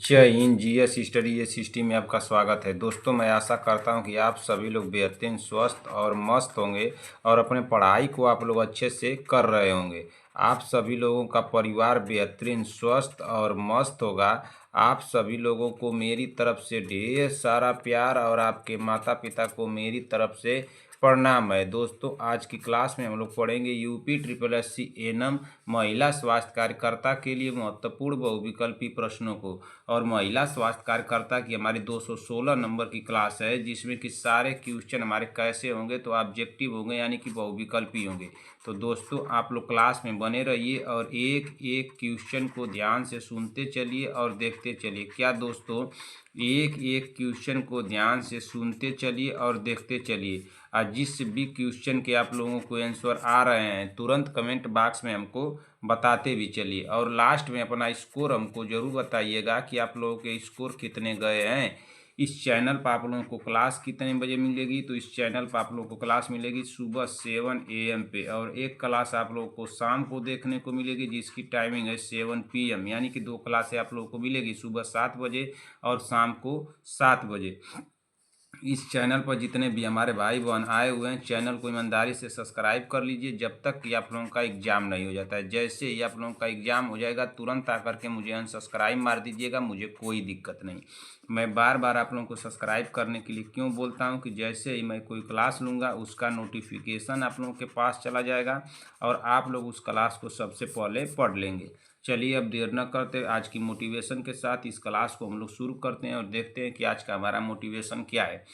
जय Hind. GS study SST में आपका स्वागत है। दोस्तों, मैं आशा करता हूं कि आप सभी लोग बेहतरीन, स्वस्थ और मस्त होंगे और अपने पढ़ाई को आप लोग अच्छे से कर रहे होंगे। आप सभी लोगों का परिवार बेहतरीन, स्वस्थ और मस्त होगा। आप सभी लोगों को मेरी तरफ से ढेर सारा प्यार और आपके माता पिता को मेरी तरफ से प्रणाम है। दोस्तों, आज की क्लास में हम लोग पढ़ेंगे UP triple S C NM महिला स्वास्थ्य कार्यकर्ता के लिए महत्वपूर्ण बहुविकल्पी प्रश्नों को। और महिला स्वास्थ्य कार्यकर्ता की हमारी 216 नंबर की क्लास है, जिसमें कि सारे क्वेश्चन हमारे कैसे होंगे, तो ऑब्जेक्टिव होंगे यानी कि बहुविकल्पी होंगे। तो दोस्तों, आप लोग क्लास में बने रहिए और एक एक क्वेश्चन को ध्यान से सुनते चलिए और देखते चलिए। क्या दोस्तों, एक एक क्वेश्चन को ध्यान से सुनते चलिए और देखते चलिए। और जिस भी क्वेश्चन के आप लोगों को आंसर आ रहे हैं, तुरंत कमेंट बॉक्स में हमको बताते भी चलिए। और लास्ट में अपना स्कोर हमको ज़रूर बताइएगा कि आप लोगों के स्कोर कितने गए हैं। इस चैनल पर आप लोगों को क्लास कितने बजे मिलेगी, तो इस चैनल पर आप लोगों को क्लास मिलेगी सुबह 7 AM पे, और एक क्लास आप लोगों को शाम को देखने को मिलेगी जिसकी टाइमिंग है 7 PM, यानी कि 2 क्लासें आप लोगों को मिलेगी, सुबह 7 बजे और शाम को 7 बजे। इस चैनल पर जितने भी हमारे भाई बहन आए हुए हैं, चैनल को ईमानदारी से सब्सक्राइब कर लीजिए जब तक कि आप लोगों का एग्ज़ाम नहीं हो जाता है। जैसे ही आप लोगों का एग्ज़ाम हो जाएगा, तुरंत आकर के मुझे अनसब्सक्राइब मार दीजिएगा, मुझे कोई दिक्कत नहीं। मैं बार बार आप लोगों को सब्सक्राइब करने के लिए क्यों बोलता हूं कि जैसे ही मैं कोई क्लास लूँगा, उसका नोटिफिकेशन आप लोगों के पास चला जाएगा और आप लोग उस क्लास को सबसे पहले पढ़ लेंगे। चलिए, अब देर न करते आज की मोटिवेशन के साथ इस क्लास को हम लोग शुरू करते हैं और देखते हैं कि आज का हमारा मोटिवेशन क्या है।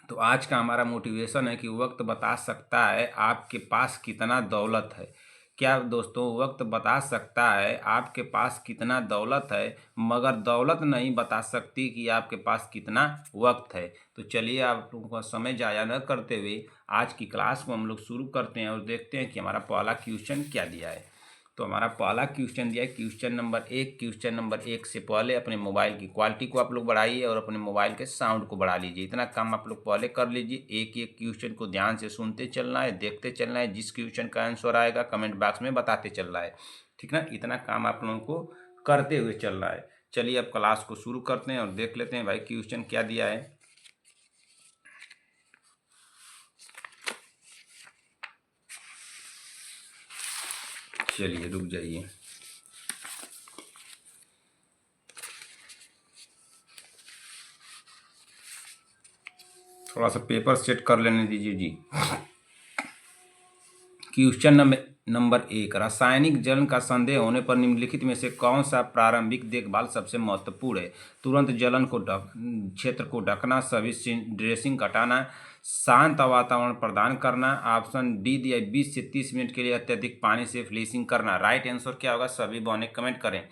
तो आज का हमारा मोटिवेशन है कि वक्त बता सकता है आपके पास कितना दौलत है। क्या दोस्तों, वक्त बता सकता है आपके पास कितना दौलत है, मगर दौलत नहीं बता सकती कि आपके पास कितना वक्त है। तो चलिए, आप लोगों का समय जाया न करते हुए आज की क्लास को हम लोग शुरू करते हैं और देखते हैं कि हमारा पहला क्वेश्चन क्या दिया है। तो हमारा पहला क्वेश्चन दिया है क्वेश्चन नंबर 1। क्वेश्चन नंबर 1 से पहले अपने मोबाइल की क्वालिटी को आप लोग बढ़ाइए और अपने मोबाइल के साउंड को बढ़ा लीजिए। इतना काम आप लोग पहले कर लीजिए। एक एक क्वेश्चन को ध्यान से सुनते चलना है, देखते चलना है। जिस क्वेश्चन का आंसर आएगा कमेंट बॉक्स में बताते चलना है, ठीक ना। इतना काम आप लोगों को करते हुए चलना है। चलिए, अब क्लास को शुरू करते हैं और देख लेते हैं भाई क्वेश्चन क्या दिया है। चलिए, रुक जाइए। थोड़ा सा पेपर सेट कर लेने दीजिए जी। क्वेश्चन नंबर 1, रासायनिक जलन का संदेह होने पर निम्नलिखित में से कौन सा प्रारंभिक देखभाल सबसे महत्वपूर्ण है। तुरंत जलन को क्षेत्र को ढकना, सभी ड्रेसिंग हटाना, शांत वातावरण प्रदान करना। ऑप्शन डी दिया 20 से 30 मिनट के लिए अत्यधिक पानी से फ्लेशिंग करना। राइट आंसर क्या होगा, सभी बहनें कमेंट करें।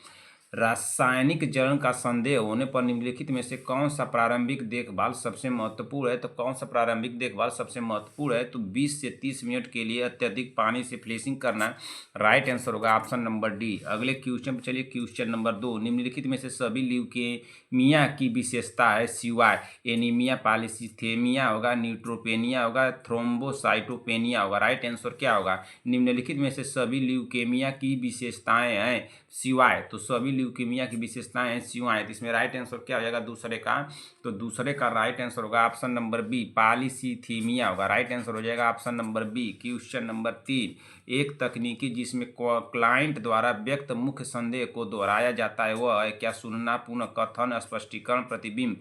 रासायनिक जलन का संदेह होने पर निम्नलिखित में से कौन सा प्रारंभिक देखभाल सबसे महत्वपूर्ण है। तो कौन सा प्रारंभिक देखभाल सबसे महत्वपूर्ण है, तो 20 से 30 मिनट के लिए अत्यधिक पानी से फ्लेशिंग करना। राइट आंसर होगा ऑप्शन नंबर डी। अगले क्वेश्चन पर चलिए। क्वेश्चन नंबर 2, निम्नलिखित में से सभी ल्यूकेमिया की विशेषता है सिवाय एनीमिया, पॉलीसिथेमिया होगा, न्यूट्रोपेनिया होगा, थ्रोम्बोसाइटोपेनिया होगा। राइट आंसर क्या होगा, निम्नलिखित में से सभी ल्यूकेमिया की विशेषताएं हैं सिवाय। तो सभी ल्यूकेमिया की विशेषताएं हैं सिवाय, तो इसमें राइट आंसर क्या हो जाएगा दूसरे का। तो दूसरे का राइट आंसर होगा ऑप्शन नंबर बी, पॉलीसिथीमिया होगा। राइट आंसर हो जाएगा option number B. Question number 3, एक तकनीकी जिसमें क्लाइंट द्वारा व्यक्त मुख्य संदेह को दोहराया जाता है वह है क्या। सुनना, पुनः कथन, स्पष्टीकरण, प्रतिबिंब।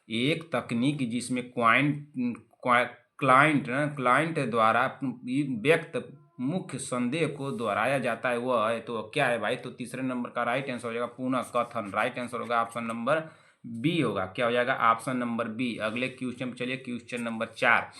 एक तकनीक जिसमें क्लाइंट द्वारा व्यक्त मुख्य संदेह को दोहराया जाता है वह है, तो क्या है भाई। तो तीसरे नंबर का राइट आंसर हो जाएगा पुनः कथन। राइट आंसर होगा ऑप्शन नंबर बी होगा। क्या हो जाएगा, ऑप्शन नंबर बी। अगले क्वेश्चन चलिए। क्वेश्चन नंबर 4,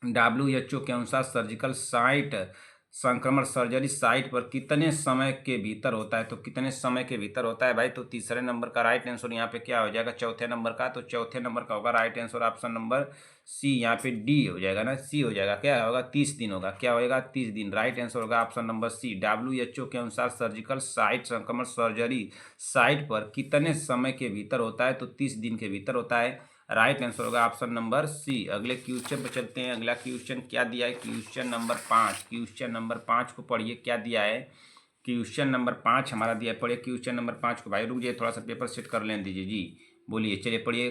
WHO के अनुसार सर्जिकल साइट संक्रमण सर्जरी साइट पर कितने समय के भीतर होता है। तो कितने समय के भीतर होता है भाई। तो तीसरे नंबर का राइट आंसर यहाँ पे क्या हो जाएगा, चौथे नंबर का। तो चौथे नंबर का होगा right answer option number C. यहाँ पे डी हो जाएगा ना, सी हो जाएगा। क्या होगा, 30 दिन होगा। क्या होगा, 30 दिन। राइट आंसर होगा ऑप्शन नंबर सी। WHO के अनुसार सर्जिकल साइट संक्रमण सर्जरी साइट पर कितने समय के भीतर होता है। तो 30 दिन के भीतर होता है। राइट आंसर होगा ऑप्शन नंबर सी। अगले क्वेश्चन पे चलते हैं। अगला क्वेश्चन क्या दिया है, क्वेश्चन नंबर 5। क्वेश्चन नंबर 5 को पढ़िए क्या दिया है। क्वेश्चन नंबर 5 हमारा दिया है, पढ़िए क्वेश्चन नंबर 5 को। भाई रुक जाइए, थोड़ा सा पेपर सेट कर लेने दीजिए जी। बोलिए, चलिए पढ़िए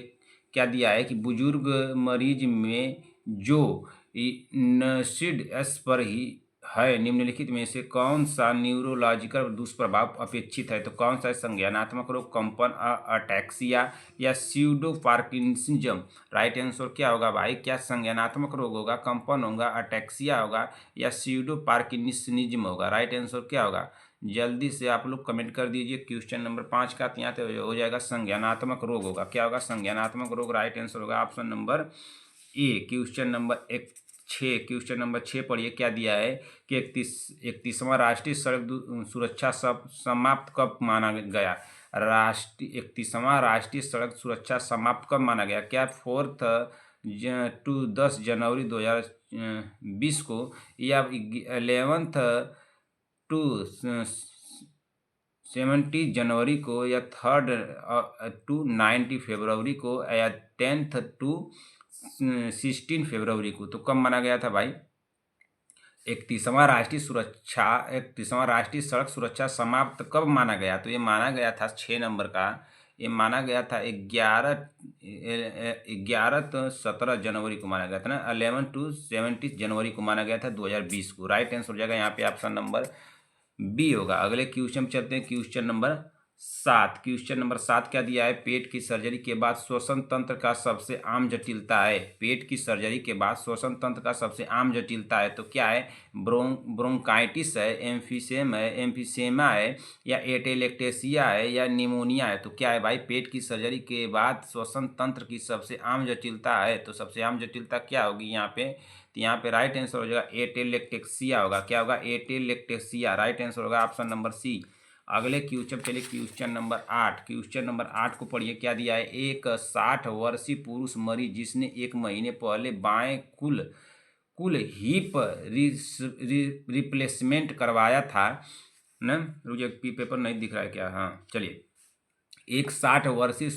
क्या दिया है कि बुजुर्ग मरीज में जो नसिड एस पर ही है, निम्नलिखित में से कौन सा न्यूरोलॉजिकल दुष्प्रभाव अपेक्षित है? तो कौन सा है? संज्ञानात्मक रोग, कंपन, अटैक्सिया या स्यूडो पार्किंसनिज्म। राइट आंसर क्या होगा भाई? क्या संज्ञानात्मक रोग होगा, कंपन होगा, अटैक्सिया होगा या स्यूडो पार्किंसनिज्म होगा? राइट आंसर क्या होगा? जल्दी से आप लोग कमेंट कर दीजिए। क्वेश्चन नंबर 5 का यहाँ तो हो जाएगा संज्ञानात्मक रोग होगा। क्या होगा? संज्ञानात्मक रोग। राइट आंसर होगा option number A. Question number 6, question number 6 पढ़िए क्या दिया है कि 31वां राष्ट्रीय सड़क सुरक्षा समाप्त कब माना गया? 31वां राष्ट्रीय सड़क सुरक्षा समाप्त कब माना गया? क्या 10 जनवरी 2020 को, या 11 टू 70 जनवरी को, या 3 टू 90 फरवरी को, या 10 टू 16 फरवरी को? तो कब माना गया था भाई? 31वां राष्ट्रीय सड़क सुरक्षा समाप्त कब माना गया? तो ये माना गया था 6 नंबर का, ये माना गया था 11 तो 17 जनवरी को माना गया था ना, 11 टू 17 जनवरी को माना गया था 2020 को। राइट आंसर हो जाएगा यहाँ पे ऑप्शन नंबर बी होगा। अगले क्वेश्चन चलते हैं, क्वेश्चन नंबर 7। क्वेश्चन नंबर 7 क्या दिया है? पेट की सर्जरी के बाद श्वसन तंत्र का सबसे आम जटिलता है। पेट की सर्जरी के बाद श्वसन तंत्र का सबसे आम जटिलता है, तो क्या है? ब्रोंकाइटिस है, एम्फीसेमा है, या एटेलेक्टेसिया है, या निमोनिया है? तो क्या है भाई? पेट की सर्जरी के बाद श्वसन तंत्र की सबसे आम जटिलता है, तो सबसे आम जटिलता क्या होगी यहाँ पे? तो यहाँ पे राइट आंसर हो जाएगा एटेलेक्टेक्सिया होगा। क्या होगा? एटेलेक्टेक्सिया। राइट आंसर होगा ऑप्शन नंबर सी। अगले क्वेश्चन चलिए, क्वेश्चन नंबर 8। क्वेश्चन नंबर 8 को पढ़िए क्या दिया है? एक 60 वर्षीय पुरुष मरीज जिसने 1 महीने पहले बाएं कुल हिप रिप्लेसमेंट करवाया था ना, रुझे पेपर नहीं दिख रहा है क्या? हाँ चलिए, एक 60 वर्षीय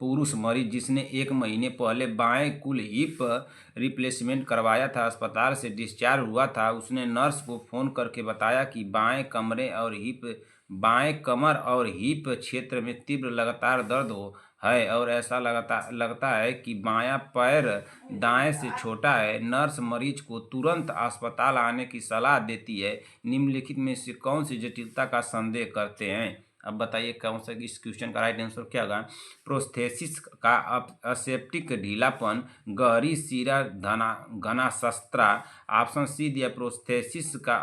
पुरुष मरीज जिसने 1 महीने पहले बाएं कुल हिप रिप्लेसमेंट करवाया था, अस्पताल से डिस्चार्ज हुआ था। उसने नर्स को फ़ोन करके बताया कि बाएं कमर और हिप क्षेत्र में तीव्र लगातार दर्द है, और ऐसा लगता है कि बायां पैर दाएं से छोटा है। नर्स मरीज को तुरंत अस्पताल आने की सलाह देती है। निम्नलिखित में से कौन सी जटिलता का संदेह करते हैं? अब बताइए कौन सा इस क्वेश्चन का राइट आंसर क्या होगा? प्रोस्थेसिस का असेप्टिक ढीलापन, गहरी सीरा घनाशस्त्रा। ऑप्शन सी दिया प्रोस्थेसिस का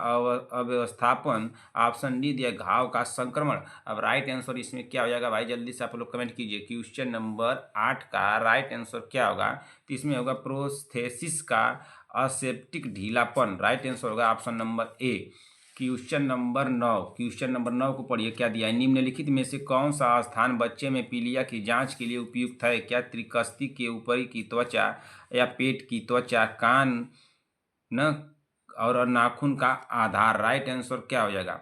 अव्यवस्थापन, ऑप्शन डी दिया घाव का संक्रमण। अब राइट आंसर इसमें क्या हो जाएगा भाई? जल्दी से आप लोग कमेंट कीजिए। क्वेश्चन नंबर 8 का राइट आंसर क्या होगा? तो इसमें होगा प्रोस्थेसिस का असेप्टिक ढीलापन। राइट आंसर होगा option number A. Question number 9। Question number 9 को पढ़िए क्या दिया है? निम्नलिखित में से कौन सा स्थान बच्चे में पीलिया की जांच के लिए उपयुक्त है? क्या त्रिकस्ती के ऊपरी की त्वचा, या पेट की त्वचा, कान न और नाखून का आधार? राइट आंसर क्या हो जाएगा?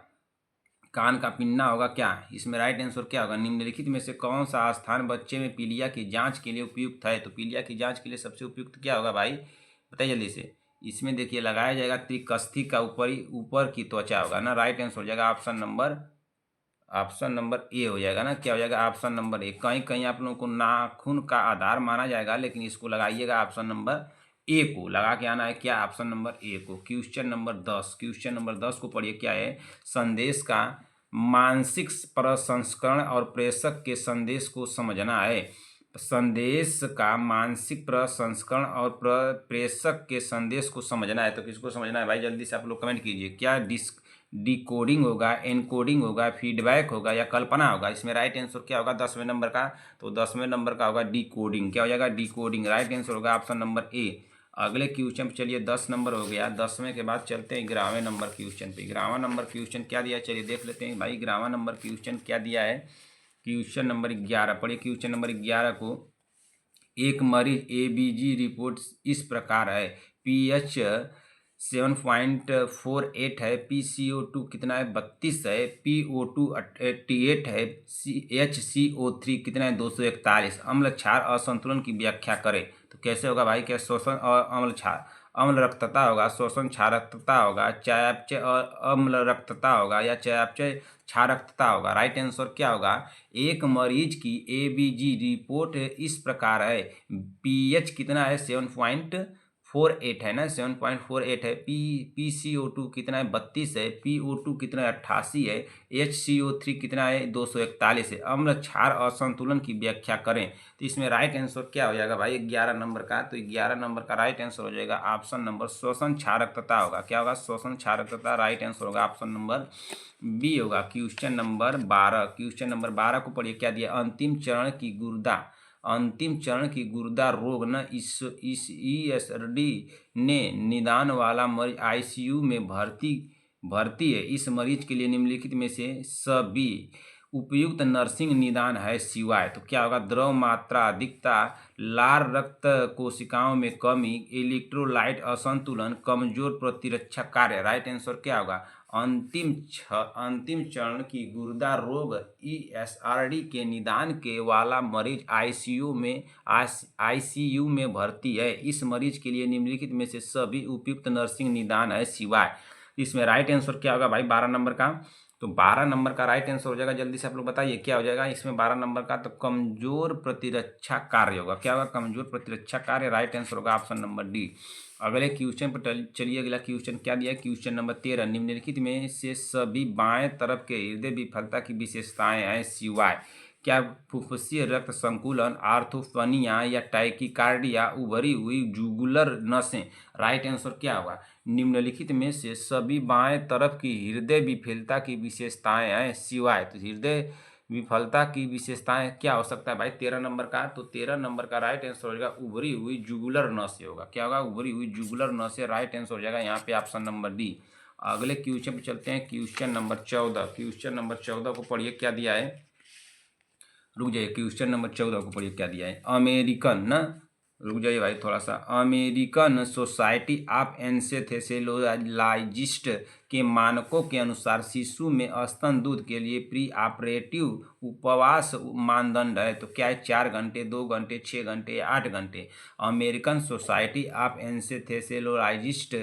कान का पिन्ना होगा क्या? इसमें राइट आंसर क्या होगा? निम्नलिखित में से कौन सा स्थान बच्चे में पीलिया की जांच के लिए उपयुक्त है? तो पीलिया की जांच के लिए सबसे उपयुक्त क्या होगा भाई? बताइए जल्दी से। इसमें देखिए लगाया जाएगा त्रिकस्थी का ऊपर की त्वचा होगा ना। राइट आंसर हो जाएगा ऑप्शन नंबर ए हो जाएगा ना। क्या हो जाएगा? Option number A. कहीं कहीं आप लोगों को नाखून का आधार माना जाएगा, लेकिन इसको लगाइएगा ऑप्शन नंबर ए को लगा के आना है। क्या? ऑप्शन नंबर ए को। Question number 10। क्वेश्चन नंबर 10 को पढ़िए क्या है? संदेश का मानसिक प्रसंस्करण और प्रेषक के संदेश को समझना है। संदेश का मानसिक प्रसंस्करण और प्रेषक के संदेश को समझना है, तो किसको समझना है भाई? जल्दी से आप लोग कमेंट कीजिए। क्या डिकोडिंग होगा, एनकोडिंग होगा, फीडबैक होगा, या कल्पना होगा? इसमें राइट आंसर क्या होगा 10वें नंबर का? तो 10वें नंबर का होगा डिकोडिंग। क्या हो जाएगा? डिकोडिंग। राइट आंसर होगा ऑप्शन नंबर ए। अगले क्वेश्चन चलिए 10 नंबर हो गया। 10वें के बाद चलते हैं 11वें नंबर क्वेश्चन पे। 11वां नंबर क्वेश्चन क्या दिया चलिए देख लेते हैं भाई। 11वां नंबर क्वेश्चन क्या दिया है? क्वेश्चन नंबर 11 पढ़िए। क्वेश्चन नंबर 11 को, एक मरीज एबीजी रिपोर्ट इस प्रकार है। पीएच 7.48 है, PCO2 कितना है? 32 है, PO2 88 है, HCO3 कितना है? 241। अम्ल क्षार असंतुलन की व्याख्या करें। तो कैसे होगा भाई? क्या शोषण और अम्ल क्षार अम्ल रक्तता होगा, श्वसन क्षारकता होगा, चयापचय और अम्ल रक्तता होगा या चयापचय क्षारकता होगा। राइट आंसर क्या होगा? एक मरीज की एबीजी रिपोर्ट इस प्रकार है। पीएच कितना है? 7.48 है ना, 7.48 है। PCO2 कितना है? 32 है। PO2 कितना है? 88 है। HCO3 कितना है? 241 है। अम्ल क्षार असंतुलन की व्याख्या करें। तो इसमें राइट आंसर क्या हो जाएगा भाई? 11 नंबर का। तो 11 नंबर का राइट आंसर हो जाएगा ऑप्शन नंबर श्वसन क्षारकता होगा। क्या होगा? श्वसन क्षारकता राइट आंसर होगा, ऑप्शन नंबर बी होगा। क्वेश्चन नंबर 12, क्वेश्चन नंबर 12 को पढ़िए। क्या दिया? अंतिम चरण की गुर्दा रोग न इस ESRD ने निदान वाला मरीज ICU में भर्ती है। इस मरीज के लिए निम्नलिखित में से सभी उपयुक्त नर्सिंग निदान है सिवाय। तो क्या होगा? द्रव मात्रा अधिकता, लाल रक्त कोशिकाओं में कमी, इलेक्ट्रोलाइट असंतुलन, कमजोर प्रतिरक्षा कार्य। राइट आंसर क्या होगा? अंतिम चरण की गुर्दा रोग ESRD के निदान के वाला मरीज ICU में भर्ती है। इस मरीज के लिए निम्नलिखित में से सभी उपयुक्त नर्सिंग निदान है सिवाय। इसमें राइट आंसर क्या होगा भाई 12 नंबर का? तो 12 नंबर का राइट आंसर हो जाएगा, जल्दी से आप लोग बताइए क्या हो जाएगा इसमें 12 नंबर का? तो कमजोर प्रतिरक्षा कार्य होगा। क्या होगा? कमजोर प्रतिरक्षा कार्य। राइट आंसर होगा ऑप्शन नंबर डी। अगले क्वेश्चन पर चलिए। अगला क्वेश्चन क्या दिया है? क्वेश्चन नंबर 13, निम्नलिखित में से सभी बाएं तरफ के हृदय विफलता की विशेषताएं हैं सिवाय। क्या फुफ्फुसीय रक्त संकुलन, आर्थोपनिया या टैकीकार्डिया, उभरी हुई जुगुलर नसें। राइट आंसर क्या होगा? निम्नलिखित में से सभी बाएं तरफ की हृदय विफलता की विशेषताएं हैं सिवाय। तो हृदय विफलता की विशेषताएं क्या हो सकता है भाई 13 नंबर का? तो 13 नंबर का राइट आंसर हो जाएगा उभरी हुई जुगुलर नसें होगा। क्या होगा? उभरी हुई जुगुलर नसें। राइट आंसर हो जाएगा यहाँ पे ऑप्शन नंबर डी। अगले क्वेश्चन पे चलते हैं। क्वेश्चन नंबर 14, क्वेश्चन नंबर 14 को पढ़िए। क्या दिया है? रुक जाइए, क्वेश्चन नंबर 14 को पढ़िए। क्या दिया है? रुक जाइए भाई थोड़ा सा। अमेरिकन सोसाइटी ऑफ एनेस्थेसियोलॉजिस्ट के मानकों के अनुसार शिशु में स्तन दूध के लिए प्री ऑपरेटिव उपवास मानदंड है। तो क्या है? 4 घंटे, 2 घंटे, 6 घंटे या 8 घंटे। अमेरिकन सोसाइटी ऑफ एनेस्थेसियोलॉजिस्ट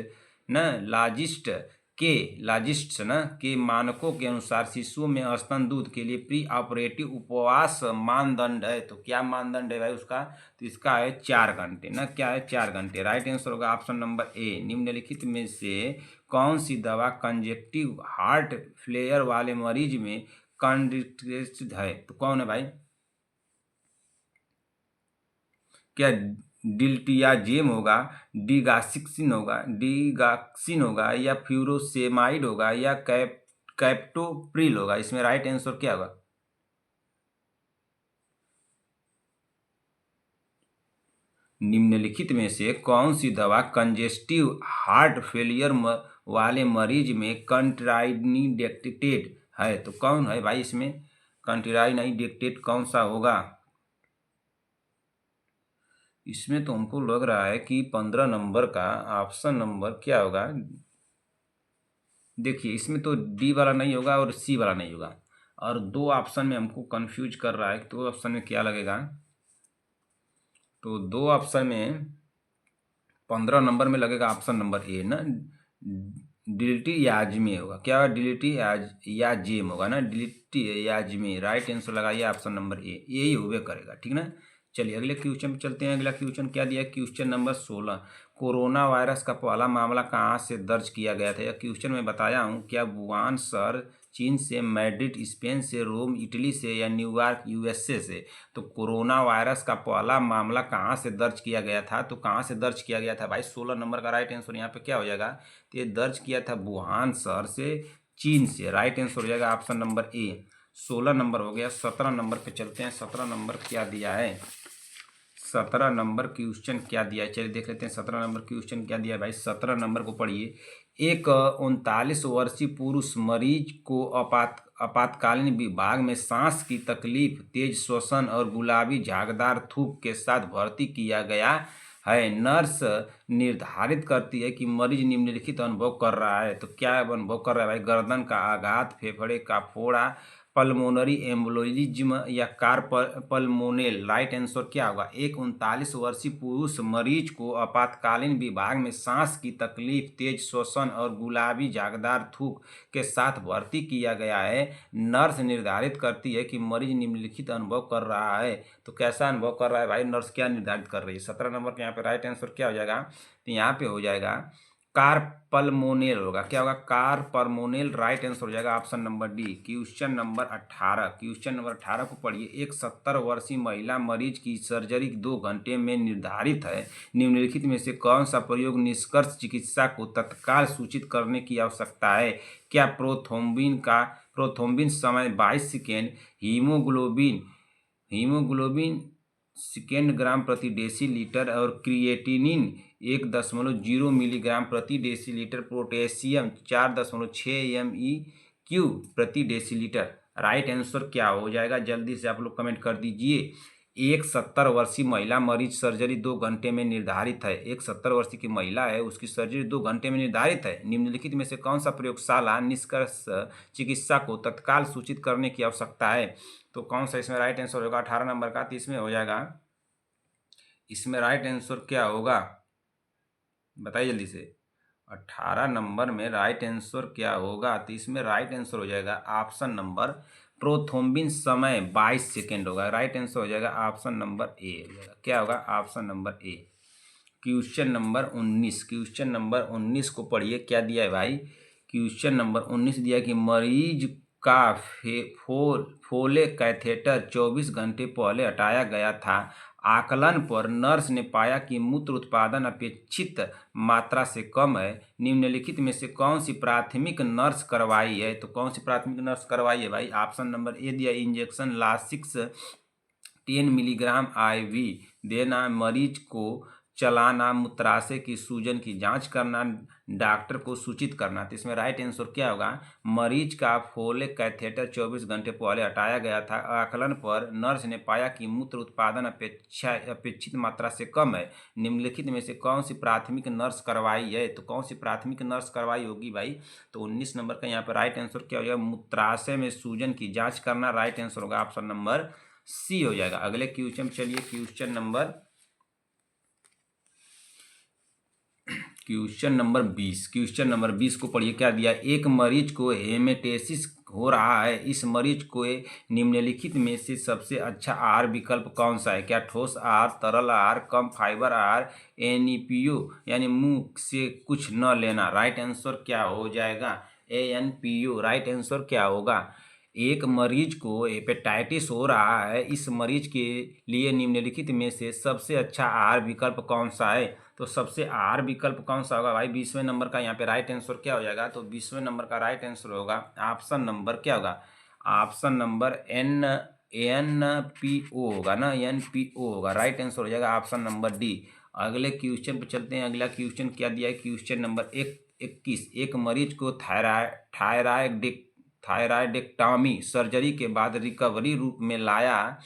लॉजिस्ट लॉजिस्ट्स के मानकों के अनुसार शिशुओं में स्तन दूध के लिए प्री ऑपरेटिव उपवास मानदंड है। तो क्या मानदंड है भाई उसका? तो इसका है 4 घंटे ना। क्या है? 4 घंटे। राइट आंसर होगा ऑप्शन नंबर ए। निम्नलिखित में से कौन सी दवा कंजेक्टिव हार्ट फेलियर वाले मरीज में कंट्राइंडिकेटेड है? तो कौन है भाई? क्या डिल्टियाजेम होगा, डिगाक्सिन होगा या फ्यूरोसेमाइड होगा या कैप्टोप्रिल होगा? इसमें राइट आंसर क्या होगा? निम्नलिखित में से कौन सी दवा कंजेस्टिव हार्ट फेलियर वाले मरीज में कंट्राइंडिकेटेड है? तो कौन है भाई इसमें कंट्राइंडिकेटेड कौन सा होगा? इसमें तो हमको लग रहा है कि 15 नंबर का ऑप्शन नंबर क्या होगा? देखिए इसमें तो डी वाला नहीं होगा और सी वाला नहीं होगा, और 2 ऑप्शन में हमको कंफ्यूज कर रहा है। 2 ऑप्शन में क्या लगेगा? तो 2 ऑप्शन में 15 नंबर में लगेगा ऑप्शन नंबर ए ना, डिलिटी याजमी होगा। क्या होगा? डिलिटी याजिम होगा ना, डिलिटी याजमी। राइट आंसर लगाइए ऑप्शन नंबर ए, यही होवे करेगा। ठीक ना। चलिए अगले क्वेश्चन पे चलते हैं। अगला क्वेश्चन क्या दिया है? क्वेश्चन नंबर 16, कोरोना वायरस का पहला मामला कहाँ से दर्ज किया गया था? यह क्वेश्चन में बताया हूँ। क्या वुहान शहर चीन से, मैड्रिड स्पेन से, रोम इटली से या न्यूयॉर्क USA से? तो कोरोना वायरस का पहला मामला कहाँ से दर्ज किया गया था? तो कहाँ से दर्ज किया गया था भाई? 16 नंबर का राइट आंसर यहाँ पे क्या हो जाएगा? तो ये दर्ज किया था वुहान शहर से, चीन से। राइट आंसर हो जाएगा ऑप्शन नंबर ए। 16 नंबर हो गया। 17 नंबर पे चलते हैं। 17 नंबर क्या दिया है? 17 नंबर क्वेश्चन क्या दिया है? चलिए देख लेते हैं 17 नंबर क्वेश्चन क्या दिया है भाई। 17 नंबर को पढ़िए। एक 39 वर्षीय पुरुष मरीज को आपातकालीन विभाग में सांस की तकलीफ, तेज श्वसन और गुलाबी झागदार थूक के साथ भर्ती किया गया है। नर्स निर्धारित करती है कि मरीज निम्नलिखित अनुभव कर रहा है। तो क्या अनुभव कर रहा है भाई? गर्दन का आघात, फेफड़े का फोड़ा, पल्मोनरी एम्बोलिज्म या पल्मोनेल। राइट आंसर क्या होगा? एक 39 वर्षीय पुरुष मरीज को आपातकालीन विभाग में सांस की तकलीफ, तेज श्वसन और गुलाबी झागदार थूक के साथ भर्ती किया गया है। नर्स निर्धारित करती है कि मरीज निम्नलिखित अनुभव कर रहा है। तो कैसा अनुभव कर रहा है भाई? नर्स क्या निर्धारित कर रही है? 17 नंबर के यहाँ पे राइट आंसर क्या हो जाएगा? तो यहाँ पे हो जाएगा कार्पल्मोनेल होगा। क्या होगा? कार्पल्मोनेल। राइट आंसर हो जाएगा option number D. Question number 18। Question number 18 को पढ़िए। एक 70 वर्षीय महिला मरीज की सर्जरी 2 घंटे में निर्धारित है। निम्नलिखित में से कौन सा प्रयोग निष्कर्ष चिकित्सा को तत्काल सूचित करने की आवश्यकता है? क्या प्रोथ्रोम्बिन समय 22 सेकेंड, हीमोग्लोबिन सेकेंड ग्राम प्रति डेसीलीटर और क्रिएटिनिन 1.0 मिलीग्राम प्रति डेसीलीटर, पोटेशियम 4.6 MEQ प्रति डेसीलीटर। राइट आंसर क्या हो जाएगा? जल्दी से आप लोग कमेंट कर दीजिए। एक 70 वर्षीय महिला मरीज सर्जरी 2 घंटे में निर्धारित है। एक 70 वर्षीय की महिला है, उसकी सर्जरी 2 घंटे में निर्धारित है। निम्नलिखित में से कौन सा प्रयोगशाला निष्कर्ष चिकित्सा को तत्काल सूचित करने की आवश्यकता है? तो कौन सा इसमें राइट आंसर होगा? 18 नंबर का। तो इसमें हो जाएगा, इसमें राइट आंसर क्या होगा बताइए जल्दी से। 18 नंबर में राइट आंसर क्या होगा? तो इसमें राइट आंसर हो जाएगा ऑप्शन नंबर प्रोथ्रोम्बिन समय 22 सेकेंड होगा। राइट आंसर हो जाएगा ऑप्शन नंबर ए हो जाएगा। क्या होगा? Option number A. Question number 19। Question number 19 को पढ़िए। क्या दिया है भाई? क्वेश्चन नंबर 19 दिया है कि मरीज का फोले कैथेटर 24 घंटे पहले हटाया गया था। आकलन पर नर्स ने पाया कि मूत्र उत्पादन अपेक्षित मात्रा से कम है। निम्नलिखित में से कौन सी प्राथमिक नर्स करवाई है? तो कौन सी प्राथमिक नर्स करवाई है भाई? ऑप्शन नंबर ए दिया, इंजेक्शन लासिक्स 10 मिलीग्राम IV देना, मरीज को चलाना, मूत्राशय की सूजन की जांच करना, डॉक्टर को सूचित करना। तो इसमें राइट आंसर क्या होगा? मरीज का फोले कैथेटर 24 घंटे पहले हटाया गया था। आकलन पर नर्स ने पाया कि मूत्र उत्पादन अपेक्षित मात्रा से कम है। निम्नलिखित में से कौन सी प्राथमिक नर्स करवाई है? तो कौन सी प्राथमिक नर्स करवाई होगी भाई? तो 19 नंबर का यहाँ पर राइट आंसर क्या हो जाएगा? मूत्राशय में सूजन की जाँच करना। राइट आंसर होगा ऑप्शन नंबर सी हो जाएगा। अगले क्वेश्चन चलिए। Question number 20। क्वेश्चन नंबर 20 को पढ़िए। क्या दिया? एक मरीज को हेमेटेसिस हो रहा है। इस मरीज को निम्नलिखित में से सबसे अच्छा आहार विकल्प कौन सा है? क्या ठोस आहार, तरल आहार, कम फाइबर आहार, NPO यानी मुंह से कुछ न लेना। राइट आंसर क्या हो जाएगा? ANPO। राइट आंसर क्या होगा? एक मरीज को हेपेटाइटिस हो रहा है। इस मरीज के लिए निम्नलिखित में से सबसे अच्छा आहार विकल्प कौन सा है? तो सबसे आहार विकल्प कौन सा होगा भाई? 20वें नंबर का यहाँ पे राइट आंसर क्या हो जाएगा? तो 20वें नंबर का राइट आंसर होगा ऑप्शन नंबर क्या होगा? ऑप्शन नंबर NPO होगा ना, NPO होगा। राइट आंसर हो जाएगा ऑप्शन नंबर डी। अगले क्वेश्चन पे चलते हैं। अगला क्वेश्चन क्या दिया है? Question number 21। एक मरीज को थायराइडेक्टॉमी सर्जरी के बाद रिकवरी रूप में लाया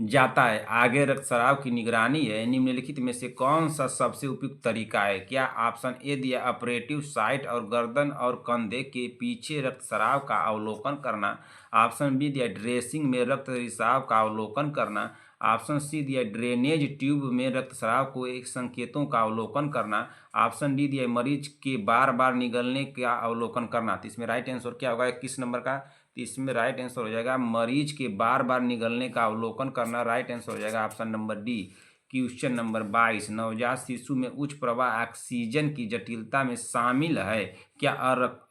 जाता है। आगे रक्तस्राव की निगरानी है। निम्नलिखित में से कौन सा सबसे उपयुक्त तरीका है? क्या ऑप्शन ए दिया, ऑपरेटिव साइट और गर्दन और कंधे के पीछे रक्तस्राव का अवलोकन करना। ऑप्शन बी दिया, ड्रेसिंग में रक्त रिसाव का अवलोकन करना। ऑप्शन सी दिया, ड्रेनेज ट्यूब में रक्तस्राव को एक संकेतों का अवलोकन करना। ऑप्शन डी दिया, मरीज के बार बार निगलने का अवलोकन करना। तो इसमें राइट आंसर क्या होगा 21 नंबर का? तो इसमें राइट आंसर हो जाएगा मरीज के बार बार निगलने का अवलोकन करना। राइट आंसर हो जाएगा option number D. Question number 22। नवजात शिशु में उच्च प्रवाह ऑक्सीजन की जटिलता में शामिल है। क्या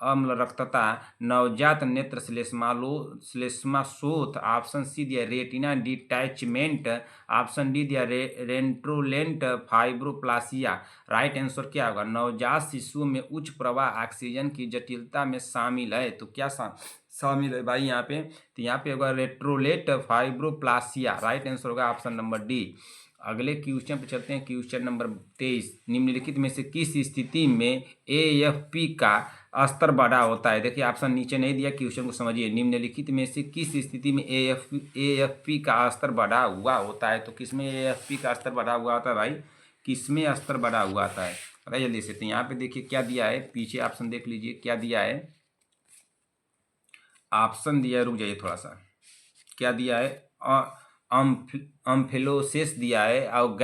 अम्ल रक्तता, नवजात नेत्र श्लेष्माशोथ। ऑप्शन सी दिया, रेटिना डिटैचमेंट। ऑप्शन डी दिया, रेंट्रोलेंट फाइब्रोप्लासिया। राइट आंसर क्या होगा? नवजात शिशु में उच्च प्रवाह ऑक्सीजन की जटिलता में शामिल है। तो क्या शामिल है भाई यहाँ पे? तो यहाँ पे होगा रेट्रोलेट फाइब्रोप्लासिया। राइट आंसर होगा ऑप्शन नंबर डी। अगले क्वेश्चन पे चलते हैं। Question number 23। निम्नलिखित में से किस स्थिति में AFP का स्तर बढ़ा होता है? देखिए ऑप्शन नीचे नहीं दिया, क्वेश्चन को समझिए। निम्नलिखित में से किस स्थिति में AFP का स्तर बढ़ा हुआ होता है? तो किसमें AFP का स्तर बढ़ा हुआ होता है भाई? किसमें स्तर बढ़ा हुआ आता है बताइए जल्दी से। तो यहाँ पे देखिए क्या दिया है, पीछे ऑप्शन देख लीजिए क्या दिया है। ऑप्शन दिया है, रुक जाइए थोड़ा सा, क्या दिया है, अम्फिलोसिस दिया है, और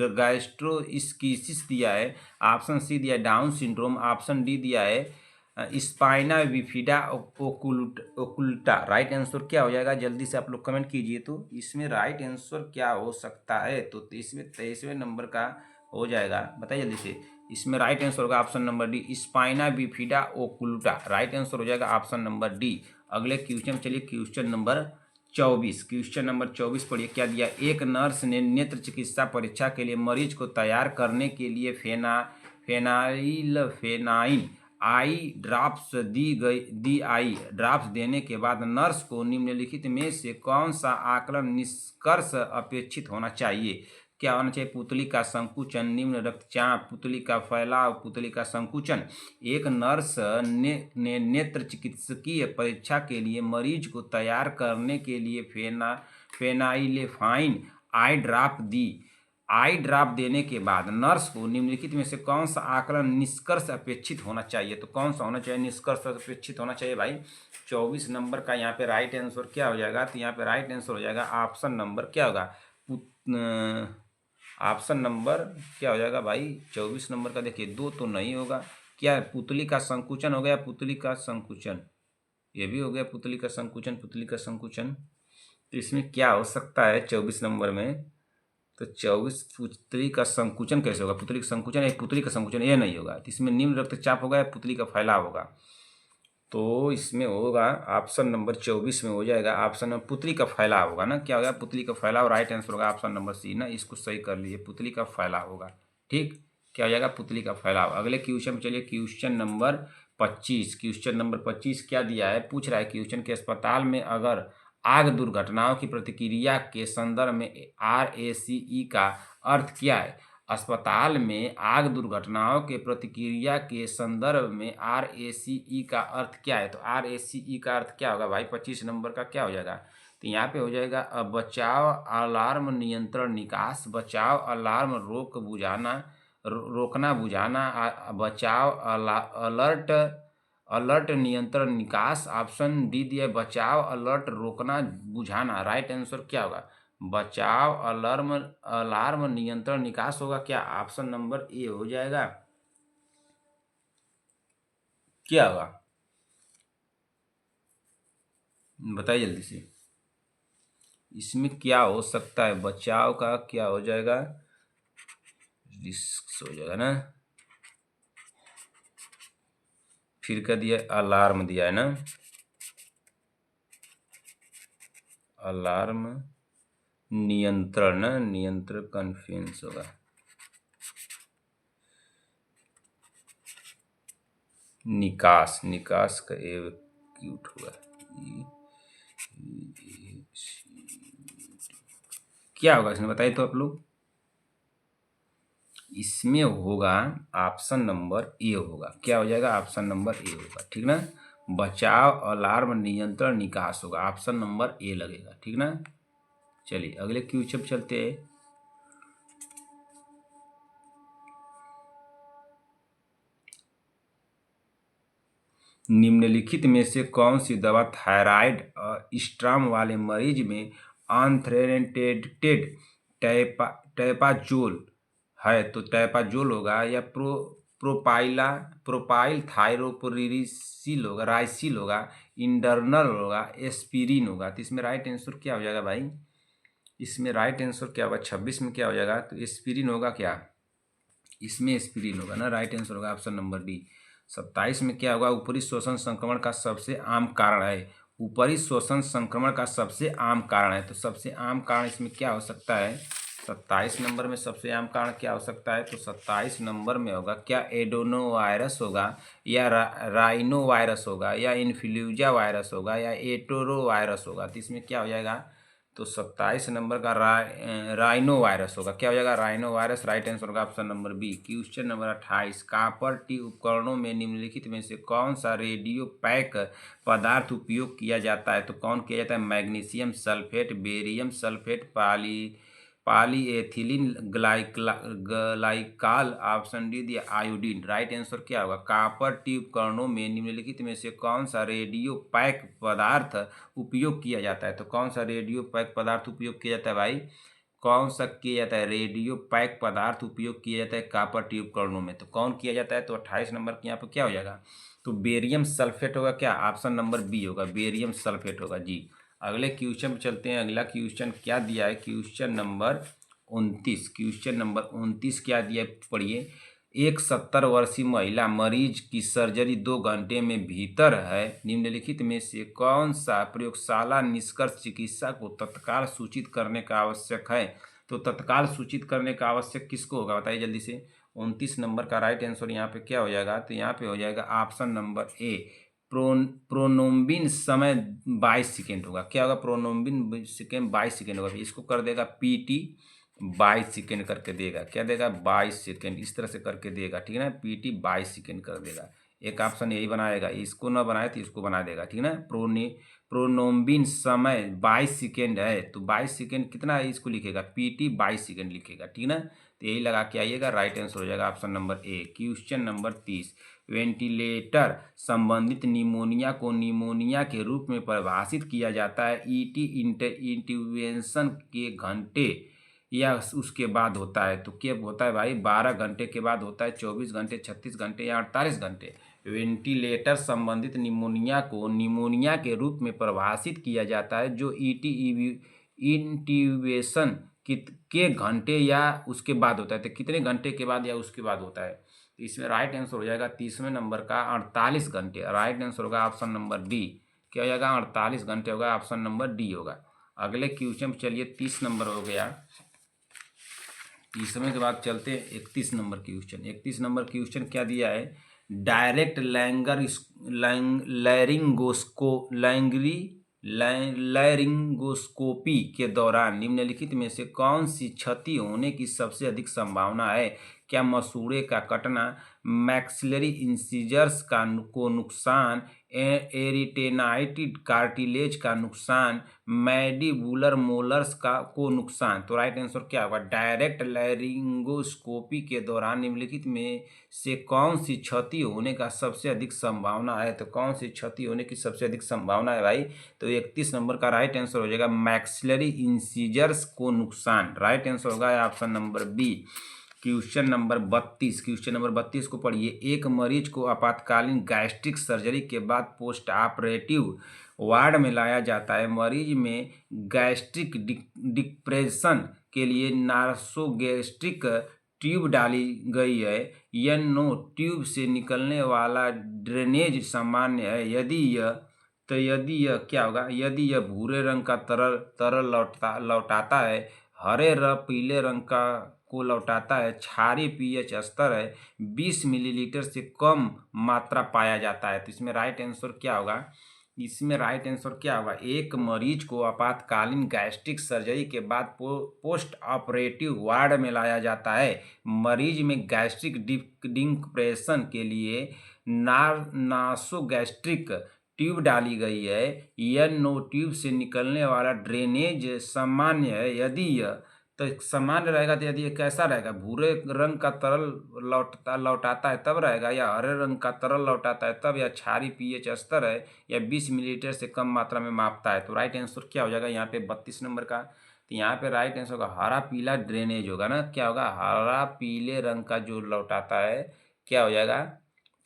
गैस्ट्रोइस्कीसिस दिया है, ऑप्शन सी दिया है डाउन सिंड्रोम, ऑप्शन डी दिया है spina bifida occulta. Right answer क्या हो जाएगा, जल्दी से आप लोग कमेंट कीजिए। तो इसमें राइट आंसर क्या हो सकता है, तो इसमें 23वें नंबर का हो जाएगा, बताइए जल्दी से। इसमें राइट आंसर होगा option number D, spina bifida occulta. Right answer हो जाएगा ऑप्शन नंबर डी। अगले क्वेश्चन, चलिए क्वेश्चन नंबर 24। क्वेश्चन नंबर 24 पढ़िए, क्या दिया। एक नर्स ने नेत्र चिकित्सा परीक्षा के लिए मरीज को तैयार करने के लिए फेनाइन आई ड्राप्स दी आई ड्राप्स देने के बाद नर्स को निम्नलिखित में से कौन सा आकलन निष्कर्ष अपेक्षित होना चाहिए। क्या होना चाहिए, पुतली का संकुचन, निम्न रक्तचाप, पुतली का फैलाव, पुतली का संकुचन। एक नर्स ने नेत्र चिकित्सकीय परीक्षा के लिए मरीज को तैयार करने के लिए फेनाइलेफाइन आई ड्राप देने के बाद नर्स को निम्नलिखित में से कौन सा आकलन निष्कर्ष अपेक्षित होना चाहिए। तो कौन सा होना चाहिए, निष्कर्ष अपेक्षित होना चाहिए भाई। 24 नंबर का यहाँ पे राइट आंसर क्या हो जाएगा, तो यहाँ पे राइट आंसर हो जाएगा ऑप्शन नंबर क्या होगा, ऑप्शन नंबर क्या हो जाएगा भाई। 24 नंबर का देखिए, दो तो नहीं होगा, क्या पुतली का संकुचन हो गया, पुतली का संकुचन, ये भी हो गया पुतली का संकुचन, पुतली का संकुचन। तो इसमें क्या हो सकता है 24 नंबर में, तो 24 पुतली का संकुचन कैसे होगा, पुतली का संकुचन, एक पुतली का संकुचन ये नहीं होगा। तो इसमें निम्न रक्तचाप होगा या पुतली का फैलाव होगा। तो इसमें होगा ऑप्शन नंबर 24 में हो जाएगा ऑप्शन नंबर पुतली का फैलाव होगा ना, क्या होगा, पुतली का फैलाव। राइट आंसर होगा ऑप्शन नंबर सी ना, इसको सही कर लीजिए, पुतली का फैलाव होगा। ठीक, क्या हो जाएगा, पुतली का फैलाव। अगले क्वेश्चन में चलिए, क्वेश्चन नंबर 25। क्वेश्चन नंबर 25 क्या दिया है, पूछ रहा है क्वेश्चन के अस्पताल में अगर आग दुर्घटनाओं की प्रतिक्रिया के संदर्भ में RACE का अर्थ क्या है। अस्पताल में आग दुर्घटनाओं के प्रतिक्रिया के संदर्भ में RACE का अर्थ क्या है। तो RACE का अर्थ क्या होगा भाई, 25 नंबर का क्या हो जाएगा, तो यहाँ पे हो जाएगा बचाव, अलार्म, नियंत्रण, निकास। बचाव, अलार्म, रोकना बुझाना, बचाव, अलर्ट, नियंत्रण, निकास। ऑप्शन डी दिया बचाव, अलर्ट, रोकना, बुझाना। राइट आंसर क्या होगा, बचाव, अलार्म, नियंत्रण, निकास होगा। क्या ऑप्शन नंबर ए हो जाएगा, क्या होगा, बताइए जल्दी से। इसमें क्या हो सकता है, बचाव का क्या हो जाएगा, रिस्क हो जाएगा ना। फिर क्या दिया, अलार्म दिया है ना, अलार्म, नियंत्रण, नियंत्रण कन्फ्यूज होगा। निकास, निकास का एक्यूट होगा। क्या होगा इसमें, बताइए तो आप लोग। इसमें होगा ऑप्शन नंबर ए होगा, क्या हो जाएगा, ऑप्शन नंबर ए होगा, ठीक ना। बचाव, अलार्म, नियंत्रण, निकास होगा, ऑप्शन नंबर ए लगेगा, ठीक ना। चलिए अगले क्वेश्चन चलते हैं। निम्नलिखित में से कौन सी दवा थायराइड स्ट्राम वाले मरीज में अनथ्रेटेड टैपाजोल है। तो टैपाजोल होगा या प्रोपाइल थायरोपोरिसिल होगा, राइसिल होगा, इंडरनल होगा, एस्पिरिन होगा। तो इसमें राइट आंसर क्या हो जाएगा भाई, इसमें राइट आंसर क्या होगा, 26 में क्या हो जाएगा, तो एस्पिरिन होगा। क्या इसमें एस्पिरिन होगा ना, राइट आंसर होगा ऑप्शन नंबर डी। 27 में क्या होगा, ऊपरी श्वसन संक्रमण का सबसे आम कारण है। ऊपरी श्वसन संक्रमण का सबसे आम कारण है, तो सबसे आम कारण इसमें क्या हो सकता है, 27 नंबर में सबसे आम कारण क्या हो सकता है। तो 27 नंबर में होगा क्या, एडोनो वायरस होगा या राइनो वायरस होगा या इन्फ्लूएंजा वायरस होगा या एटोरो वायरस होगा। तो इसमें क्या हो जाएगा, तो 27 नंबर का राइनो वायरस होगा, क्या हो जाएगा, राइनो वायरस। राइट आंसर होगा option number B. Question number 28, copper T उपकरणों में निम्नलिखित में से कौन सा रेडियो पैक पदार्थ उपयोग किया जाता है। तो कौन किया जाता है, magnesium sulphate, barium sulphate, polyethylene glycol, option D दिया आयोडीन। राइट आंसर क्या होगा? कॉपर ट्यूब कर्णों में निम्नलिखित में से कौन सा रेडियो पैक पदार्थ उपयोग किया जाता है? तो कौन सा रेडियो पैक पदार्थ उपयोग किया जाता है भाई? कौन सा किया जाता है? रेडियो पैक पदार्थ उपयोग किया जाता है कॉपर ट्यूब कर्णों में। तो कौन किया जाता है? तो 28 नंबर के यहाँ पे क्या हो जाएगा? तो बेरियम सल्फेट होगा। क्या? ऑप्शन नंबर बी होगा, बेरियम सल्फेट होगा जी। अगले क्वेश्चन पे चलते हैं। अगला क्वेश्चन क्या दिया है? Question number 29। क्वेश्चन नंबर 29 क्या दिया है पढ़िए। एक 70 वर्षीय महिला मरीज की सर्जरी 2 घंटे में भीतर है। निम्नलिखित में से कौन सा प्रयोगशाला निष्कर्ष चिकित्सा को तत्काल सूचित करने का आवश्यक है? तो तत्काल सूचित करने का आवश्यक किसको होगा बताइए जल्दी से। 29 नंबर का राइट आंसर यहाँ पे क्या हो जाएगा? तो यहाँ पे हो जाएगा ऑप्शन नंबर ए, प्रोनोम्बिन समय 22 सेकेंड होगा। क्या होगा? प्रोनोम्बिन सेकेंड 22 सेकेंड होगा। इसको कर देगा पीटी 22 सेकेंड करके देगा। क्या देगा? 22 सेकेंड इस तरह से करके देगा, ठीक है ना। पीटी 22 सेकेंड कर देगा। एक ऑप्शन यही बनाएगा, इसको ना बनाए तो इसको बना देगा, ठीक है ना। प्रोनोम्बिन समय 22 सेकेंड है, तो 22 सेकेंड कितना है इसको लिखेगा? पीटी 22 सेकेंड लिखेगा, ठीक है ना। तो यही लगा के आइएगा, राइट आंसर हो जाएगा option number A. Question number 30। Ventilator संबंधित निमोनिया को निमोनिया के रूप में परिभाषित किया जाता है। ईटी इंटरवेंशन के घंटे या उसके बाद होता है। तो क्या होता है भाई? 12 घंटे के बाद होता है, 24 घंटे, 36 घंटे या 48 घंटे। वेंटिलेटर संबंधित निमोनिया को निमोनिया के रूप में परिभाषित किया जाता है जो ईटी इंट्यूबेशन के घंटे या उसके बाद होता है। तो कितने घंटे के बाद या उसके बाद होता है? तो इसमें राइट आंसर हो जाएगा 30वें नंबर का 48 घंटे। राइट आंसर होगा ऑप्शन नंबर डी। क्या हो जाएगा? 48 घंटे होगा, ऑप्शन नंबर डी होगा। अगले क्वेश्चन चलिए 30 नंबर हो गया। 30वें के बाद चलते हैं 31 नंबर क्वेश्चन। 31 नंबर क्वेश्चन क्या दिया है? डायरेक्ट लैरिंगोस्कोपी के दौरान निम्नलिखित में से कौन सी क्षति होने की सबसे अधिक संभावना है? क्या मसूड़े का कटना, मैक्सिलरी इंसिजर्स को नुकसान, एरिटेनाइटिड कार्टिलेज का नुकसान, मैंडिबुलर मोलर्स को नुकसान? तो राइट आंसर क्या होगा? डायरेक्ट लैरिंगोस्कोपी के दौरान निम्नलिखित में से कौन सी क्षति होने का सबसे अधिक संभावना है? तो कौन सी क्षति होने की सबसे अधिक संभावना है भाई? तो 31 नंबर का राइट आंसर हो जाएगा मैक्सिलरी इंसिजर्स को नुकसान। राइट आंसर होगा option number B. Question number 32। Question number 32 को पढ़िए। एक मरीज को आपातकालीन गैस्ट्रिक सर्जरी के बाद पोस्ट ऑपरेटिव वार्ड में लाया जाता है। मरीज में गैस्ट्रिक डिप्रेशन के लिए नासोगैस्ट्रिक ट्यूब डाली गई है। नो ट्यूब से निकलने वाला ड्रेनेज सामान्य है। यदि यह क्या होगा? यदि यह भूरे रंग का तरल लौटाता है, हरे पीले रंग का को लौटाता है, क्षारीय पीएच स्तर है 20 मिलीलीटर से कम मात्रा पाया जाता है। तो इसमें राइट आंसर क्या होगा? इसमें राइट आंसर क्या होगा? एक मरीज को आपातकालीन गैस्ट्रिक सर्जरी के बाद पोस्ट ऑपरेटिव वार्ड में लाया जाता है। मरीज में गैस्ट्रिक डिप्रेशन के लिए नासोगैस्ट्रिक ट्यूब डाली गई है। नो ट्यूब से निकलने वाला ड्रेनेज सामान्य है। यदि यह तो सामान्य रहेगा, तो यदि ये कैसा रहेगा? भूरे रंग का तरल लौटाता है तब रहेगा, या हरे रंग का तरल लौटाता है तब, या क्षारीय पीएच स्तर है, या 20 मिलीलीटर से कम मात्रा में मापता है? तो राइट आंसर क्या हो जाएगा यहाँ पे 32 नंबर का? तो यहाँ पे राइट आंसर होगा हरा पीला ड्रेनेज होगा ना। क्या होगा? हरा पीले रंग का जो लौटाता है, क्या हो जाएगा?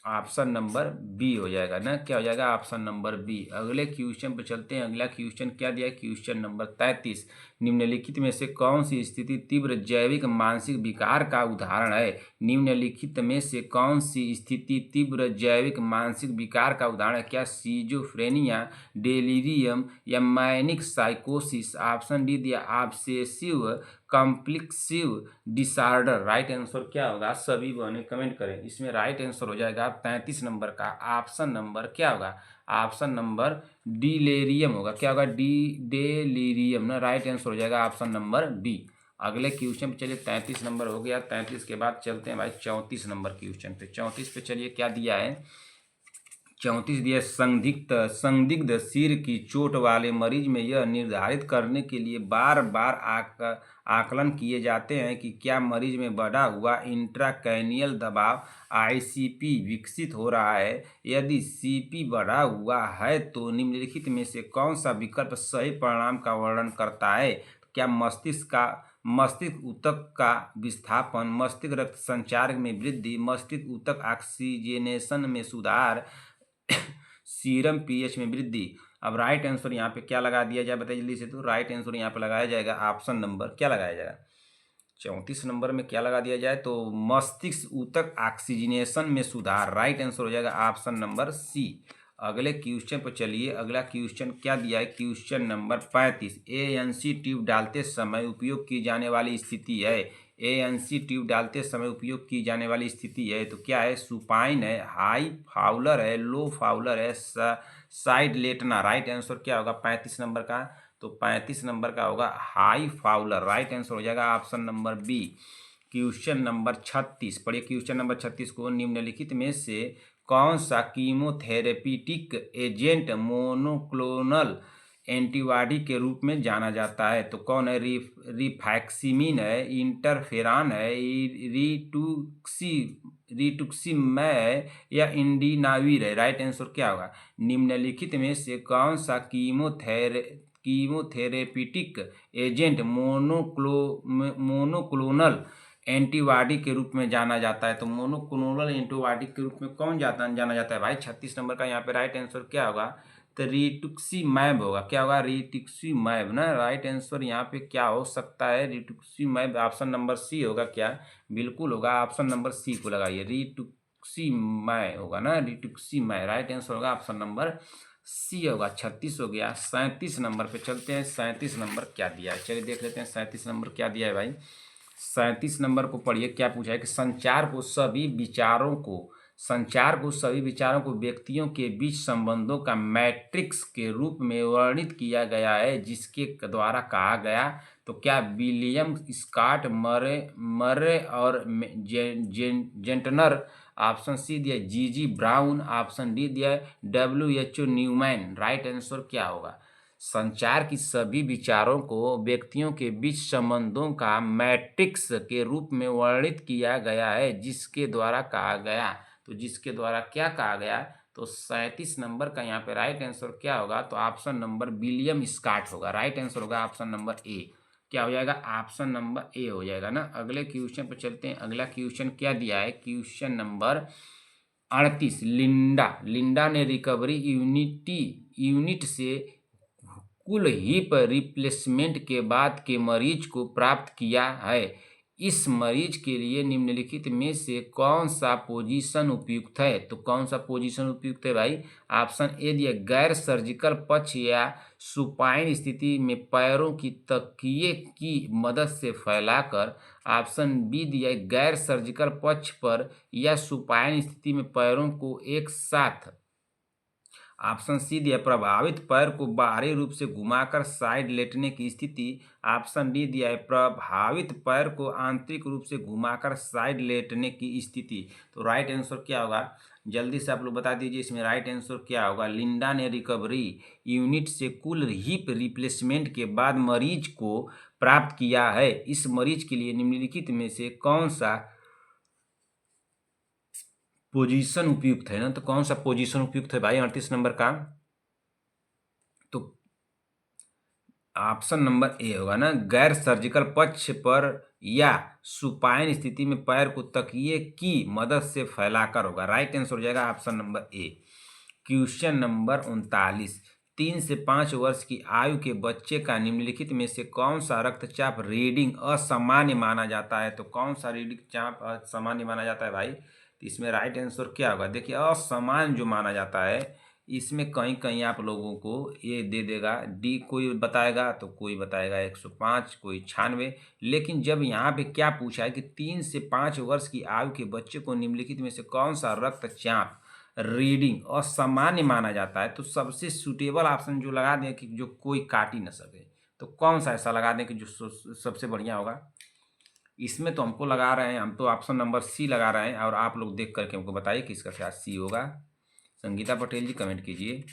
ऑप्शन नंबर बी हो जाएगा ना। क्या हो जाएगा? Option number B. अगले क्वेश्चन पे चलते हैं। अगला क्वेश्चन क्या दिया है? Question number 33। निम्नलिखित में से कौन सी स्थिति तीव्र जैविक मानसिक विकार का उदाहरण है? निम्नलिखित में से कौन सी स्थिति तीव्र जैविक मानसिक विकार का उदाहरण है? क्या सीजोफ्रेनिया, डेलीरियम या मैनिक साइकोसिस? ऑप्शन डी दिया ऑब्सेसिव कॉम्प्लिक्सिव डिसऑर्डर। राइट आंसर क्या होगा? सभी बहने कमेंट करें। इसमें राइट आंसर हो जाएगा 33 नंबर का ऑप्शन नंबर क्या होगा? ऑप्शन नंबर डिलेरियम होगा। क्या होगा? डेलीरियम ना। राइट आंसर हो जाएगा ऑप्शन नंबर बी। अगले क्वेश्चन पे चलिए 33 नंबर हो गया। 33 के बाद चलते हैं भाई 34 नंबर क्वेश्चन पे। 34 पे चलिए क्या दिया है? 34 दिया संदिग्ध संदिग्ध सिर की चोट वाले मरीज में यह निर्धारित करने के लिए बार बार आकलन किए जाते हैं कि क्या मरीज में बढ़ा हुआ इंट्राक्रैनियल दबाव आईसीपी विकसित हो रहा है। यदि सीपी बढ़ा हुआ है तो निम्नलिखित में से कौन सा विकल्प सही परिणाम का वर्णन करता है। क्या मस्तिष्क ऊतक का विस्थापन, मस्तिष्क रक्त संचार में वृद्धि, मस्तिष्क ऊतक ऑक्सीजनेशन में सुधार, सीरम पीएच में वृद्धि। अब राइट आंसर यहाँ पे क्या लगा दिया जाए बताइए जल्दी से। तो राइट आंसर यहाँ पे लगाया जाएगा ऑप्शन नंबर क्या लगाया जाएगा 34 नंबर में क्या लगा दिया जाए तो मस्तिष्क ऊतक ऑक्सीजनेशन में सुधार। राइट आंसर हो जाएगा ऑप्शन नंबर सी। अगले क्वेश्चन पर चलिए। अगला क्वेश्चन क्या दिया है, क्वेश्चन नंबर 35। एएनसी ट्यूब डालते समय उपयोग की जाने वाली स्थिति है। एएनसी ट्यूब डालते समय उपयोग की जाने वाली स्थिति है तो क्या है, सुपाइन है, हाई फाउलर है, लो फाउलर है, साइड लेटना। राइट आंसर क्या होगा 35 नंबर का, तो 35 नंबर का होगा हाई फाउलर। राइट आंसर हो जाएगा option number B. Question number 36 पढ़िए। क्वेश्चन नंबर 36 को निम्नलिखित में से कौन सा कीमोथेरेपिटिक एजेंट मोनोक्लोनल एंटीबॉडी के रूप में जाना जाता है। तो कौन है, रिफैक्सिमिन है, इंटरफेरॉन है, रिटुक्सीमैब है या इंडिनावीर है। राइट आंसर क्या होगा, निम्नलिखित में से कौन सा कीमोथेरेपिटिक एजेंट मोनोक्लोनल एंटीबॉडी के रूप में जाना जाता है। तो मोनोक्लोनल एंटीबॉडी के रूप में कौन जाना जाता है भाई 36 नंबर का यहाँ पे राइट आंसर क्या होगा, तो रिटुक्सीमैब होगा। क्या होगा, रिटुक्सीमैब ना। राइट आंसर यहाँ पे क्या हो सकता है, रिटुक्सीमैब। ऑप्शन नंबर सी होगा क्या, बिल्कुल होगा, ऑप्शन नंबर सी को लगाइए, रिटुक्सीमैब होगा ना, रिटुक्सीमैब। राइट आंसर होगा ऑप्शन नंबर सी होगा। 36 हो गया। 37 नंबर पे चलते हैं। 37 नंबर क्या दिया है, चलिए देख लेते हैं 37 नंबर क्या दिया है भाई। 37 नंबर को पढ़िए। क्या पूछा है कि संचार को सभी विचारों को व्यक्तियों के बीच संबंधों का मैट्रिक्स के रूप में वर्णित किया गया है जिसके द्वारा कहा गया। तो क्या विलियम स्कॉट, मरे और जेंटनर। ऑप्शन सी दिया जी ब्राउन। ऑप्शन डी दिया WHO न्यूमैन। राइट आंसर क्या होगा, संचार की सभी विचारों को व्यक्तियों के बीच संबंधों का मैट्रिक्स के रूप में वर्णित किया गया है जिसके द्वारा कहा गया। तो जिसके द्वारा क्या कहा गया, तो 37 नंबर का यहाँ पे राइट आंसर क्या होगा, तो ऑप्शन नंबर विलियम स्कॉट होगा। राइट आंसर होगा ऑप्शन नंबर ए। क्या हो जाएगा, ऑप्शन नंबर ए हो जाएगा ना। अगले क्वेश्चन पर चलते हैं। अगला क्वेश्चन क्या दिया है, क्वेश्चन नंबर 38। लिंडा ने रिकवरी यूनिट से कुल हिप रिप्लेसमेंट के बाद के मरीज को प्राप्त किया है। इस मरीज के लिए निम्नलिखित में से कौन सा पोजीशन उपयुक्त है। तो कौन सा पोजीशन उपयुक्त है भाई, ऑप्शन ए दिया गैर सर्जिकल पक्ष या सुपाइन स्थिति में पैरों की तकिए की मदद से फैलाकर। ऑप्शन बी दिया गैर सर्जिकल पक्ष पर या सुपाइन स्थिति में पैरों को एक साथ। ऑप्शन सी दिया प्रभावित पैर को बाहरी रूप से घुमाकर साइड लेटने की स्थिति। ऑप्शन डी दिया है प्रभावित पैर को आंतरिक रूप से घुमाकर साइड लेटने की स्थिति। तो राइट आंसर क्या होगा, जल्दी से आप लोग बता दीजिए इसमें राइट आंसर क्या होगा। लिंडा ने रिकवरी यूनिट से कुल हिप रिप्लेसमेंट के बाद मरीज को प्राप्त किया है। इस मरीज के लिए निम्नलिखित में से कौन सा पोजीशन उपयुक्त है ना। तो कौन सा पोजीशन उपयुक्त है भाई 38 नंबर का, तो ऑप्शन नंबर ए होगा ना, गैर सर्जिकल पक्ष पर या सुपाइन स्थिति में पैर को तकिए की मदद से फैलाकर होगा। राइट आंसर हो जाएगा option number A. Question number 39। 3 से 5 वर्ष की आयु के बच्चे का निम्नलिखित में से कौन सा रक्तचाप रीडिंग असामान्य माना जाता है। तो कौन सा रीडिंग चाप असामान्य माना जाता है भाई, तो इसमें राइट आंसर क्या होगा, देखिए असामान्य जो माना जाता है इसमें कहीं कहीं आप लोगों को ये दे देगा डी, कोई बताएगा तो कोई बताएगा 105, कोई 96। लेकिन जब यहाँ पे क्या पूछा है कि 3 से 5 वर्ष की आयु के बच्चे को निम्नलिखित में से कौन सा रक्तचाप रीडिंग असामान्य माना जाता है, तो सबसे सूटेबल ऑप्शन जो लगा दें कि जो कोई काट ही न सके, तो कौन सा ऐसा लगा दें कि जो सबसे बढ़िया होगा। इसमें तो हमको लगा रहे हैं, हम तो ऑप्शन नंबर सी लगा रहे हैं और आप लोग देख करके हमको बताइए कि इसका क्या सी होगा। संगीता पटेल जी कमेंट कीजिए।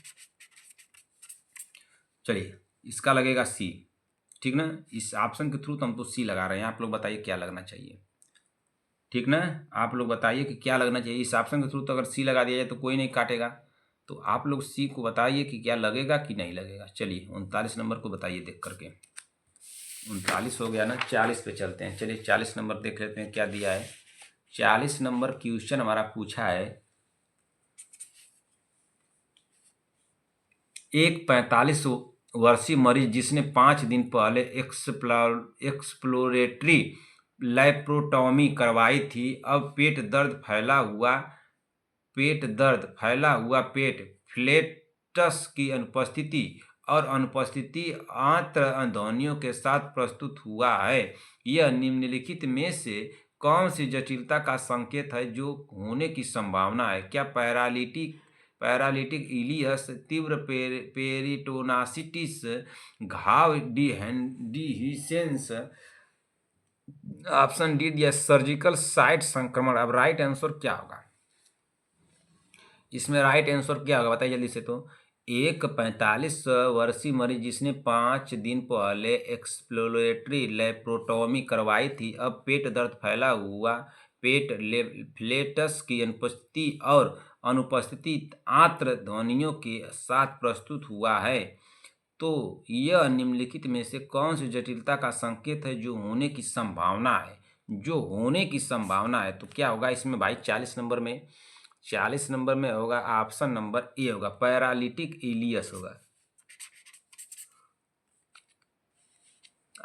चलिए इसका लगेगा सी, ठीक ना। इस ऑप्शन के थ्रू तो हम तो सी लगा रहे हैं, आप लोग बताइए क्या लगना चाहिए, ठीक ना। आप लोग बताइए कि क्या लगना चाहिए। इस ऑप्शन के थ्रू तो अगर सी लगा दिया जाए तो कोई नहीं काटेगा, तो आप लोग सी को बताइए कि क्या लगेगा कि नहीं लगेगा। चलिए 39 नंबर को बताइए देख करके। 39 हो गया ना, 40 पे चलते हैं। चलिए 40 नंबर देख लेते हैं क्या दिया है। 40 नंबर क्वेश्चन हमारा पूछा है, एक 45 वर्षीय मरीज जिसने 5 दिन पहले एक्सप्लोरेटरी लैप्रोटॉमी करवाई थी, अब पेट दर्द फैला हुआ पेट, फ्लेटस की अनुपस्थिति और अनुपस्थिति आंत्र ध्वनियों के साथ प्रस्तुत हुआ है। यह निम्नलिखित में से कौन सी जटिलता का संकेत है जो होने की संभावना है? क्या पैरालिटिक इलियस, तीव्र पेरिटोनासिटिस, घाव डिहिसेंस, ऑप्शन डी दिया सर्जिकल साइट संक्रमण। अब राइट आंसर क्या होगा इसमें? राइट आंसर क्या होगा बताइए जल्दी से। तो एक 45 वर्षीय मरीज जिसने 5 दिन पहले एक्सप्लोरेटरी लैप्रोटॉमी करवाई थी, अब पेट दर्द फैला हुआ पेट, फ्लेटस की अनुपस्थिति और अनुपस्थिति आंत्र ध्वनियों के साथ प्रस्तुत हुआ है। तो यह निम्नलिखित में से कौन सी जटिलता का संकेत है जो होने की संभावना है? जो होने की संभावना है तो क्या होगा इसमें भाई? 40 नंबर में, 40 नंबर में होगा ऑप्शन नंबर ए होगा, पैरालिटिक इलियस होगा।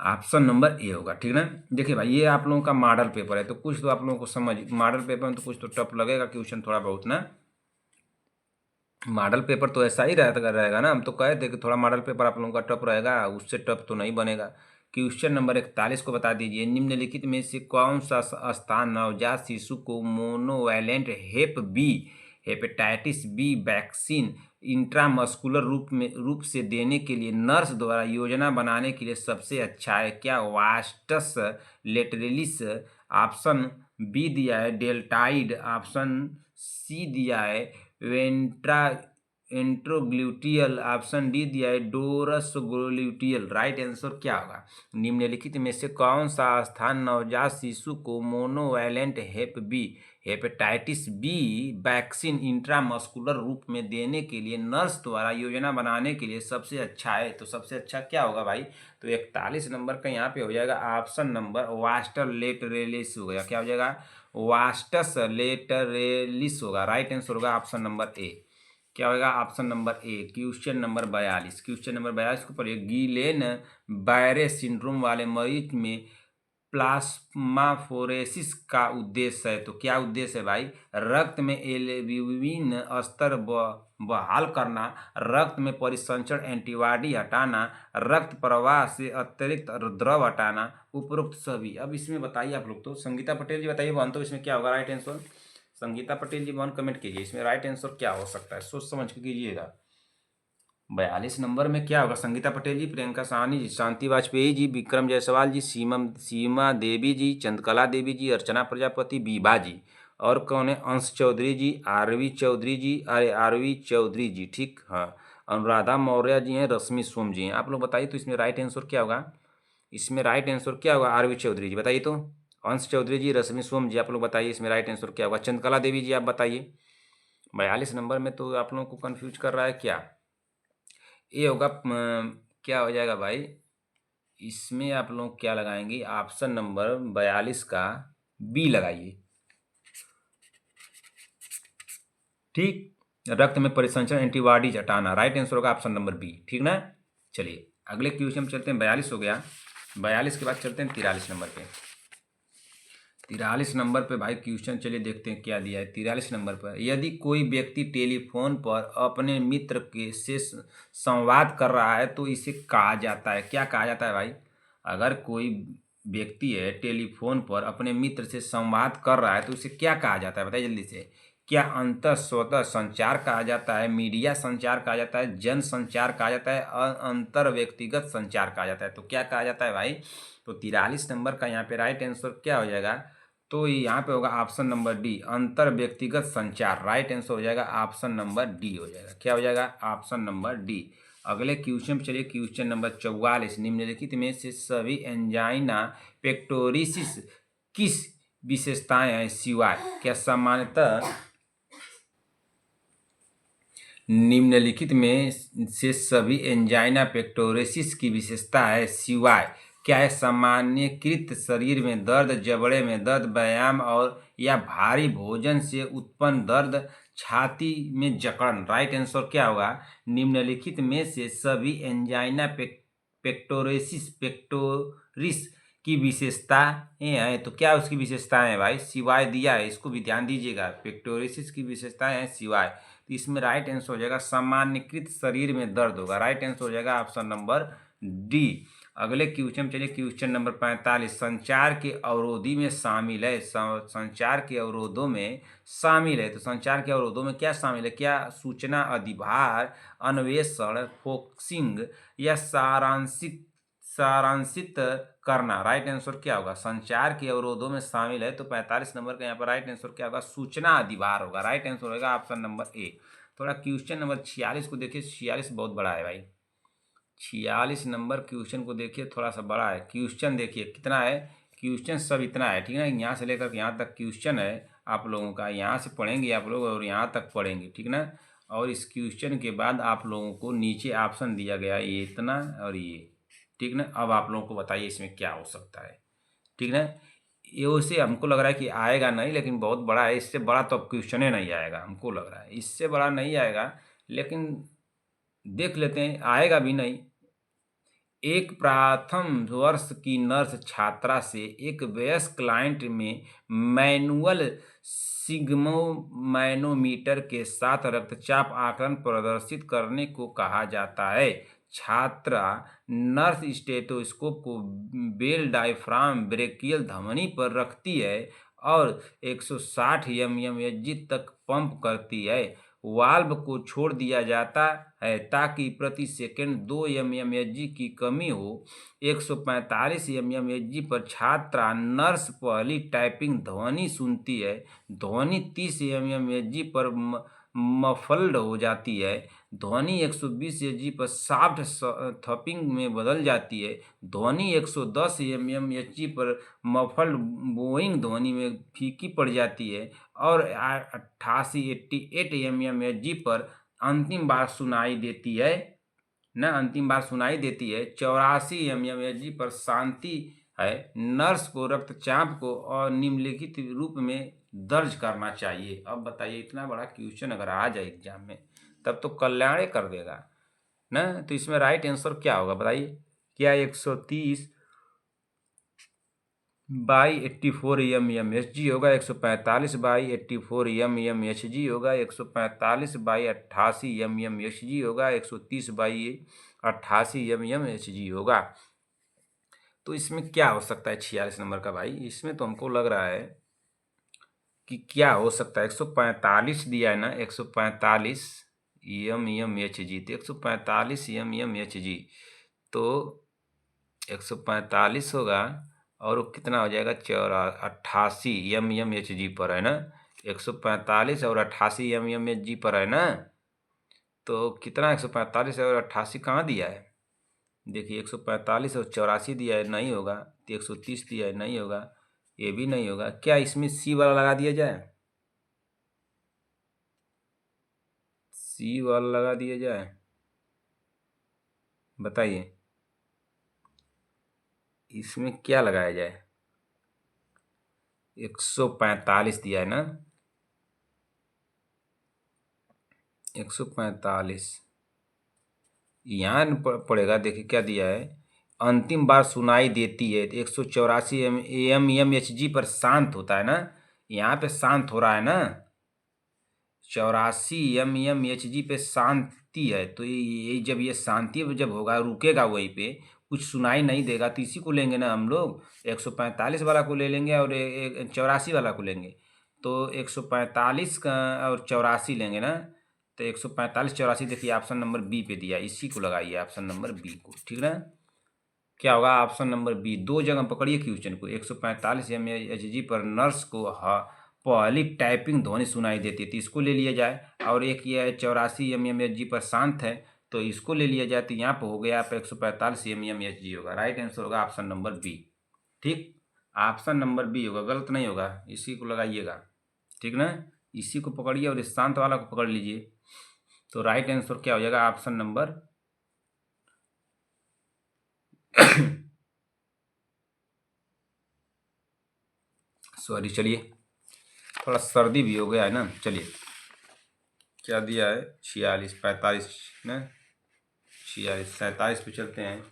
ऑप्शन नंबर ए होगा, ठीक ना। देखिए भाई ये आप लोगों का मॉडल पेपर है, तो कुछ तो आप लोगों को समझ, मॉडल पेपर में तो कुछ तो टफ लगेगा क्वेश्चन थोड़ा बहुत ना। मॉडल पेपर तो ऐसा ही रहेगा ना। हम तो कहे थे कि थोड़ा मॉडल पेपर आप लोगों का टफ रहेगा, उससे टफ तो नहीं बनेगा। क्वेश्चन नंबर 41 को बता दीजिए, निम्नलिखित में से कौन सा स्थान नवजात शिशु को monovalent Hep B hepatitis B vaccine intramuscular रूप से देने के लिए नर्स द्वारा योजना बनाने के लिए सबसे अच्छा है? क्या वास्टस लेटरलिस, ऑप्शन बी दिया है डेल्टाइड, ऑप्शन सी दिया है वेंट्रोग्लूटियल, ऑप्शन डी दिया है डोरसग्लूटियल। राइट आंसर क्या होगा? निम्नलिखित में से कौन सा स्थान नवजात शिशु को monovalent hepatitis B vaccine intramuscular रूप में देने के लिए नर्स द्वारा योजना बनाने के लिए सबसे अच्छा है? तो सबसे अच्छा क्या होगा भाई? तो 41 नंबर का यहाँ पे हो जाएगा ऑप्शन नंबर वास्टर लेटरेलिस हो गया। क्या हो जाएगा? वास्टस लेटरेलिस होगा। राइट आंसर होगा ऑप्शन नंबर ए। क्या होगा? Option number A. Question number 42, question number 42 को पढ़िए। गिलेन बैरे सिंड्रोम वाले मरीज में प्लाज्माफोरेसिस का उद्देश्य है, तो क्या उद्देश्य है भाई? रक्त में एल्ब्यूमिन स्तर बहाल करना, रक्त में परिसंचरण एंटीबॉडी हटाना, रक्त प्रवाह से अतिरिक्त द्रव हटाना, उपरोक्त सभी। अब इसमें बताइए आप लोग, तो संगीता पटेल जी बताइए वन, तो इसमें क्या होगा राइट आंसर? संगीता पटेल जी वन कमेंट कीजिए, इसमें राइट आंसर क्या हो सकता है, सोच समझ के कीजिएगा। 42 नंबर में क्या होगा? संगीता पटेल जी, प्रियंका साहनी जी, शांति वाजपेयी जी, विक्रम जायसवाल जी, सीमा देवी जी, चंद्रकला देवी जी, अर्चना प्रजापति, बीबा जी, और कौन है? अंश चौधरी जी, आरवी चौधरी जी, अरे आरवी चौधरी जी, ठीक हाँ, अनुराधा मौर्य जी हैं, रश्मि सोम जी हैं। आप लोग बताइए तो इसमें राइट आंसर क्या होगा? इसमें राइट आंसर क्या होगा? आरवी चौधरी जी बताइए तो। अंश चौधरी जी, रश्मि सोम जी, आप लोग बताइए इसमें राइट आंसर क्या होगा? चंद्रकला देवी जी आप बताइए। 42 नंबर में तो आप लोगों को कंफ्यूज कर रहा है क्या? ये होगा क्या हो जाएगा भाई? इसमें आप लोग क्या लगाएंगे? ऑप्शन नंबर 42 का बी लगाइए, ठीक। रक्त में परिसंचरण एंटीबॉडीज हटाना, राइट आंसर होगा ऑप्शन नंबर बी, ठीक ना। चलिए अगले क्वेश्चन में चलते हैं। 42 हो गया, 42 के बाद चलते हैं 43 नंबर पे। 43 नंबर पे भाई क्वेश्चन चलिए देखते हैं क्या दिया है। 43 नंबर पर, यदि कोई व्यक्ति टेलीफोन पर अपने मित्र के से संवाद कर रहा है तो इसे कहा जाता है, क्या कहा जाता है भाई? अगर कोई व्यक्ति है टेलीफोन पर अपने मित्र से संवाद कर रहा है तो इसे क्या कहा जाता है बताइए जल्दी से। क्या अंतर स्वतः संचार कहा जाता है, मीडिया संचार कहा जाता है, जन संचार कहा जाता है, अंतर व्यक्तिगत संचार कहा जाता है? तो क्या कहा जाता है भाई? तो 43 नंबर का यहाँ पे राइट आंसर क्या हो जाएगा? तो यहाँ पे होगा ऑप्शन नंबर डी, अंतर व्यक्तिगत संचार। राइट आंसर हो जाएगा ऑप्शन नंबर डी हो जाएगा। क्या हो जाएगा? Option number D. अगले क्वेश्चन पे चलिए, क्वेश्चन नंबर 44। निम्नलिखित में से सभी एंजाइना पेक्टोरिसिस किस विशेषताएं हैं सिवाय? क्या सामान्यतः निम्नलिखित में से सभी एंजाइना पेक्टोरिसिस की विशेषता है सिवाय? क्या है? सामान्यकृत शरीर में दर्द, जबड़े में दर्द, व्यायाम और या भारी भोजन से उत्पन्न दर्द, छाती में जकड़न। राइट आंसर क्या होगा? निम्नलिखित में से सभी एंजाइना पेक्टोरिस की विशेषताएं हैं। तो क्या उसकी विशेषताएं हैं भाई? सिवाय दिया है, इसको भी ध्यान दीजिएगा। पेक्टोरिसिस की विशेषताएं हैं सिवाय, तो इसमें राइट आंसर हो जाएगा सामान्यकृत शरीर में दर्द होगा। राइट आंसर हो जाएगा ऑप्शन नंबर डी। अगले क्वेश्चन चलिए, क्वेश्चन नंबर 45। संचार के अवरोधी में शामिल है। संचार के अवरोधों में शामिल है, तो संचार के अवरोधों में क्या शामिल है? क्या सूचना अधिभार, अन्वेषण, फोकसिंग या सारांशित करना। राइट आंसर क्या होगा? संचार के अवरोधों में शामिल है, तो 45 नंबर का यहाँ पर राइट आंसर क्या होगा? सूचना अधिभार होगा। राइट आंसर होगा ऑप्शन नंबर ए। थोड़ा क्वेश्चन नंबर 46 को देखिए, 46 बहुत बड़ा है भाई। 46 नंबर क्वेश्चन को देखिए, थोड़ा सा बड़ा है। क्वेश्चन देखिए कितना है, क्वेश्चन सब इतना है, ठीक है ना। यहाँ से लेकर यहाँ तक क्वेश्चन है आप लोगों का, यहाँ से पढ़ेंगे आप लोग और यहाँ तक पढ़ेंगे, ठीक ना। और इस क्वेश्चन के बाद आप लोगों को नीचे ऑप्शन दिया गया है, ये इतना और ये, ठीक ना। अब आप लोगों को बताइए इसमें क्या हो सकता है, ठीक ना। ये उसे हमको लग रहा है कि आएगा नहीं, लेकिन बहुत बड़ा है। इससे बड़ा तो अब क्वेश्चन ही नहीं आएगा, हमको लग रहा है इससे बड़ा नहीं आएगा, लेकिन देख लेते हैं, आएगा भी नहीं। एक प्रथम वर्ष की नर्स छात्रा से एक वयस्क क्लाइंट में मैनुअल सिग्मोमैनोमीटर के साथ रक्तचाप आकलन प्रदर्शित करने को कहा जाता है। छात्रा नर्स स्टेथोस्कोप को बेल डायफ्राम ब्रेकियल धमनी पर रखती है और 160 mmHg तक पंप करती है। वाल्व को छोड़ दिया जाता है ताकि प्रति सेकंड 2 mmHg की कमी हो। 145 mmHg पर छात्रा नर्स पहली टाइपिंग ध्वनि सुनती है। ध्वनि 30 mmHg पर मफल्ड हो जाती है। ध्वनि 120 mmHg पर सॉफ्ट थपिंग में बदल जाती है। ध्वनि 110 mmHg पर मफल्ड बोइंग ध्वनि में फीकी पड़ जाती है और 88 mmHg पर अंतिम बार सुनाई देती है ना, अंतिम बार सुनाई देती है। 84 mmHg पर शांति है। नर्स को रक्तचाप को और निम्नलिखित रूप में दर्ज करना चाहिए। अब बताइए, इतना बड़ा क्वेश्चन अगर आ जाए एग्जाम में तब तो कल्याण कर देगा ना। तो इसमें राइट आंसर क्या होगा बताइए? क्या 130 बाई 84 mmHg होगा? 145 बाई 84 mmHg होगा? 145 बाई 88 mmHg होगा? 130 बाई 88 mmHg होगा? तो इसमें क्या हो सकता है 46 नंबर का भाई? इसमें तो हमको लग रहा है कि क्या हो सकता है। 145 दिया है ना, 145 mmHg, तो 145 mmHg तो 145 होगा और वो कितना हो जाएगा? 88 mmHg पर है ना। 145 और 88 mmHg पर है ना, तो कितना 145 और 88 कहाँ दिया है? देखिए 145 और 84 दिया है, नहीं होगा। तो 130 दिया है, नहीं होगा। ये भी नहीं होगा। क्या इसमें सी वाला लगा दिया जाए? सी वाला लगा दिया जाए, बताइए इसमें क्या लगाया जाए? 145 दिया है ना, 145 यहाँ पड़ेगा। देखिए क्या दिया है, अंतिम बार सुनाई देती है। 184 mmHg पर शांत होता है ना, यहाँ पे शांत हो रहा है ना। 84 mmHg पे शांति है, तो ये जब ये शांति जब होगा, रुकेगा वहीं पे, कुछ सुनाई नहीं देगा, तो इसी को लेंगे ना हम लोग। 145 वाला को ले लेंगे और 84 वाला को लेंगे। तो 145 का और 84 लेंगे ना, तो 145 84 देखिए ऑप्शन नंबर बी पे दिया, इसी को लगाइए ऑप्शन नंबर बी को, ठीक ना। क्या होगा ऑप्शन नंबर बी। दो जगह पकड़िए क्वेश्चन को। 145 mHz पर नर्स को पहली टाइपिंग ध्वनि सुनाई देती है तो इसको ले लिया जाए, और एक ये 84 mmHg पर शांत है तो इसको ले लिया जाए, तो यहाँ पर हो गया आप 145 mmHg होगा। राइट आंसर होगा ऑप्शन नंबर बी। ठीक, ऑप्शन नंबर बी होगा, गलत नहीं होगा, इसी को लगाइएगा। ठीक ना, इसी को पकड़िए और इस शांत वाला को पकड़ लीजिए, तो राइट आंसर क्या हो जाएगा ऑप्शन नंबर सॉरी, चलिए थोड़ा सर्दी भी हो गया है ना। चलिए क्या दिया है, 46 45 ना, 46 47 पे चलते हैं।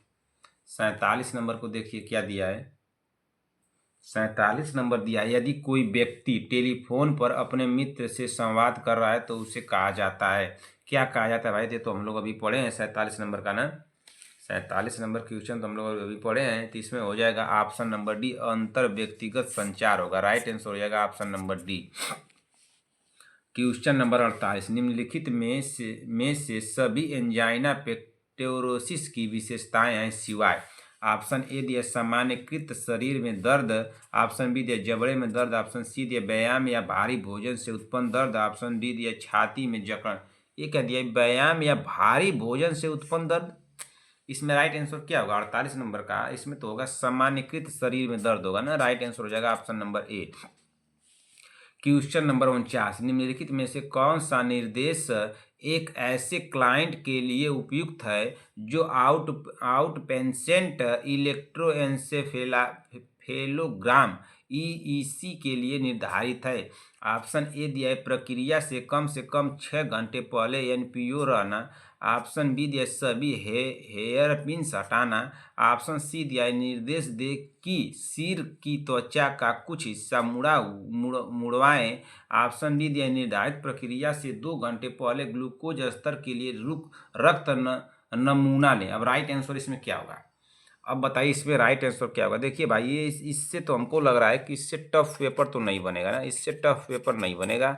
47 नंबर को देखिए क्या दिया है। 47 नंबर दिया है, यदि कोई व्यक्ति टेलीफोन पर अपने मित्र से संवाद कर रहा है तो उसे कहा जाता है, क्या कहा जाता है भाई? ये तो हम लोग अभी पढ़े हैं 47 नंबर का ना, 47 नंबर क्वेश्चन तो हम लोग अभी पढ़े हैं, तो इसमें हो जाएगा ऑप्शन नंबर डी, अंतर व्यक्तिगत संचार होगा। राइट आंसर हो जाएगा option number D. Question number 48, निम्नलिखित में से सभी एंजाइना पेक्टोरोसिस की विशेषताएं हैं सिवाय। ऑप्शन ए दिया सामान्यकृत शरीर में दर्द, ऑप्शन बी दिया जबड़े में दर्द, ऑप्शन सी दिया व्यायाम या भारी भोजन से उत्पन्न दर्द, ऑप्शन डी दिया छाती में जकड़न। ये क्या दिया, व्यायाम या भारी भोजन से उत्पन्न दर्द। इसमें राइट आंसर क्या होगा 48 नंबर का? इसमें तो होगा सामान्यकृत शरीर में दर्द होगा ना। राइट आंसर हो जाएगा option number A. Question number 49, निम्नलिखित में से कौन सा निर्देश एक ऐसे क्लाइंट के लिए उपयुक्त है जो आउट पेशेंट इलेक्ट्रोएन्सेफेलोग्राम ईईसी के लिए निर्धारित है? ऑप्शन ए दिया है प्रक्रिया से कम 6 घंटे पहले एनपीओ रहना, ऑप्शन बी दिया सभी हेयर पिन्स हटाना, ऑप्शन सी दिया है निर्देश दे कि सिर की त्वचा का कुछ हिस्सा मुड़वाएं, ऑप्शन डी दिया निर्धारित प्रक्रिया से 2 घंटे पहले ग्लूकोज स्तर के लिए रक्त नमूना लें। अब राइट आंसर इसमें क्या होगा? अब बताइए इसमें राइट आंसर क्या होगा? देखिए भाई, ये इससे तो हमको लग रहा है कि इससे टफ पेपर तो नहीं बनेगा ना, इससे टफ पेपर नहीं बनेगा।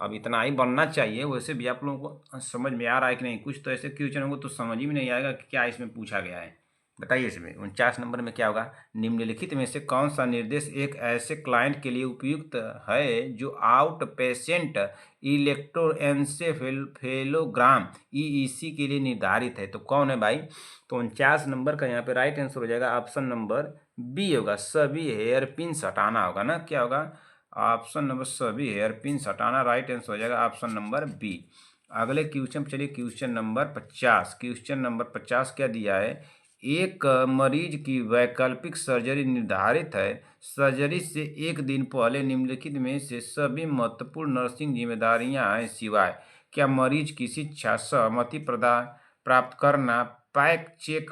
अब इतना ही बनना चाहिए। वैसे भी आप लोगों को समझ में आ रहा है कि नहीं? कुछ तो ऐसे क्वेश्चन होंगे तो समझ ही में नहीं आएगा कि क्या इसमें पूछा गया है। बताइए इसमें 49 नंबर में क्या होगा, निम्नलिखित में से कौन सा निर्देश एक ऐसे क्लाइंट के लिए उपयुक्त है जो आउट पेशेंट इलेक्ट्रोएन्सेफेलोग्राम ईईसी के लिए निर्धारित है? तो कौन है भाई? तो 49 नंबर का यहाँ पे राइट आंसर हो जाएगा ऑप्शन नंबर बी होगा, सभी हेयर पिन्स हटाना होगा ना। क्या होगा? ऑप्शन नंबर सभी हेयर पिन्स हटाना। राइट आंसर हो जाएगा ऑप्शन नंबर बी। अगले क्वेश्चन चलिए, क्वेश्चन नंबर 50। क्वेश्चन नंबर 50 क्या दिया है, एक मरीज की वैकल्पिक सर्जरी निर्धारित है, सर्जरी से एक दिन पहले निम्नलिखित में से सभी महत्वपूर्ण नर्सिंग जिम्मेदारियां हैं सिवाय। क्या मरीज की शिक्षा, सहमति प्राप्त करना, पैक चेक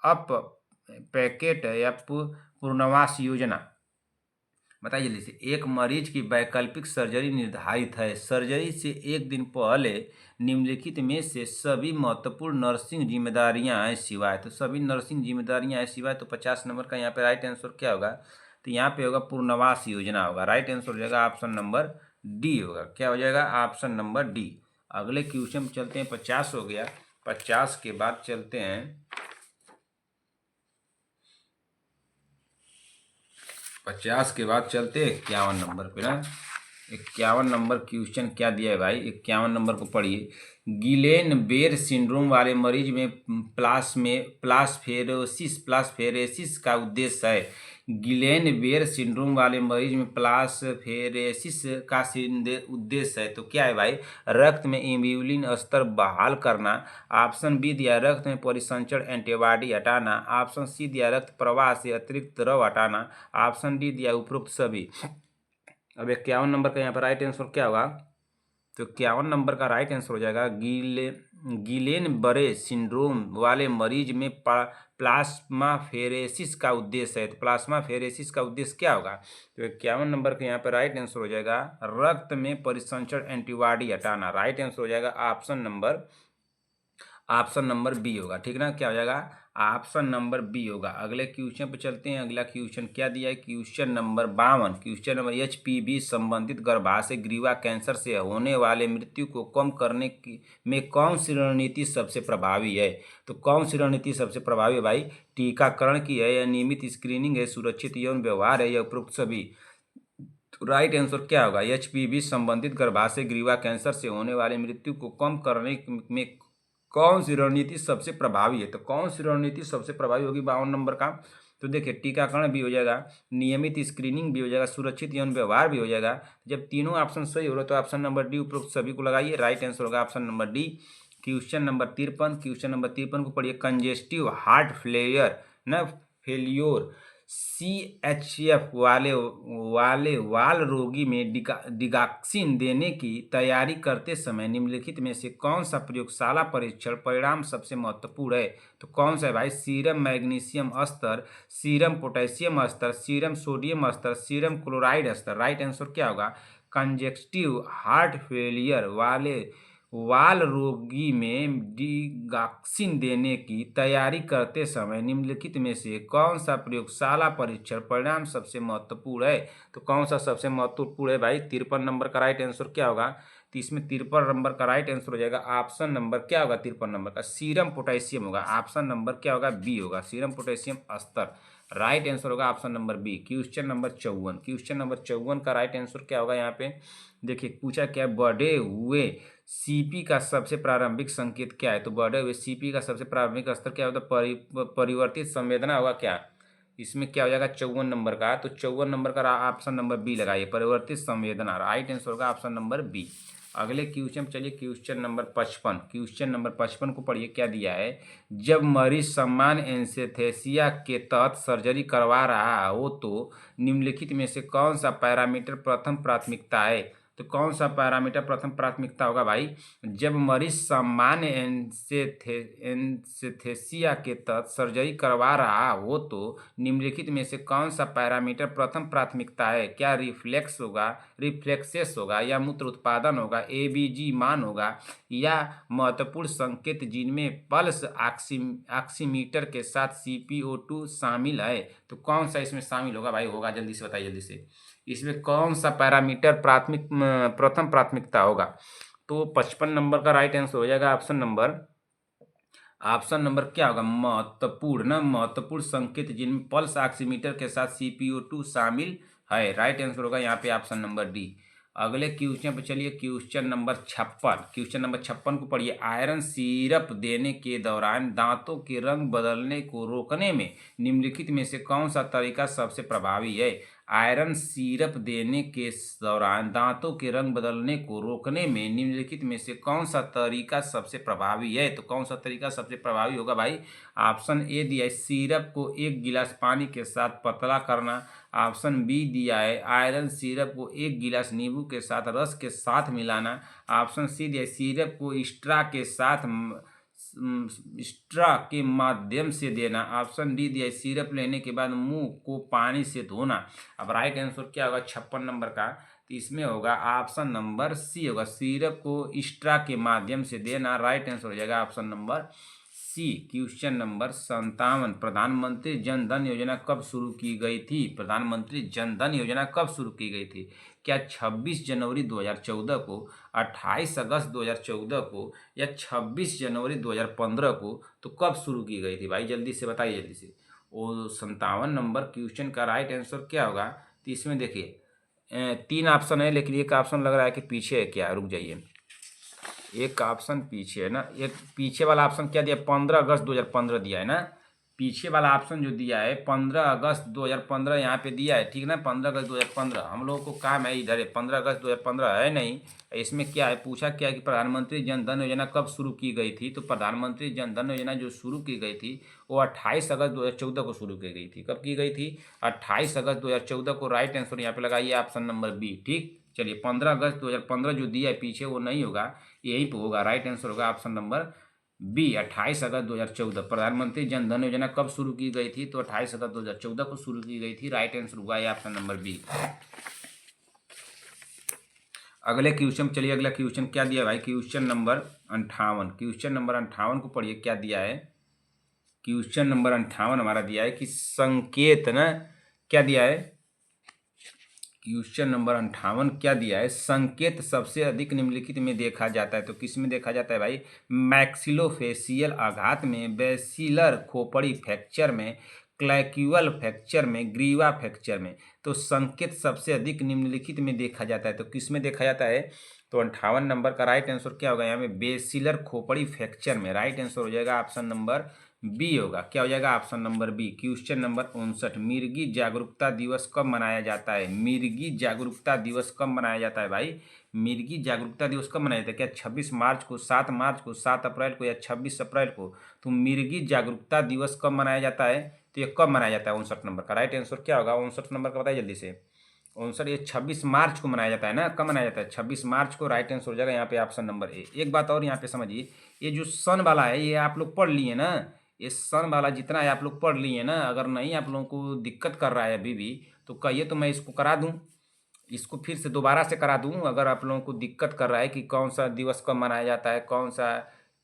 अप पैकेट या पुनर्वास योजना? बताइए जल्दी से। एक मरीज की वैकल्पिक सर्जरी निर्धारित है, सर्जरी से एक दिन पहले निम्नलिखित में से सभी महत्वपूर्ण नर्सिंग जिम्मेदारियां हैं सिवाय। तो सभी नर्सिंग जिम्मेदारियां हैं सिवाय, तो 50 नंबर का यहाँ पे राइट आंसर क्या होगा? तो यहाँ पे होगा पुनर्वास योजना होगा। राइट आंसर हो जाएगा ऑप्शन नंबर डी होगा। क्या हो जाएगा? Option number D. अगले क्वेश्चन में चलते हैं। 50 हो गया, 50 के बाद चलते हैं 50 के बाद चलते 51 नंबर पे ना। 51 नंबर क्वेश्चन क्या दिया है भाई? 51 नंबर को पढ़िए। गिलेन बेर सिंड्रोम वाले मरीज में प्लास्फेरेसिस का उद्देश्य है। गिलेन बेर सिंड्रोम वाले मरीज में प्लास्फेरेसिस का उद्देश्य है, तो क्या है भाई? रक्त में इम्यूलिन स्तर बहाल करना, ऑप्शन बी दिया रक्त में परिसंचरण एंटीबॉडी हटाना, ऑप्शन सी दिया रक्त प्रवाह से अतिरिक्त द्रव हटाना, ऑप्शन डी दिया उपरोक्त सभी। अब 51 नंबर का यहाँ पर राइट आंसर क्या होगा? तो 51 नंबर का राइट आंसर हो जाएगा गिलेन बरे सिंड्रोम वाले मरीज में प्लाज्माफेरेसिस का उद्देश्य है। तो प्लाज्माफेरेसिस का उद्देश्य क्या होगा? तो 51 नंबर के यहाँ पर राइट आंसर हो जाएगा रक्त में परिसंचरण एंटीबॉडी हटाना। राइट आंसर हो जाएगा ऑप्शन नंबर बी होगा। ठीक ना? क्या हो जाएगा? ऑप्शन नंबर बी होगा। अगले क्वेश्चन पे चलते हैं। अगला क्वेश्चन क्या दिया है? Question number 52। Question number HPV संबंधित गर्भाशय ग्रीवा कैंसर से होने वाले मृत्यु को कम करने की में कौन सी रणनीति सबसे प्रभावी है? तो कौन सी रणनीति सबसे प्रभावी है भाई? टीकाकरण की है, या नियमित स्क्रीनिंग है, सुरक्षित यौन व्यवहार है, या उपरोक्त सभी? तो राइट आंसर क्या होगा? HPV संबंधित गर्भाशय ग्रीवा कैंसर से होने वाले मृत्यु को कम करने में कौन सी रणनीति सबसे प्रभावी है? तो कौन सी रणनीति सबसे प्रभावी होगी 52 नंबर का? तो देखिए, टीकाकरण भी हो जाएगा, नियमित स्क्रीनिंग भी हो जाएगा, सुरक्षित यौन व्यवहार भी हो जाएगा। जब तीनों ऑप्शन सही हो रहे तो ऑप्शन नंबर डी उपरोक्त सभी को लगाइए। राइट आंसर होगा option number D. Question number 53। Question number 53 को पढ़िए। कंजेस्टिव हार्ट फेलियोर CHF वाले वाल रोगी में डिगॉक्सिन देने की तैयारी करते समय निम्नलिखित में से कौन सा प्रयोगशाला परीक्षण परिणाम सबसे महत्वपूर्ण है? तो कौन सा है भाई? सीरम मैग्नीशियम स्तर, सीरम पोटेशियम स्तर, सीरम सोडियम स्तर, सीरम क्लोराइड स्तर। राइट आंसर क्या होगा? कंजेस्टिव हार्ट फेलियर वाले वाल रोगी में डिगॉक्सिन देने की तैयारी करते समय निम्नलिखित में से कौन सा प्रयोगशाला परीक्षण परिणाम सबसे महत्वपूर्ण है? तो कौन सा सबसे महत्वपूर्ण है भाई? 53 नंबर का राइट आंसर क्या होगा? तो इसमें 53 नंबर का राइट आंसर हो जाएगा ऑप्शन नंबर क्या होगा? 53 नंबर का सीरम पोटेशियम होगा। ऑप्शन नंबर क्या होगा? बी होगा, सीरम पोटेशियम स्तर। राइट आंसर होगा option number B. Question number 54। Question number 54 का राइट आंसर क्या होगा? यहाँ पे देखिए पूछा क्या है? बढ़े हुए CP का सबसे प्रारंभिक संकेत क्या है? तो बढ़े हुए CP का सबसे प्रारंभिक स्तर क्या होता है? परिवर्तित संवेदना होगा क्या? इसमें क्या हो जाएगा 54 नंबर का? तो 54 नंबर का ऑप्शन नंबर बी लगाइए, परिवर्तित संवेदना। राइट आंसर होगा ऑप्शन नंबर बी। अगले क्वेश्चन चलिए। Question number 55। क्वेश्चन नंबर 55 को पढ़िए। क्या दिया है? जब मरीज सामान्य एनेस्थीसिया के तहत सर्जरी करवा रहा हो तो निम्नलिखित में से कौन सा पैरामीटर प्रथम प्राथमिकता है? तो कौन सा पैरामीटर प्रथम प्राथमिकता होगा भाई? जब मरीज सामान्य एनेस्थीसिया के तहत सर्जरी करवा रहा हो तो निम्नलिखित में से कौन सा पैरामीटर प्रथम प्राथमिकता है? क्या रिफ्लेक्स होगा, रिफ्लेक्सेस होगा, या मूत्र उत्पादन होगा, ABG मान होगा, या महत्वपूर्ण संकेत जिनमें पल्स ऑक्सीमीटर के साथ CPO2 शामिल है? तो कौन सा इसमें शामिल होगा भाई? होगा, जल्दी से बताइए, जल्दी से। इसमें कौन सा पैरामीटर प्रथम प्राथमिकता होगा? तो 55 नंबर का राइट आंसर हो जाएगा ऑप्शन नंबर क्या होगा? महत्वपूर्ण संकेत जिनमें पल्स ऑक्सीमीटर के साथ CPO2 शामिल है। राइट आंसर होगा यहाँ पे ऑप्शन नंबर डी। अगले क्वेश्चन पे चलिए। Question number 56। क्वेश्चन नंबर 56 को पढ़िए। आयरन सिरप देने के दौरान दांतों के रंग बदलने को रोकने में निम्नलिखित में से कौन सा तरीका सबसे प्रभावी है? आयरन सिरप देने के दौरान दांतों के रंग बदलने को रोकने में निम्नलिखित में से कौन सा तरीका सबसे प्रभावी है? तो कौन सा तरीका सबसे प्रभावी होगा भाई? ऑप्शन ए दिया है, सिरप को 1 गिलास पानी के साथ पतला करना। ऑप्शन बी दिया है, आयरन सिरप को 1 गिलास नींबू के साथ रस के साथ मिलाना। ऑप्शन सी दिया है, सिरप को स्ट्रा के माध्यम से देना। ऑप्शन डी दिया है, सिरप लेने के बाद मुंह को पानी से धोना। अब राइट आंसर क्या होगा 56 नंबर का? तो इसमें होगा ऑप्शन नंबर सी होगा, सिरप को स्ट्रा के माध्यम से देना। राइट आंसर हो जाएगा option number C. Question number 57। प्रधानमंत्री जन धन योजना कब शुरू की गई थी? प्रधानमंत्री जन धन योजना कब शुरू की गई थी? क्या 26 जनवरी 2014 को, 28 अगस्त 2014 को, या 26 जनवरी 2015 को? तो कब शुरू की गई थी भाई? जल्दी से बताइए, जल्दी से। और 57 नंबर क्वेश्चन का राइट आंसर क्या होगा? तो इसमें देखिए 3 ऑप्शन है, लेकिन एक ऑप्शन लग रहा है कि पीछे है क्या, रुक जाइए। एक ऑप्शन पीछे है ना, एक पीछे वाला ऑप्शन क्या दिया? 15 अगस्त 2015 दिया है ना। पीछे वाला ऑप्शन जो दिया है 15 अगस्त 2015 यहाँ पे दिया है, ठीक ना। 15 अगस्त 2015 हम लोगों को काम है इधर है, 15 अगस्त 2015 है नहीं। इसमें क्या है, पूछा क्या है कि प्रधानमंत्री जन धन योजना कब शुरू की गई थी? तो प्रधानमंत्री जन धन योजना जो शुरू की गई थी वो 28 अगस्त 2014 को शुरू की गई थी। कब की गई थी? 28 अगस्त 2014 को। राइट आंसर यहाँ पे लगाइए ऑप्शन नंबर बी। ठीक, चलिए 15 अगस्त 2015 जो दिया है पीछे वो नहीं होगा, यहीं पे होगा। राइट आंसर होगा ऑप्शन नंबर बी, 28 अगस्त 2014। प्रधानमंत्री जन धन योजना कब शुरू की गई थी? तो 28 अगस्त 2014 को शुरू की गई थी। राइट आंसर हुआ है ऑप्शन नंबर बी। अगले क्वेश्चन चलिए। अगला क्वेश्चन क्या दिया भाई? Question number 58। क्वेश्चन नंबर 58 को पढ़िए। क्या दिया है? क्वेश्चन नंबर 58 हमारा दिया है कि संकेत ना, क्या दिया है, क्वेश्चन नंबर 58 क्या दिया है, संकेत सबसे अधिक निम्नलिखित में देखा जाता है। तो किस में देखा जाता है भाई, मैक्सिलोफेशियल आघात में, बेसिलर खोपड़ी फ्रैक्चर में, क्लैक्यूअल फ्रैक्चर में, ग्रीवा फ्रैक्चर में। तो संकेत सबसे अधिक निम्नलिखित में देखा जाता है। तो किस में देखा जाता है, तो 58 नंबर का राइट आंसर क्या होगा यहाँ में, बेसिलर खोपड़ी फ्रैक्चर में। राइट आंसर हो जाएगा ऑप्शन नंबर बी होगा। क्या हो जाएगा, option number B. Question number 59, मिर्गी जागरूकता दिवस कब मनाया जाता है। मिर्गी जागरूकता दिवस कब मनाया जाता है भाई, मिर्गी जागरूकता दिवस कब मनाया जाता है, क्या 26 मार्च को, 7 मार्च को, 7 अप्रैल को या 26 अप्रैल को। तो मिर्गी जागरूकता दिवस कब मनाया जाता है, तो ये कब मनाया जाता है 59 नंबर का। राइट आंसर क्या होगा 59 नंबर का, बताइए जल्दी से। 59 ये 26 मार्च को मनाया जाता है ना, कब मनाया जाता है, 26 मार्च को। राइट आंसर हो जाएगा यहाँ पे ऑप्शन नंबर ए। एक बात और यहाँ पे समझिए, ये जो सन वाला है ये आप लोग पढ़ लिए ना, ये सन वाला जितना है आप लोग पढ़ लिए ना। अगर नहीं आप लोगों को दिक्कत कर रहा है अभी भी, तो कहिए तो मैं इसको करा दूं, इसको फिर से दोबारा से करा दूं। अगर आप लोगों को दिक्कत कर रहा है कि कौन सा दिवस कब मनाया जाता है, कौन सा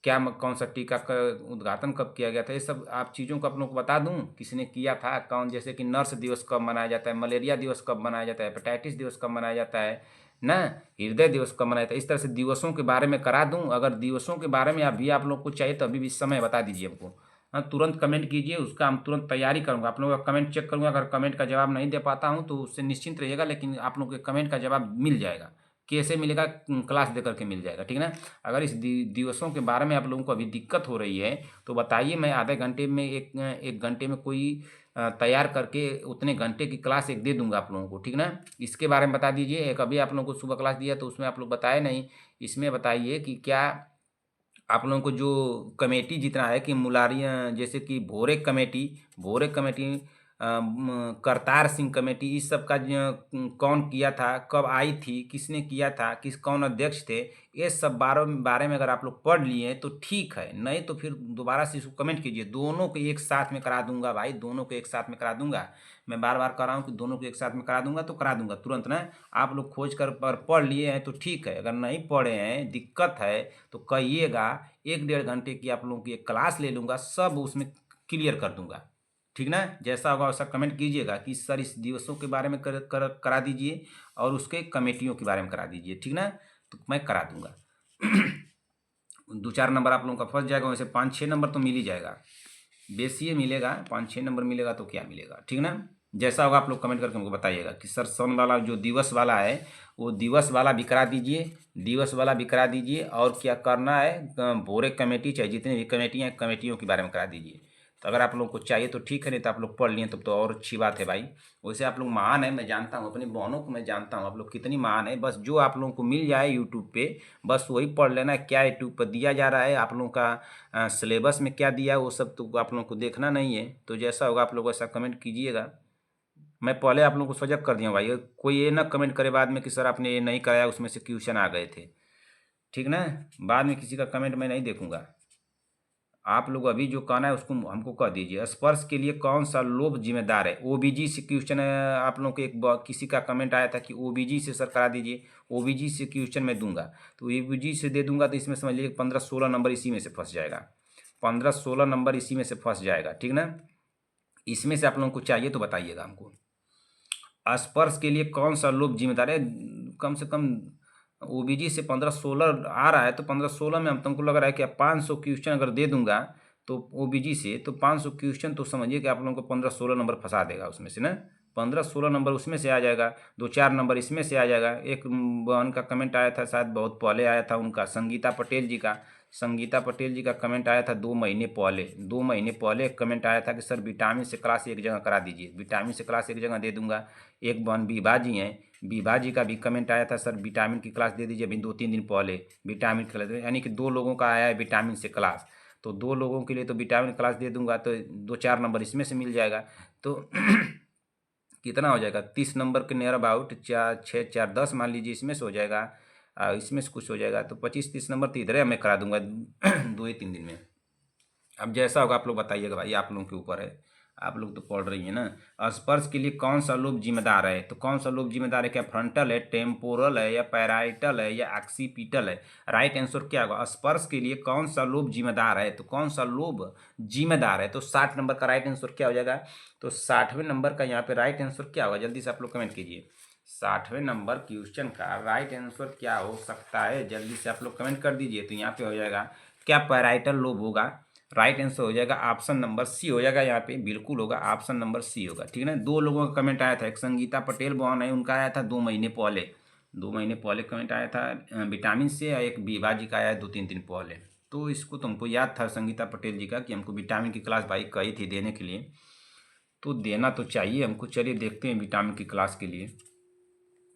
क्या कौन सा टीका का उद्घाटन कब किया गया था, ये सब आप चीज़ों को आप लोगों को बता दूं, किसने किया था कौन। जैसे कि नर्स दिवस कब मनाया जाता है, मलेरिया दिवस कब मनाया जाता है, हेपेटाइटिस दिवस कब मनाया जाता है ना, हृदय दिवस कब मनाया जाता है। इस तरह से दिवसों के बारे में करा दूं। अगर दिवसों के बारे में अभी आप लोग को चाहिए तो अभी भी इस समय बता दीजिए हमको। हाँ, तुरंत कमेंट कीजिए, उसका हम तुरंत तैयारी करूँगा। आप लोगों का कमेंट चेक करूँगा, अगर कमेंट का जवाब नहीं दे पाता हूँ तो उससे निश्चिंत रहिएगा, लेकिन आप लोगों के कमेंट का जवाब मिल जाएगा। कैसे मिलेगा, क्लास दे करके मिल जाएगा, ठीक है ना। अगर इस दिवसों के बारे में आप लोगों को अभी दिक्कत हो रही है तो बताइए, मैं आधे घंटे में एक घंटे में कोई तैयार करके उतने घंटे की क्लास एक दे दूंगा आप लोगों को, ठीक ना। इसके बारे में बता दीजिए। एक अभी आप लोगों को सुबह क्लास दिया तो उसमें आप लोग बताए नहीं, इसमें बताइए कि क्या आप लोगों को जो कमेटी जितना है कि मुलारियाँ, जैसे कि भोरे कमेटी, करतार सिंह कमेटी, इस सब का कौन किया था, कब आई थी, किसने किया था, कौन अध्यक्ष थे, ये सब बारे में अगर आप लोग पढ़ लिए हैं तो ठीक है, नहीं तो फिर दोबारा से इसको कमेंट कीजिए। दोनों को एक साथ में करा दूंगा भाई, दोनों को एक साथ में करा दूंगा। मैं बार बार कह रहा हूँ कि दोनों को एक साथ में करा दूंगा तो करा दूंगा तुरंत ना। आप लोग खोज कर पर पढ़ लिए हैं तो ठीक है, अगर नहीं पढ़े हैं, दिक्कत है, तो कहिएगा। 1-1.5 घंटे की आप लोगों की एक क्लास ले लूँगा, सब उसमें क्लियर कर दूंगा, ठीक ना। जैसा होगा वैसा कमेंट कीजिएगा कि सर इस दिवसों के बारे में करा दीजिए और उसके कमेटियों के बारे में करा दीजिए, ठीक ना। तो मैं करा दूंगा। 2-4 नंबर आप लोगों का फंस जाएगा, वैसे 5-6 नंबर तो मिल ही जाएगा, बेसिए मिलेगा, 5-6 नंबर मिलेगा तो क्या मिलेगा, ठीक ना। जैसा होगा आप लोग कमेंट करके हमको बताइएगा कि सर सन वाला जो दिवस वाला है वो दिवस वाला भी करा दीजिए, दिवस वाला भी करा दीजिए। और क्या करना है, भोरे कमेटी चाहे जितनी भी कमेटियाँ हैं, कमेटियों के बारे में करा दीजिए। तो अगर आप लोग को चाहिए तो ठीक है, नहीं तो आप लोग पढ़ लिए तब तो और अच्छी बात है भाई। वैसे आप लोग महान है, मैं जानता हूँ, अपनी बहनों को मैं जानता हूँ आप लोग कितनी महान है। बस जो आप लोगों को मिल जाए यूट्यूब पे, बस वही पढ़ लेना है। क्या यूट्यूब पर दिया जा रहा है, आप लोगों का सिलेबस में क्या दिया है, वो सब तो आप लोगों को देखना नहीं है। तो जैसा होगा आप लोग वैसा कमेंट कीजिएगा। मैं पहले आप लोगों को सजग कर दिया हूँ भाई, कोई ये ना कमेंट करे बाद में कि सर आपने ये नहीं कराया, उसमें से क्वेश्चन आ गए थे, ठीक ना। बाद में किसी का कमेंट मैं नहीं देखूंगा। आप लोग अभी जो कहना है उसको हमको कह दीजिए। स्पर्श के लिए कौन सा लोब जिम्मेदार है, ओबीजी से क्वेश्चन आप लोग को किसी का कमेंट आया था कि ओबीजी से सर करा दीजिए, ओबीजी से क्वेश्चन मैं दूंगा। तो ओबीजी से दे दूंगा तो इसमें समझ लीजिए 15-16 नंबर इसी में से फंस जाएगा, 15-16 नंबर इसी में से फंस जाएगा, ठीक ना। इसमें से आप लोगों को चाहिए तो बताइएगा हमको। स्पर्श के लिए कौन सा लोब जिम्मेदार है, कम से कम ओबीजी से 15-16 आ रहा है, तो 15-16 में हम तुमको लग रहा है कि 500 क्वेश्चन अगर दे दूंगा तो ओबीजी से, तो 500 क्वेश्चन तो समझिए कि आप लोगों को 15-16 नंबर फंसा देगा उसमें से ना। 15-16 नंबर उसमें से आ जाएगा, 2-4 नंबर इसमें से आ जाएगा। एक बहन का कमेंट आया था, शायद बहुत पहले आया था उनका, संगीता पटेल जी का कमेंट आया था 2 महीने पहले, 2 महीने पहले एक कमेंट आया था कि सर विटामिन से क्लास एक जगह करा दीजिए। विटामिन से क्लास एक जगह दे दूंगा। एक बहन विभा जी हैं, विभा जी का भी कमेंट आया था, सर विटामिन की क्लास दे दीजिए, अभी 2-3 दिन पहले विटामिन क्लास, यानी कि 2 लोगों का आया है विटामिन से क्लास। तो 2 लोगों के लिए तो विटामिन क्लास दे दूंगा, तो 2-4 नंबर इसमें से मिल जाएगा। तो कितना हो जाएगा, 30 नंबर के नियर अबाउट 4-6-4-10 मान लीजिए इसमें से हो जाएगा, इसमें से कुछ हो जाएगा, तो 25-30 नंबर तो इधर है, मैं करा दूंगा 2 या 3 दिन में। अब जैसा होगा आप लोग बताइएगा भाई, आप लोगों के ऊपर है। आप लोग तो पढ़ रही है ना। स्पर्श के लिए कौन सा लोब जिम्मेदार है, तो कौन सा लोब जिम्मेदार है, क्या फ्रंटल है, टेम्पोरल है, या पैराइटल है, या ऑक्सीपिटल है। राइट आंसर क्या होगा, स्पर्श के लिए कौन सा लोब जिम्मेदार है, तो कौन सा लोब जिम्मेदार है, तो 60 नंबर का राइट आंसर क्या हो जाएगा। तो 60वें नंबर का यहाँ पे राइट आंसर क्या होगा, जल्दी से आप लोग कमेंट कीजिए। 60वें नंबर क्वेश्चन का राइट आंसर क्या हो सकता है, जल्दी से आप लोग कमेंट कर दीजिए। तो यहाँ पे हो जाएगा क्या पैराइटल लोब होगा। राइट आंसर हो जाएगा ऑप्शन नंबर सी हो जाएगा, यहाँ पे बिल्कुल होगा, ऑप्शन नंबर सी होगा। ठीक है ना। दो लोगों का कमेंट आया था, एक संगीता पटेल बहन है, उनका आया था 2 महीने पहले, 2 महीने पहले कमेंट आया था विटामिन से, और एक विभा जी का आया है 2-3 दिन पहले। तो इसको तुमको याद था संगीता पटेल जी का कि हमको विटामिन की क्लास भाई कही थी देने के लिए, तो देना तो चाहिए हमको। चलिए देखते हैं विटामिन की क्लास के लिए,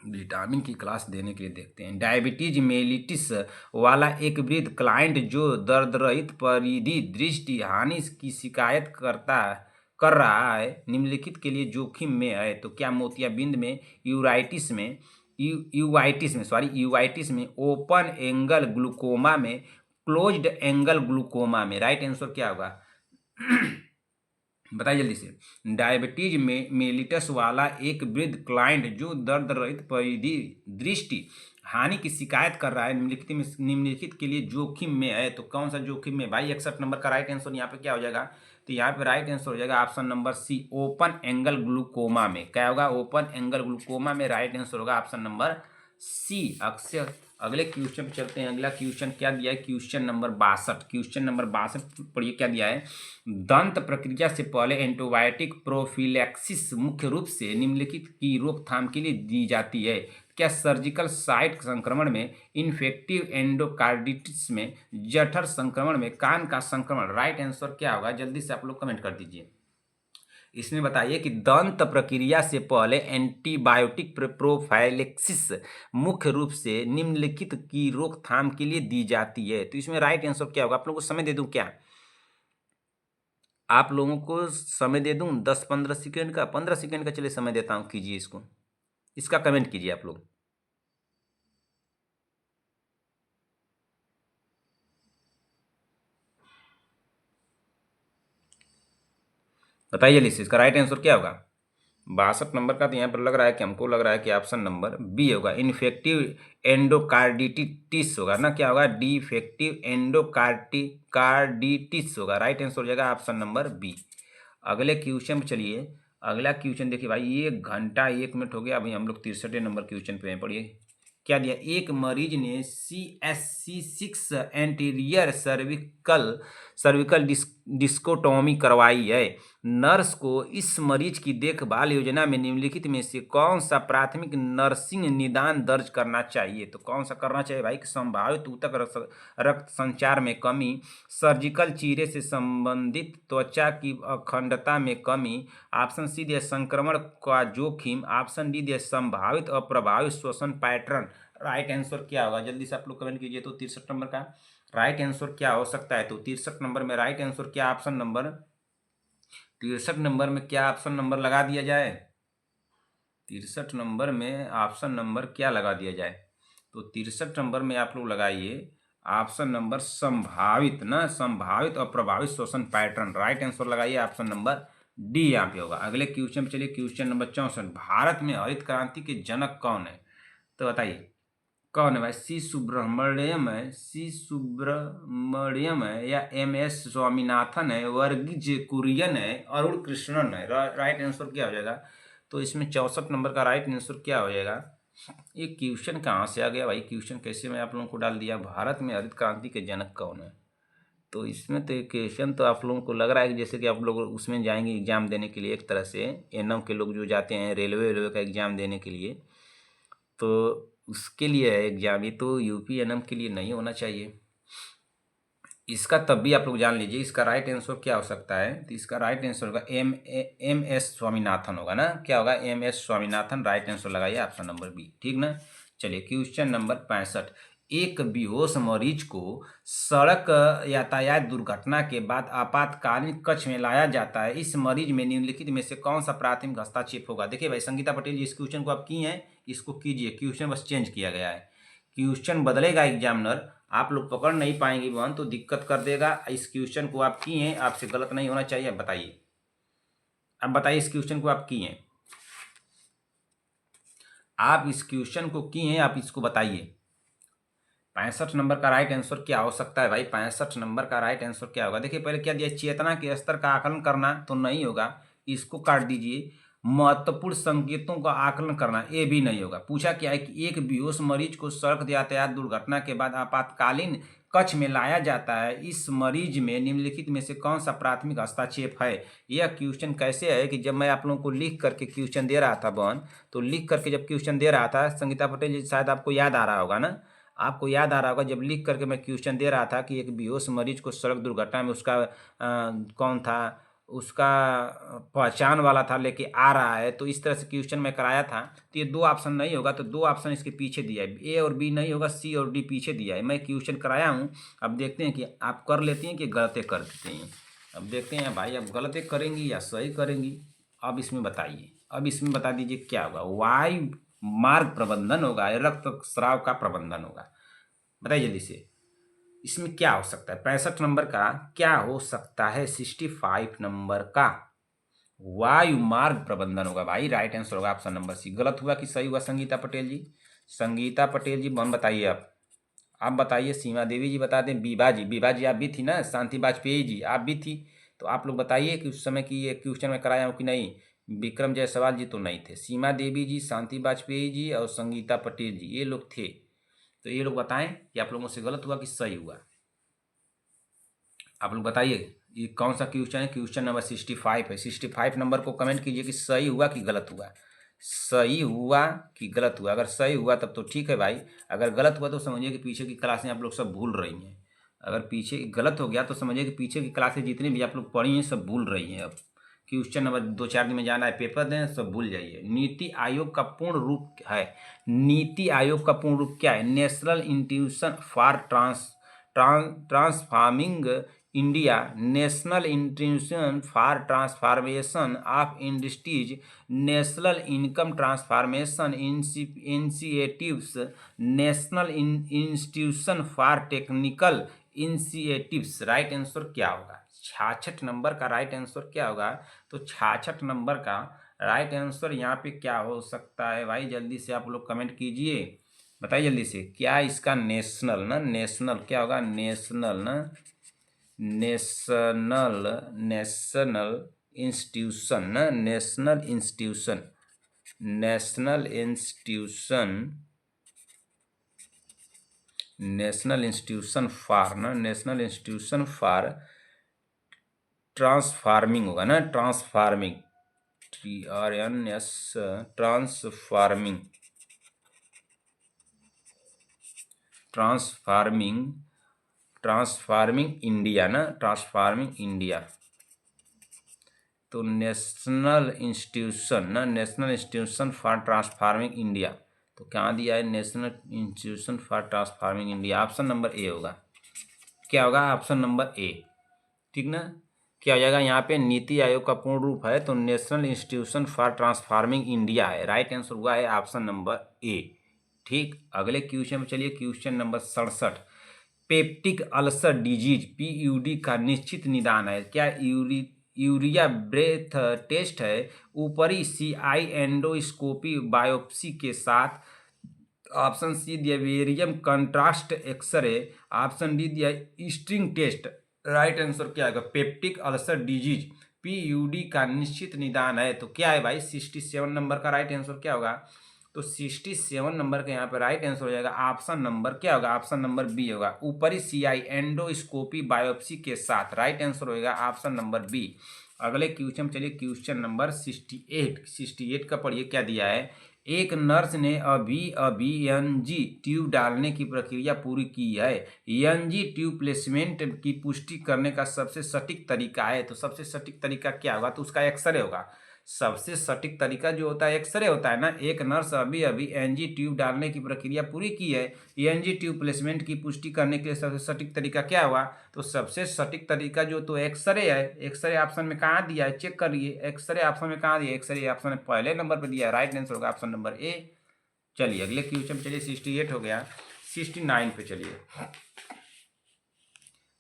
विटामिन की क्लास देने के लिए देखते हैं। डायबिटीज मेलिटिस वाला एक वृद्ध क्लाइंट जो दर्द रहित परिधि दृष्टि हानि की शिकायत कर रहा है, निम्नलिखित के लिए जोखिम में है। तो क्या मोतियाबिंद में, यूराइटिस में, यूवाइटिस में, ओपन एंगल ग्लूकोमा में, क्लोज्ड एंगल ग्लूकोमा में। राइट आंसर क्या होगा बताइए जल्दी से। डायबिटीज में मेलिटस वाला एक वृद्ध क्लाइंट जो दर्द रहित परिधि दृष्टि हानि की शिकायत कर रहा है, निम्नलिखित के लिए जोखिम में है। तो कौन सा जोखिम में भाई, 61 नंबर का राइट आंसर यहाँ पे क्या हो जाएगा। तो यहाँ पे राइट आंसर हो जाएगा option number C, open angle glaucoma में। क्या होगा, ओपन एंगल ग्लूकोमा में राइट आंसर होगा ऑप्शन नंबर सी। अक्सर अगले क्वेश्चन पे चलते हैं। अगला क्वेश्चन क्या दिया है, क्वेश्चन नंबर 62। क्वेश्चन नंबर 62 पढ़िए क्या दिया है। दंत प्रक्रिया से पहले एंटीबायोटिक प्रोफिलैक्सिस मुख्य रूप से निम्नलिखित की रोकथाम के लिए दी जाती है। क्या सर्जिकल साइट संक्रमण में, इन्फेक्टिव एंडोकार्डिटिस में, जठर संक्रमण में, कान का संक्रमण। राइट आंसर क्या होगा, जल्दी से आप लोग कमेंट कर दीजिए। इसमें बताइए कि दंत प्रक्रिया से पहले एंटीबायोटिक प्रोफाइलेक्सिस मुख्य रूप से निम्नलिखित की रोकथाम के लिए दी जाती है। तो इसमें राइट आंसर क्या होगा, आप लोगों को समय दे दूं क्या, आप लोगों को समय दे दूं 10-15 सेकेंड का, 15 सेकेंड का चलिए समय देता हूं, कीजिए इसको, इसका कमेंट कीजिए आप लोग। बताइए जल्दी से, इसका राइट आंसर क्या होगा। 62 नंबर का तो यहाँ पर लग रहा है कि हमको लग रहा है कि ऑप्शन नंबर बी होगा, इन्फेक्टिव एंडोकार्डिटिस होगा ना, क्या होगा, डिफेक्टिव एंडोकार्डिटिस होगा। राइट आंसर हो जाएगा ऑप्शन नंबर बी। अगले क्वेश्चन पे चलिए। अगला क्वेश्चन देखिए भाई, 1 घंटा 1 मिनट हो गया, अभी हम लोग 63 नंबर क्वेश्चन पे हैं। पढ़िए क्या दिया। एक मरीज ने CSC6 एंटीरियर सर्विकल डिस्कोटोमी करवाई है। नर्स को इस मरीज की देखभाल योजना में निम्नलिखित में से कौन सा प्राथमिक नर्सिंग निदान दर्ज करना चाहिए। तो कौन सा करना चाहिए भाई, संभावित ऊतक रक्त संचार में कमी, सर्जिकल चीरे से संबंधित त्वचा की अखंडता में कमी, ऑप्शन सी दिया संक्रमण का जोखिम, ऑप्शन डी दिया संभावित अप्रभावित श्वसन पैटर्न। राइट आंसर क्या होगा, जल्दी से आप लोग कमेंट कीजिए। तो 63 नंबर का राइट आंसर क्या हो सकता है, तो 63 नंबर में राइट आंसर क्या, ऑप्शन नंबर 63 नंबर में क्या ऑप्शन नंबर लगा दिया जाए, 63 नंबर में ऑप्शन नंबर क्या लगा दिया जाए। तो 63 नंबर में आप लोग लगाइए ऑप्शन नंबर संभावित ना, संभावित और प्रभावित श्वसन पैटर्न। राइट आंसर लगाइए ऑप्शन नंबर डी यहाँ पे होगा। अगले क्वेश्चन पे चलिए, क्वेश्चन नंबर 64। भारत में हरित क्रांति के जनक कौन है, तो बताइए कौन है भाई। सी सुब्रमण्यम है, या MS स्वामीनाथन है, वर्गीज कुरियन है, अरुण कृष्णन है। राइट आंसर क्या हो जाएगा। तो इसमें 64 नंबर का राइट आंसर क्या हो जाएगा। ये क्वेश्चन कहाँ से आ गया भाई, क्वेश्चन कैसे मैं आप लोगों को डाल दिया, भारत में हरित क्रांति के जनक कौन है। तो इसमें तो एक क्वेश्चन तो आप लोगों को लग रहा है कि जैसे कि आप लोग उसमें जाएंगे एग्जाम देने के लिए, एक तरह से एनएम के लोग जो जाते हैं रेलवे का एग्जाम देने के लिए, तो उसके लिए है एग्जाम। ये तो यूपी एनएम के लिए नहीं होना चाहिए। इसका तब भी आप लोग जान लीजिए, इसका राइट आंसर क्या हो सकता है। तो इसका राइट आंसर होगा MS स्वामीनाथन होगा ना, क्या होगा, MS स्वामीनाथन। राइट आंसर लगाइए ऑप्शन नंबर बी, ठीक ना। चलिए क्वेश्चन नंबर 65। एक बेहोश मरीज को सड़क यातायात दुर्घटना के बाद आपातकालीन कक्ष में लाया जाता है। इस मरीज में निम्नलिखित में से कौन सा प्राथमिक हस्तक्षेप होगा। देखिए भाई संगीता पटेल जी, इस क्वेश्चन को आप की हैं, इसको कीजिए, क्वेश्चन बस चेंज किया गया है। क्वेश्चन बदलेगा एग्जामिनर, आप लोग पकड़ नहीं पाएंगे वन तो दिक्कत कर देगा। इस क्वेश्चन को आप किए हैं, आपसे गलत नहीं होना चाहिए, बताइए। अब बताइए इस क्वेश्चन को आप किए हैं, आप इस क्वेश्चन को किए हैं, आप इसको बताइए 65 नंबर का राइट आंसर क्या हो सकता है भाई? 65 नंबर का राइट आंसर क्या होगा? देखिए पहले क्या दिया, चेतना के स्तर का आकलन करना, तो नहीं होगा, इसको काट दीजिए। महत्वपूर्ण संकेतों का आकलन करना, ये भी नहीं होगा। पूछा क्या है कि एक बेहोश मरीज को सड़क यातायात दुर्घटना के बाद आपातकालीन कक्ष में लाया जाता है, इस मरीज में निम्नलिखित में से कौन सा प्राथमिक हस्तक्षेप है? यह क्वेश्चन कैसे है कि जब मैं आप लोगों को लिख करके क्वेश्चन दे रहा था बहन, तो लिख करके जब क्वेश्चन दे रहा था, संगीता पटेल जी शायद आपको याद आ रहा होगा ना, आपको याद आ रहा होगा जब लिख करके मैं क्वेश्चन दे रहा था कि एक बेहोश मरीज को सड़क दुर्घटना में उसका कौन था, उसका पहचान वाला था लेके आ रहा है, तो इस तरह से क्वेश्चन मैं कराया था। तो ये दो ऑप्शन नहीं होगा, तो दो ऑप्शन इसके पीछे दिया है, ए और बी नहीं होगा, सी और डी पीछे दिया है। मैं क्वेश्चन कराया हूँ, अब देखते हैं कि आप कर लेती हैं कि गलतें कर देते हैं। अब देखते हैं भाई अब गलतें करेंगी या सही करेंगी। अब इसमें बताइए, अब इसमें बता दीजिए क्या होगा? वायु मार्ग प्रबंधन होगा या रक्त स्राव का प्रबंधन होगा? बताइए जल्दी से, इसमें क्या हो सकता है? 65 नंबर का क्या हो सकता है? 65 नंबर का वायु मार्ग प्रबंधन होगा भाई, राइट आंसर होगा ऑप्शन नंबर सी। गलत हुआ कि सही हुआ संगीता पटेल जी? संगीता पटेल जी बन बताइए आप बताइए। सीमा देवी जी बता दें, बीबा जी आप भी थी ना, शांति वाजपेयी जी आप भी थी, तो आप लोग बताइए कि उस समय की ये क्वेश्चन में कराया हूँ कि नहीं। विक्रम जायसवाल जी तो नहीं थे, सीमा देवी जी, शांति वाजपेयी जी और संगीता पटेल जी ये लोग थे। तो ये लोग बताएं कि आप लोगों से गलत हुआ कि सही हुआ, आप लोग बताइए। ये कौन सा क्वेश्चन है? क्वेश्चन नंबर 65 है। 65 नंबर को कमेंट कीजिए कि सही हुआ कि गलत हुआ, सही हुआ कि गलत हुआ। अगर सही हुआ तब तो ठीक है भाई, अगर गलत हुआ तो समझिए कि पीछे की क्लासें आप लोग सब भूल रही हैं। अगर पीछे गलत हो गया तो समझिए कि पीछे की क्लासें जितनी भी आप लोग पढ़ी हैं सब भूल रही हैं। अब क्वेश्चन नंबर 2-4 दिन में जाना है, पेपर दें, सब भूल जाइए। नीति आयोग का पूर्ण रूप है, नीति आयोग का पूर्ण रूप क्या है? National institution for transforming India, national institution for transformation of industries, national income transformation initiatives, national institution for technical initiatives. Right answer क्या होगा? 66 नंबर का राइट आंसर क्या होगा? तो 66 नंबर का राइट आंसर यहाँ पे क्या हो सकता है भाई? जल्दी से आप लोग कमेंट कीजिए, बताइए जल्दी से। क्या इसका नेशनल ना, नेशनल क्या होगा? नेशनल ना, नेशनल, नेशनल इंस्टीट्यूशन ना, national institution, national institution, national institution for ना, नेशनल इंस्टीट्यूशन फॉर ट्रांसफार्मिंग होगा ना, transforming, TRNS, transforming, transforming, transforming India ना, ट्रांसफार्मिंग इंडिया। तो नेशनल इंस्टीट्यूशन ना, national institution for transforming India, तो क्या दिया है? National institution for transforming India. Option number A होगा। क्या होगा? ऑप्शन नंबर ए, ठीक ना? क्या हो जाएगा यहाँ पे? नीति आयोग का पूर्ण रूप है तो national institution for transforming India है। राइट आंसर हुआ है ऑप्शन नंबर ए। ठीक, अगले क्वेश्चन में चलिए। Question number 67, peptic ulcer disease PUD का निश्चित निदान है। क्या यूरिया ब्रेथ टेस्ट है, ऊपरी CI एंडोस्कोपी बायोप्सी के साथ, ऑप्शन सी दिया वेरियम कंट्रास्ट एक्सरे, ऑप्शन डी दिया स्ट्रिंग टेस्ट। राइट आंसर क्या होगा? पेप्टिक अल्सर डिजीज PUD का निश्चित निदान है, तो क्या है भाई? 67 नंबर का राइट आंसर क्या होगा? तो 67 नंबर का यहाँ पे राइट आंसर हो जाएगा ऑप्शन नंबर क्या होगा? ऑप्शन नंबर बी होगा, ऊपरी CI एंडोस्कोपी बायोप्सी के साथ। राइट आंसर होगा ऑप्शन नंबर बी। अगले क्वेश्चन चलिए। क्वेश्चन नंबर 68 का पढ़िए क्या दिया है। एक नर्स ने अभी NG ट्यूब डालने की प्रक्रिया पूरी की है। NG ट्यूब प्लेसमेंट की पुष्टि करने का सबसे सटीक तरीका है, तो सबसे सटीक तरीका क्या होगा? तो उसका एक्सरे होगा। सबसे सटीक तरीका जो होता है एक्सरे होता है ना। एक नर्स अभी NG ट्यूब डालने की प्रक्रिया पूरी की है, NG ट्यूब प्लेसमेंट की पुष्टि करने के लिए सबसे सटीक तरीका क्या हुआ? तो सबसे सटीक तरीका जो तो एक्सरे है। एक्सरे ऑप्शन में कहाँ दिया है? चेक करिए, एक्सरे ऑप्शन में कहाँ दिया है? एक्सरे ऑप्शन में पहले नंबर पर दिया है। राइट आंसर होगा ऑप्शन नंबर ए। चलिए अगले क्वेश्चन चलिए। 68 हो गया, 69 पे चलिए।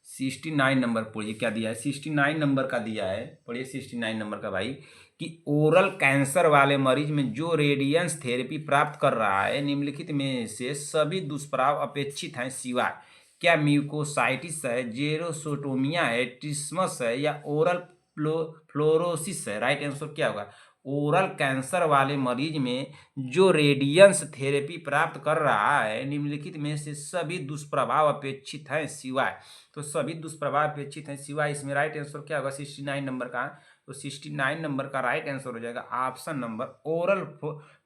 69 नंबर पढ़िए क्या दिया है। 69 नंबर का दिया है, पढ़िए 69 नंबर का भाई। कि ओरल कैंसर वाले मरीज में जो रेडियंस थेरेपी प्राप्त कर रहा है निम्नलिखित में से सभी दुष्प्रभाव अपेक्षित हैं सिवाय क्या म्यूकोसाइटिस है, जेरोसोटोमिया है, ट्रिस्मस है या ओरल फ्लोरोसिस है। राइट आंसर क्या होगा? ओरल कैंसर वाले मरीज में जो रेडियंस थेरेपी प्राप्त कर रहा है निम्नलिखित में से सभी दुष्प्रभाव अपेक्षित हैं सिवाय। तो सभी दुष्प्रभाव अपेक्षित हैं सिवाय, इसमें राइट आंसर क्या होगा? 69 नंबर का। तो 69 नंबर का राइट आंसर हो जाएगा ऑप्शन नंबर ओरल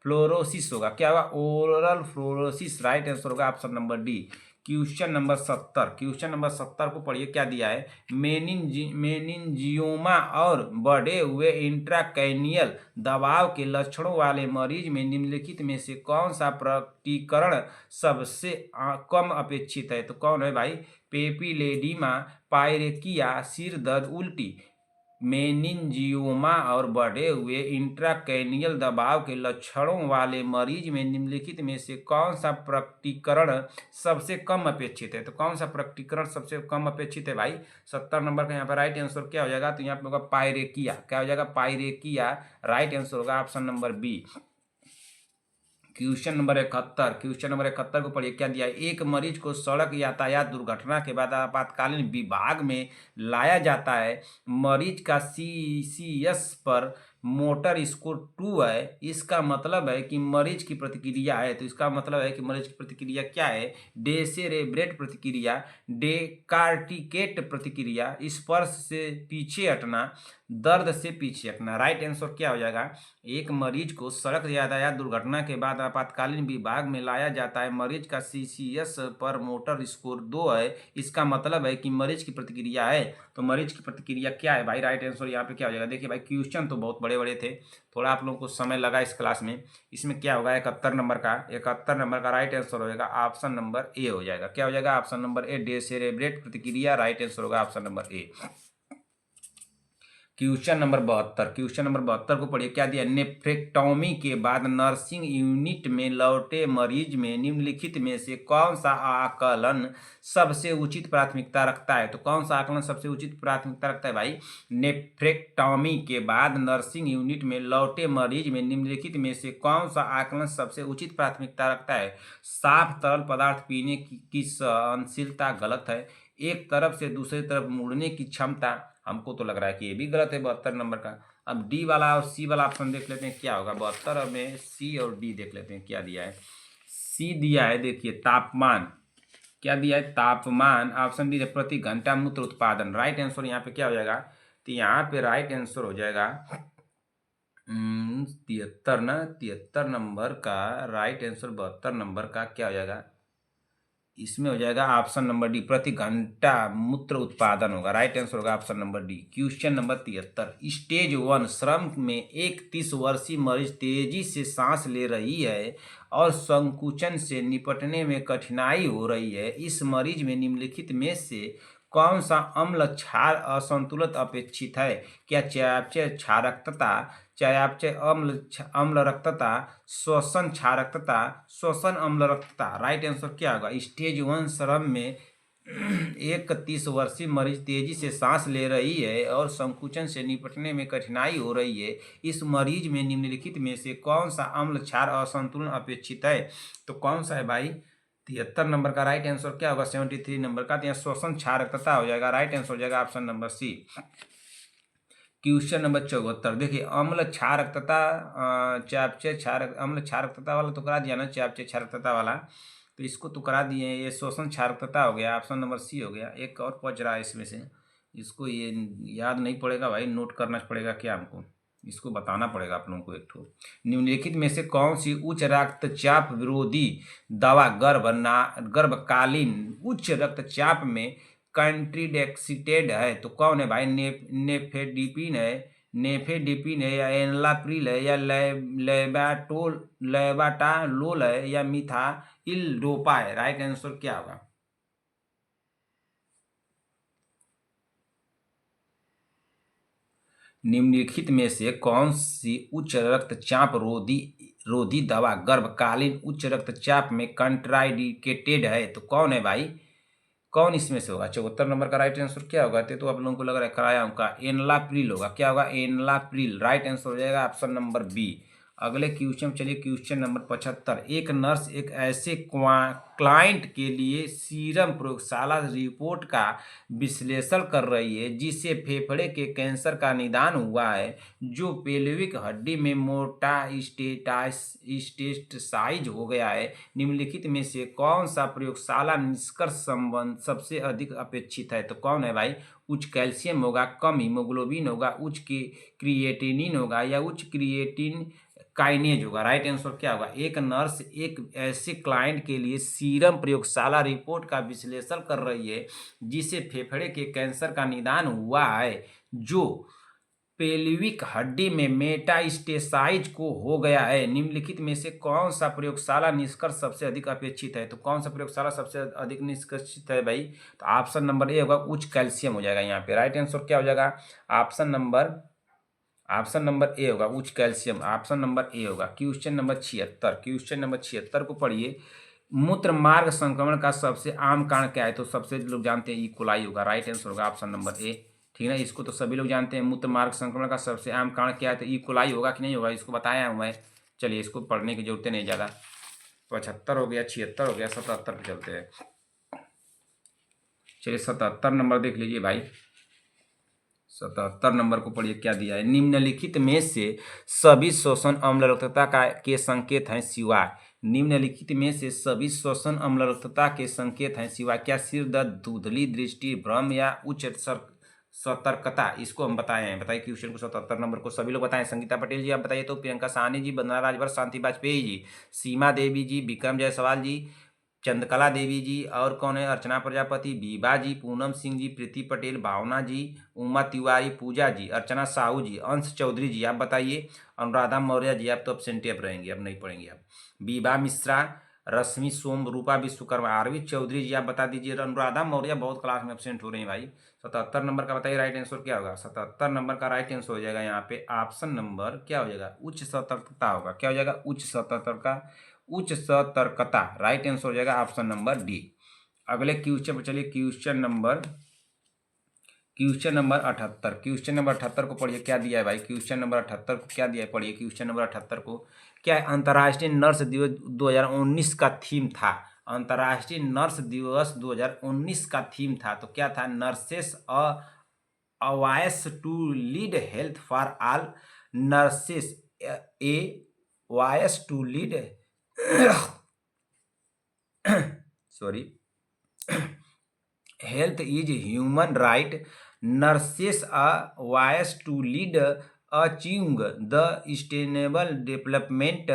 फ्लोरोसिस होगा। क्या होगा? ओरल फ्लोरोसिस राइट आंसर होगा option number D. Question number 70, question number 70 को पढ़िए, क्या दिया है? मेनिनजियोमा और बढ़े हुए इंट्राकैनियल दबाव के लक्षणों वाले मरीज में निम्नलिखित में से कौन सा प्रकटीकरण सबसे कम अपेक्षित है? तो कौन है भाई? पेपिलेडिमा, पायरेकिया, सिर दर्द, उल्टी। मेनिनजियोमा और बढ़े हुए इंट्राकैनियल दबाव के लक्षणों वाले मरीज में निम्नलिखित में से कौन सा प्रकटीकरण सबसे कम अपेक्षित है? तो कौन सा प्रकटीकरण सबसे कम अपेक्षित है भाई? 70 नंबर का यहाँ पर राइट आंसर क्या हो जाएगा? तो यहाँ पे होगा पायरेकिया। क्या हो जाएगा? पायरेकिया राइट आंसर होगा option number B. Question number 71, question number 71 को पढ़िए, क्या दिया है? एक मरीज को सड़क यातायात दुर्घटना के बाद आपातकालीन विभाग में लाया जाता है। मरीज का CCS पर मोटर स्कोर 2 है। इसका मतलब है कि मरीज की प्रतिक्रिया है। तो इसका मतलब है कि मरीज की प्रतिक्रिया क्या है? डेसेरेब्रेट प्रतिक्रिया, डेकार्टिकेट प्रतिक्रिया, स्पर्श से पीछे हटना, दर्द से पीछे हटना। राइट आंसर क्या हो जाएगा? एक मरीज को सड़क यातायात दुर्घटना के बाद आपातकालीन विभाग में लाया जाता है। मरीज का CCS पर मोटर स्कोर 2 है। इसका मतलब है कि मरीज की प्रतिक्रिया है। तो मरीज की प्रतिक्रिया क्या है भाई? राइट आंसर यहाँ पे क्या हो जाएगा? देखिए भाई, क्वेश्चन तो बहुत बड़े बड़े थे, थोड़ा आप लोगों को समय लगा इस क्लास में। इसमें क्या होगा? 71 नंबर का, 71 नंबर का राइट आंसर हो जाएगा ऑप्शन नंबर ए हो जाएगा। क्या हो जाएगा? ऑप्शन नंबर ए, डेसेरेब्रेट प्रतिक्रिया। राइट आंसर होगा option number A. Question number 72, question number 72 को पढ़िए, क्या दिया? नेफ्रेक्टोमी के बाद नर्सिंग यूनिट में लौटे मरीज में निम्नलिखित में से कौन सा आकलन सबसे उचित प्राथमिकता रखता है? तो कौन सा आकलन सबसे उचित प्राथमिकता रखता है भाई? नेफ्रेक्टोमी के बाद नर्सिंग यूनिट में लौटे मरीज में निम्नलिखित में से कौन सा आकलन सबसे उचित प्राथमिकता रखता है? साफ तरल पदार्थ पीने की सहनशीलता गलत है। एक तरफ से दूसरी तरफ मुड़ने की क्षमता, हमको तो लग रहा है कि ये भी गलत है 72 नंबर का। अब डी वाला और सी वाला ऑप्शन देख लेते हैं क्या होगा। 72 में सी और डी देख लेते हैं क्या दिया है। सी दिया है, देखिए तापमान। क्या दिया है? तापमान। ऑप्शन डी है प्रति घंटा मूत्र उत्पादन। राइट आंसर यहाँ पे क्या हो जाएगा? तो यहाँ पे राइट आंसर हो जाएगा 73 ना, 73 नंबर का राइट आंसर 72 नंबर का क्या हो जाएगा? इसमें हो जाएगा ऑप्शन नंबर डी, प्रति घंटा मूत्र उत्पादन होगा। राइट आंसर होगा option number D. Question number 73, stage 1 श्रम में एक 30 वर्षीय मरीज तेजी से सांस ले रही है और संकुचन से निपटने में कठिनाई हो रही है। इस मरीज में निम्नलिखित में से कौन सा अम्ल क्षार असंतुलित अपेक्षित है? क्या चयापचय क्षारकता, चयापचय अम्ल रक्तता, श्वसन क्षारकता, श्वसन अम्ल रक्तता। राइट आंसर क्या होगा? स्टेज 1 श्रम में एक 30 वर्षीय मरीज तेजी से सांस ले रही है और संकुचन से निपटने में कठिनाई हो रही है। इस मरीज में निम्नलिखित में से कौन सा अम्ल क्षार असंतुलन अपेक्षित है? तो कौन सा है भाई? 73 नंबर का राइट आंसर क्या होगा? 73 नंबर का। तो यहाँ श्वसन क्षारकता हो जाएगा। राइट आंसर हो जाएगा option number C. Question number 74, देखिए अम्ल क्षारकता, चयापचय क्षारक अम्ल क्षारकता वाला तो करा दिया ना, चयापचय क्षारकता वाला, तो इसको तो करा दिए। ये श्वसन क्षारकता हो गया, ऑप्शन नंबर सी हो गया। एक और पहुँच रहा है इसमें से, इसको ये याद नहीं पड़ेगा भाई, नोट करना पड़ेगा क्या हमको, इसको बताना पड़ेगा आप लोगों को। एक ठो निम्नलिखित में से कौन सी उच्च रक्तचाप विरोधी दवा गर्भकालीन उच्च रक्तचाप में कंट्रीडेक्सिटेड है? तो कौन है भाई? नेफेडिपिन है, नेफेडिपिन है या एनलाप्रिल है या लेबाटालोल है या मिथाइल डोपा है। राइट आंसर क्या होगा? निम्नलिखित में से कौन सी उच्च रक्तचाप रोधी दवा गर्भकालीन उच्च रक्तचाप में कंट्राइडिकेटेड है? तो कौन है भाई? कौन इसमें से होगा? 74 नंबर का राइट आंसर क्या होगा? तो आप लोगों को लग रहा है कराया का एनलाप्रिल होगा। क्या होगा? एनलाप्रिल। राइट आंसर हो जाएगा ऑप्शन नंबर बी। अगले क्वेश्चन चलिए, क्वेश्चन नंबर 75। एक नर्स एक ऐसे क्लाइंट के लिए सीरम प्रयोगशाला रिपोर्ट का विश्लेषण कर रही है जिसे फेफड़े के कैंसर का निदान हुआ है, जो पेल्विक हड्डी में मेटास्टेसाइज हो गया है। निम्नलिखित में से कौन सा प्रयोगशाला निष्कर्ष संबंध सबसे अधिक अपेक्षित है? तो कौन है भाई? उच्च कैल्शियम होगा, कम हीमोग्लोबिन होगा, उच्च क्रिएटिनिन होगा, या उच्च क्रिएटिन काइनेज होगा। राइट आंसर क्या होगा? एक नर्स एक ऐसे क्लाइंट के लिए सीरम प्रयोगशाला रिपोर्ट का विश्लेषण कर रही है जिसे फेफड़े के कैंसर का निदान हुआ है, जो पेल्विक हड्डी में मेटास्टेसाइज को हो गया है। निम्नलिखित में से कौन सा प्रयोगशाला निष्कर्ष सबसे अधिक अपेक्षित है? तो कौन सा प्रयोगशाला सबसे अधिक निष्कर्षित है भाई? तो ऑप्शन नंबर ए होगा, उच्च कैल्शियम हो जाएगा यहाँ पे। राइट आंसर क्या हो जाएगा? ऑप्शन नंबर ए होगा, उच्च कैल्शियम। ऑप्शन नंबर ए होगा। Question number 76। क्वेश्चन नंबर 76 को पढ़िए। मूत्र मार्ग संक्रमण का सबसे आम कारण क्या है? तो सबसे लोग जानते हैं ई कोलाई होगा। राइट आंसर होगा ऑप्शन नंबर ए। ठीक है ना, इसको तो सभी लोग जानते हैं। मूत्र मार्ग संक्रमण का सबसे आम कारण क्या है? तो ई कोलाई होगा कि नहीं होगा, इसको बताया हूँ मैं। चलिए, इसको पढ़ने की जरूरत नहीं ज़्यादा। 75 हो गया, 76 हो गया, 77 पे चलते हैं। चलिए 77 नंबर देख लीजिए भाई। 77 नंबर को पढ़िए, क्या दिया है? निम्नलिखित में से सभी श्वसन अम्लरक्तता के संकेत हैं सिवाय। निम्नलिखित में से सभी श्वसन अम्लरक्तता के संकेत हैं सिवाय क्या? सिर दर्द, धुंधली दृष्टि, भ्रम या उच्च सतर्कता। इसको हम बताए हैं। बताइए क्वेश्चन को। 77 नंबर को सभी लोग बताएं। संगीता पटेल जी आप बताइए, तो प्रियंका साहनी जी, वंदना राजभर, शांति वाजपेयी जी, सीमा देवी जी, विक्रम जायसवाल जी, चंद्रकला देवी जी, और कौन है? अर्चना प्रजापति, बीबा जी, पूनम सिंह जी, प्रीति पटेल, भावना जी, उमा तिवारी, पूजा जी, अर्चना साहू जी, अंश चौधरी जी। आप बताइए। अनुराधा मौर्य जी, आप तो एब्सेंटी अब रहेंगे, अब नहीं पढ़ेंगे आप। बीबा मिश्रा, रश्मि सोम, रूपा विश्वकर्मा, आरवी चौधरी जी आप बता दीजिए। अनुराधा मौर्य बहुत क्लास में एब्सेंट हो रही है भाई। 77 नंबर का बताइए राइट आंसर क्या होगा? 77 नंबर का राइट आंसर हो जाएगा यहाँ पे ऑप्शन नंबर क्या हो जाएगा? उच्च सतर्कता होगा। क्या हो जाएगा? उच्च सतर्कता। राइट आंसर हो जाएगा ऑप्शन नंबर डी। अगले क्वेश्चन पर चलिए। Question number 78। क्वेश्चन नंबर 78 को पढ़िए, क्या दिया है भाई? क्वेश्चन नंबर 78 को क्या दिया है? पढ़िए क्वेश्चन नंबर 78 को। क्या है? अंतर्राष्ट्रीय नर्स दिवस 2019 का थीम था। अंतर्राष्ट्रीय नर्स दिवस 2019 का थीम था, तो क्या था? Nurses a voice to lead health for all. Nurses a voice to lead sorry health is human right. Nurses a voice to lead achieving the sustainable development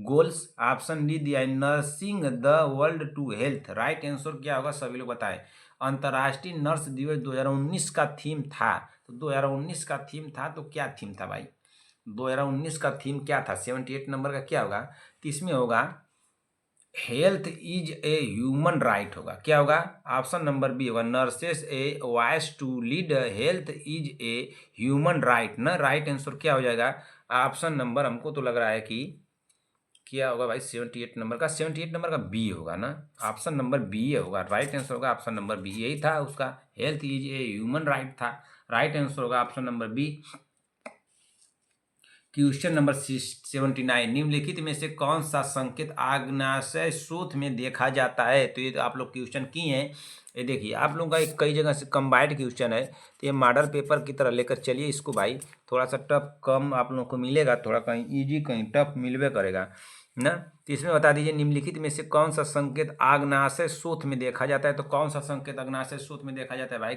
goals. Option D दिया है, nursing the world to health. Right answer क्या होगा? सभी लोग बताएं। अंतर्राष्ट्रीय nurse दिवस 2019 का थीम था, तो 2019 का थीम था, तो क्या थीम था भाई? 2019 का थीम क्या था? 78 नंबर का क्या होगा? तो इसमें होगा health is a human right होगा। क्या होगा? ऑप्शन नंबर बी होगा, nurses a voice to lead health is a human right ना। राइट आंसर क्या हो जाएगा? ऑप्शन नंबर, हमको तो लग रहा है कि क्या होगा भाई? 78 नंबर का, 78 नंबर का बी होगा ना। ऑप्शन नंबर बी होगा। राइट आंसर होगा ऑप्शन नंबर बी। यही था उसका, health is a human right था। राइट आंसर होगा option number B. Question number 79। निम्नलिखित में से कौन सा संकेत आग्नेयाशय शोथ में देखा जाता है? तो ये तो आप लोग क्वेश्चन किए हैं। ये देखिए, आप लोगों का एक कई जगह से कंबाइंड क्वेश्चन है, तो ये मॉडल पेपर की तरह लेकर चलिए इसको भाई। थोड़ा सा टफ कम आप लोगों को मिलेगा, थोड़ा कहीं इजी कहीं टफ मिलवे करेगा ना। तो इसमें बता दीजिए, निम्नलिखित में से कौन सा संकेत आग्नेयाशय शोथ में देखा जाता है? तो कौन सा संकेत आग्नेयाशय शोथ में देखा जाता है भाई?